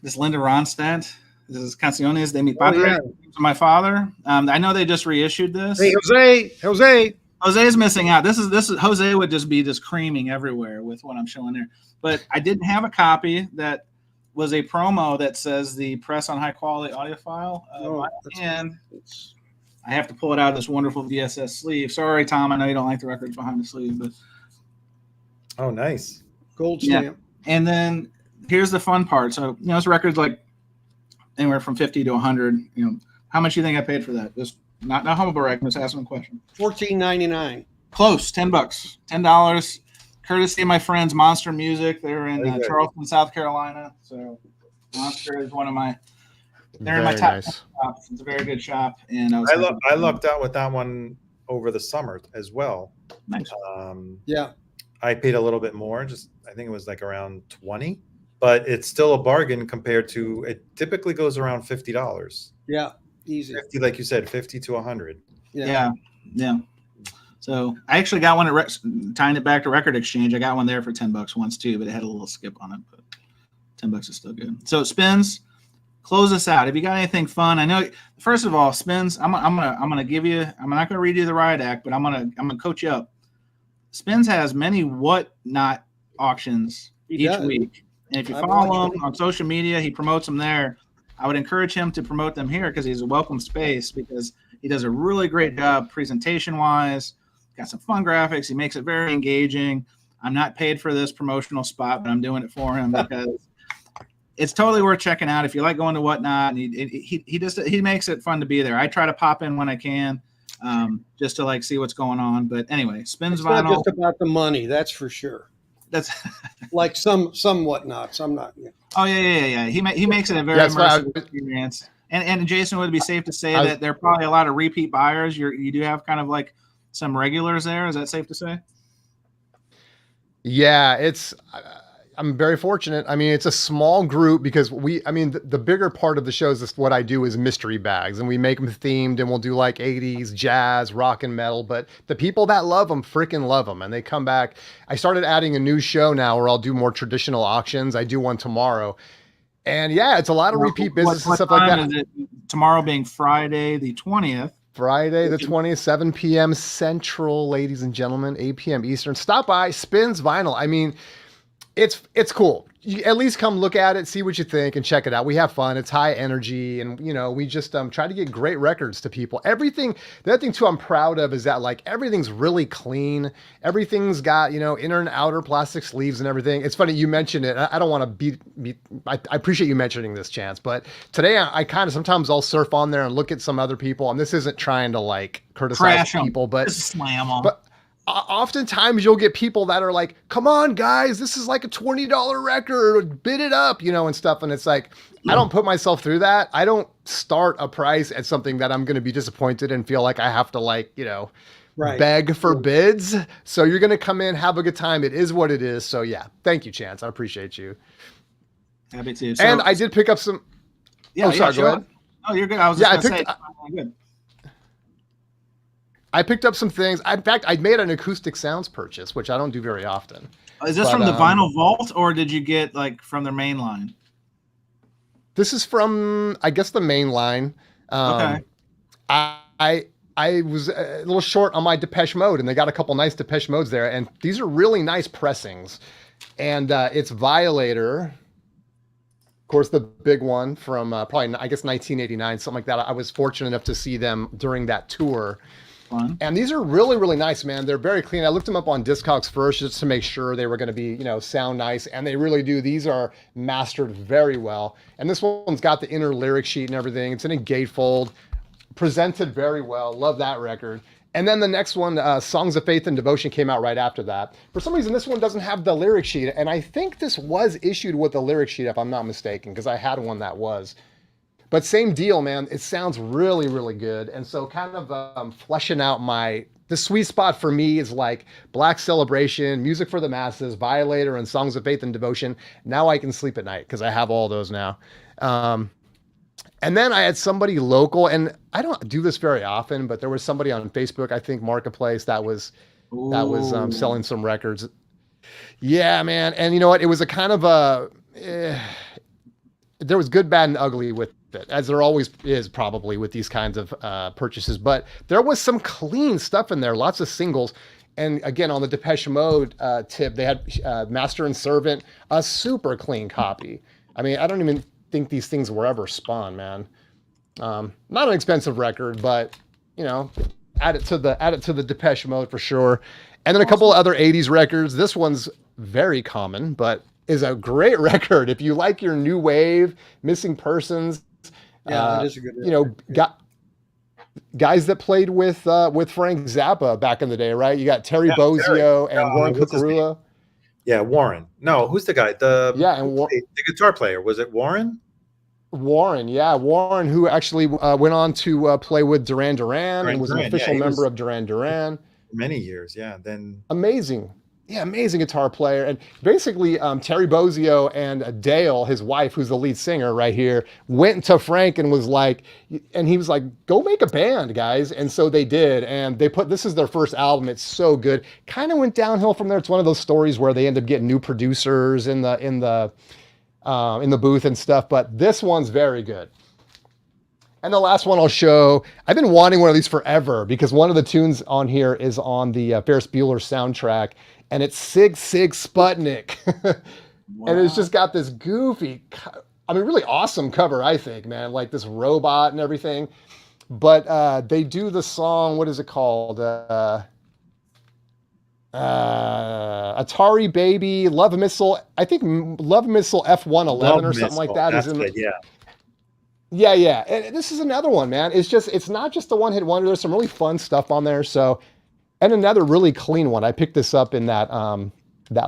This Linda Ronstadt, this is Canciones de mi padre, my father. I know they just reissued this. Hey, Jose. Jose's missing out. This is Jose would just be creaming everywhere with what I'm showing there. But I didn't have a copy that was a promo that says the press on high quality audiophile. And I have to pull it out of this wonderful VSS sleeve. Sorry, Tom. I know you don't like the records behind the sleeve, but oh, nice gold stamp. Yeah. And then here's the fun part. So this record's like anywhere from 50 to 100. How much do you think I paid for that? Just not humble brag. Just asking a question. $14.99. Close. $10. $10. Courtesy of my friends Monster Music. They're in Charleston, South Carolina. So Monster is one of my. They're in my top shops. It's a very good shop, and I lucked out with that one over the summer as well. Nice. Yeah, I paid a little bit more. I think it was like around 20, but it's still a bargain compared to. It typically goes around $50. Yeah, easy. 50, like you said, 50 to 100. Yeah. So I actually got one tying it back to Record Exchange. I got one there for $10 once too, but it had a little skip on it. But $10 is still good. So Spins, close us out. Have you got anything fun? I know. First of all, Spins, I'm gonna give you. I'm not gonna read you the riot act, but I'm gonna coach you up. Spins has many whatnot auctions each week, and if you follow him on social media, he promotes them there. I would encourage him to promote them here because he's a welcome space, because he does a really great job presentation-wise. Got some fun graphics. He makes it very engaging. I'm not paid for this promotional spot, but I'm doing it for him because it's totally worth checking out if you like going to Whatnot. And he makes it fun to be there. I try to pop in when I can, just to like see what's going on. But anyway, Spins Vinyl. Not just about the money, that's for sure. That's like some Whatnots. I'm not. Yeah. Oh yeah. He makes it a very immersive experience. And Jason, would it be safe to say that there are probably a lot of repeat buyers? You do have kind of like some regulars there. Is that safe to say? Yeah, I'm very fortunate. I mean, it's a small group because the bigger part of the show is what I do is mystery bags, and we make them themed, and we'll do like 80s, jazz, rock and metal. But the people that love them freaking love them, and they come back. I started adding a new show now where I'll do more traditional auctions. I do one tomorrow. And yeah, it's a lot of repeat business and stuff like that. Tomorrow being Friday the 20th. Friday the 20th, 7 p.m. Central, ladies and gentlemen, 8 p.m. Eastern. Stop by Spins Vinyl. I mean, it's cool. You at least come look at it, see what you think, and check it out. We have fun. It's high energy, and we just try to get great records to people. Everything. The other thing too, I'm proud of is that like everything's really clean. Everything's got inner and outer plastic sleeves and everything. It's funny you mentioned it. I don't want to be. I appreciate you mentioning this, Chance. But today I kind of sometimes I'll surf on there and look at some other people, and this isn't trying to like criticize people, but just slam them. But oftentimes you'll get people that are like, come on guys, this is like a $20 record, bid it up, and stuff. And it's like, I don't put myself through that. I don't start a price at something that I'm going to be disappointed and feel like I have to beg for bids. So you're going to come in, have a good time. It is what it is. So yeah, thank you, Chance. I appreciate you. Happy to. And I did pick up some. Yeah, sorry, go ahead. Oh, you're good. I was just going to say, good. I picked up some things. In fact, I made an acoustic sounds purchase, which I don't do very often. Is this from the Vinyl Vault, or did you get like from their main line? This is from, I guess, the main line. Okay. I was a little short on my Depeche Mode, and they got a couple nice Depeche Modes there, and these are really nice pressings. And it's Violator, of course, the big one from probably, I guess, 1989, something like that. I was fortunate enough to see them during that tour. Fun. And these are really, really nice, man. They're very clean. I looked them up on Discogs first just to make sure they were going to be, sound nice. And they really do. These are mastered very well. And this one's got the inner lyric sheet and everything. It's in a gatefold, presented very well. Love that record. And then the next one, Songs of Faith and Devotion, came out right after that. For some reason, this one doesn't have the lyric sheet. And I think this was issued with the lyric sheet, if I'm not mistaken, because I had one that was. But same deal, man. It sounds really, really good. And so kind of fleshing out the sweet spot for me is like Black Celebration, Music for the Masses, Violator, and Songs of Faith and Devotion. Now I can sleep at night because I have all those now. And then I had somebody local, and I don't do this very often, but there was somebody on Facebook, I think Marketplace, that was selling some records. Yeah, man. And you know what? It was a kind of there was good, bad, and ugly with it, as there always is probably with these kinds of purchases. But there was some clean stuff in there, lots of singles. And again, on the Depeche Mode tip, they had Master and Servant, a super clean copy. I mean, I don't even think these things were ever spun, man. Not an expensive record, but add it to the Depeche Mode for sure. And then a couple of other 80s records. This one's very common, but is a great record. If you like your new wave, Missing Persons, that is a good record. Guys that played with Frank Zappa back in the day, right? You got Terry Bozzio and Warren Cucurullo. Yeah, Warren. No, who's the guy? The guitar player. Was it Warren? Warren, yeah. Warren, who actually went on to play with Duran Duran and was an official member of Duran Duran. Many years, yeah. Then amazing guitar player. And basically, Terry Bozzio and Dale, his wife, who's the lead singer right here, went to Frank and was like, go make a band, guys. And so they did. And this is their first album. It's so good. Kind of went downhill from there. It's one of those stories where they end up getting new producers in the in the booth and stuff. But this one's very good. And the last one I'll show, I've been wanting one of these forever because one of the tunes on here is on the Ferris Bueller soundtrack, and it's Sig Sig Sputnik. Wow. And it's just got this goofy, really awesome cover, I think, man, like this robot and everything. But they do the song, what is it called? Atari Baby, Love Missile, I think Love Missile F-111 or something like that. That's good, yeah. Yeah. And this is another one, man. It's not just the one-hit wonder. There's some really fun stuff on there. So, and another really clean one. I picked this up in that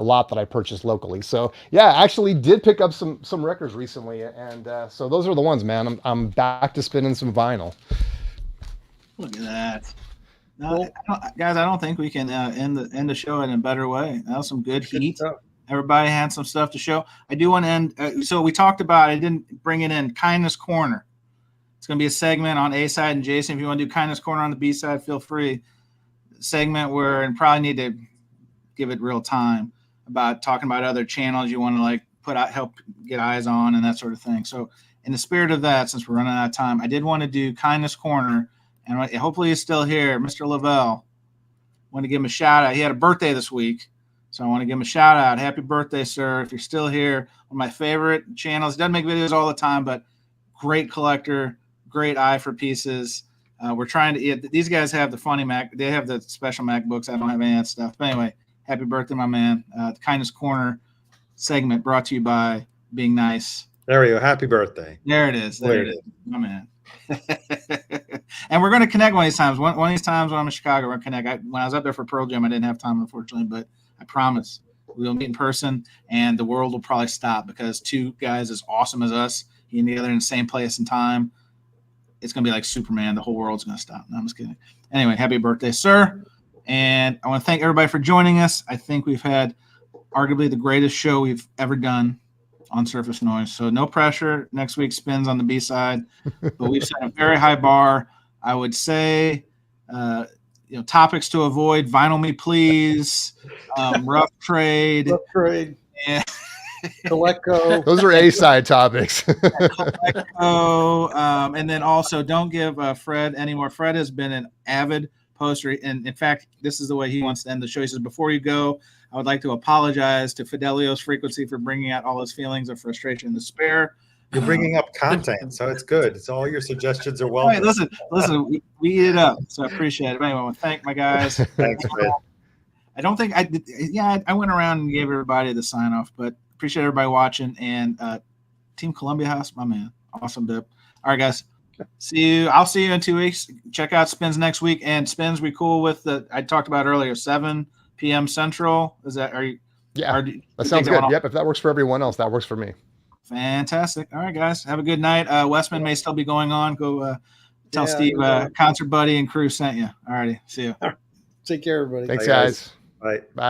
lot that I purchased locally. So yeah, I actually did pick up some records recently, and so those are the ones, man. I'm back to spinning some vinyl. Look at that. No, guys, I don't think we can end the show in a better way. That was some good heat. Everybody had some stuff to show. I do want to end. So we talked about, I didn't bring it in, Kindness Corner. It's going to be a segment on A side. And Jason, if you want to do Kindness Corner on the B side, feel free. Segment where, and probably need to give it real time, about talking about other channels you want to like put out, help get eyes on, and that sort of thing. So in the spirit of that, since we're running out of time, I did want to do Kindness Corner, and hopefully he's still here. Mr. Lavelle, want to give him a shout out. He had a birthday this week, so I want to give him a shout out. Happy birthday, sir! If you're still here, one of my favorite channels. He doesn't make videos all the time, but great collector, great eye for pieces. We're trying to. These guys have the funny Mac. They have the special MacBooks. I don't have any of that stuff. But anyway, happy birthday, my man. The Kindness Corner segment brought to you by Being Nice. There we go. Happy birthday. There it is. There it is, my man. And we're going to connect one of these times. One of these times when I'm in Chicago, we're going to connect. When I was up there for Pearl Jam, I didn't have time, unfortunately, but I promise we'll meet in person, and the world will probably stop because two guys as awesome as us being together in the same place and time, it's going to be like Superman. The whole world's going to stop. No, I'm just kidding. Anyway, happy birthday, sir. And I want to thank everybody for joining us. I think we've had arguably the greatest show we've ever done on Surface Noise. So no pressure. Next week spins on the B side, but we've set a very high bar. I would say, topics to avoid: Vinyl Me Please, Rough Trade, yeah. Coleco. Those are A-side topics. Coleco, and then also don't give Fred anymore. Fred has been an avid poster, and in fact, this is the way he wants to end the show. He says, "Before you go, I would like to apologize to Fidelio's Frequency for bringing out all his feelings of frustration and despair." You're bringing up content, so it's good. It's all your suggestions are welcome. Hey, listen, we eat it up, so I appreciate it. Anyway, I want to thank my guys. Thanks, Fred. I don't think I did. Yeah, I went around and gave everybody the sign off, but appreciate everybody watching. And Team Columbia House, my man, awesome dip. All right, guys, see you. I'll see you in 2 weeks. Check out Spins next week. And Spins, we cool with the I talked about earlier, 7 p.m. Central. Is that that sounds good. Yep, if that works for everyone else, that works for me. Fantastic. All right, guys, have a good night. Westman may still be going on. Go tell Steve, Concert Buddy and crew sent you. All righty, see you. Take care, everybody. Thanks, guys. Bye. Bye.